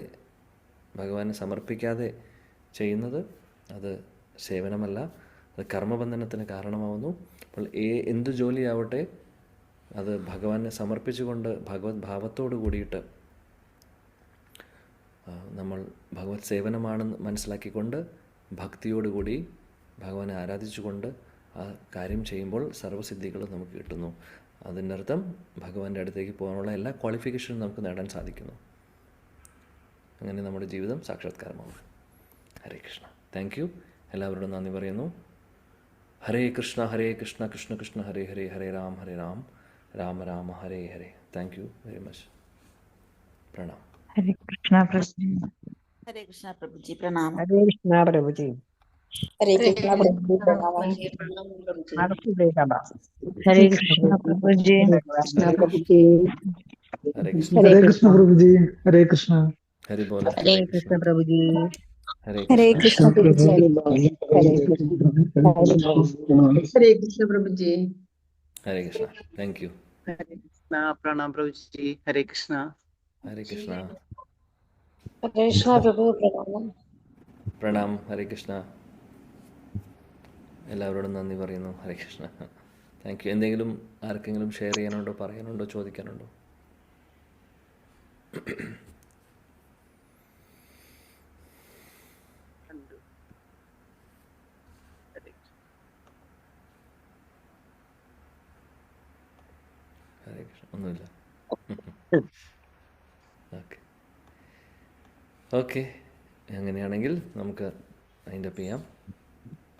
ഭഗവാനെ സമർപ്പിക്കാതെ ചെയ്യുന്നത് അത് സേവനമല്ല, അത് കർമ്മബന്ധനത്തിന് കാരണമാവുന്നു. അപ്പോൾ എന്ത് ജോലിയാവട്ടെ അത് ഭഗവാനെ സമർപ്പിച്ചുകൊണ്ട് ഭഗവത് ഭാവത്തോട് കൂടിയിട്ട് നമ്മൾ ഭഗവത് സേവനമാണെന്ന് മനസ്സിലാക്കിക്കൊണ്ട് ഭക്തിയോടുകൂടി ഭഗവാനെ ആരാധിച്ചുകൊണ്ട് ആ കാര്യം ചെയ്യുമ്പോൾ സർവ്വസിദ്ധികളും നമുക്ക് കിട്ടുന്നു. അതിൻ്റെ അർത്ഥം ഭഗവാന്റെ അടുത്തേക്ക് പോകാനുള്ള എല്ലാ ക്വാളിഫിക്കേഷനും നമുക്ക് നേടാൻ സാധിക്കുന്നു. അങ്ങനെ നമ്മുടെ ജീവിതം സാക്ഷാത്കാരമാവും. ഹരേ കൃഷ്ണ. Thank you. എല്ലാവരോടും നന്ദി പറയുന്നു. Hare Krishna Krishna Krishna Hare Hare, Hare Ram Ram Rama Hare Hare. Thank you very much. പ്രണാം. हरे कृष्णा प्रभु। हरे कृष्णा प्रभु जी प्रणाम। हरे कृष्णा प्रभु जी। हरे कृष्णा प्रभु जी प्रणाम। हरे कृष्णा प्रभु जी। हरे कृष्ण प्रभु जी। हरे कृष्ण। हरि बोल. हरे कृष्ण प्रभु जी। हरे हरे कृष्ण प्रभु जी। हरे कृष्ण प्रभु जी। हरे कृष्ण. Thank you. हरे कृष्णा। प्रणाम प्रभु जी। हरे कृष्णा। हरे कृष्णा. हरे कृष्णा प्रभु प्रणाम। പ്രണാം. ഹരേ കൃഷ്ണ. എല്ലാവരോടും നന്ദി പറയുന്നു. ഹരേ കൃഷ്ണ. Thank you. എന്തെങ്കിലും ആർക്കെങ്കിലും ഷെയർ ചെയ്യാനുണ്ടോ, പറയാനുണ്ടോ, ചോദിക്കാനുണ്ടോ? ഹരേ കൃഷ്ണ. ഒന്നുമില്ല. ഓക്കെ അങ്ങനെയാണെങ്കിൽ നമുക്ക് അതിൻ്റെ ചെയ്യാം.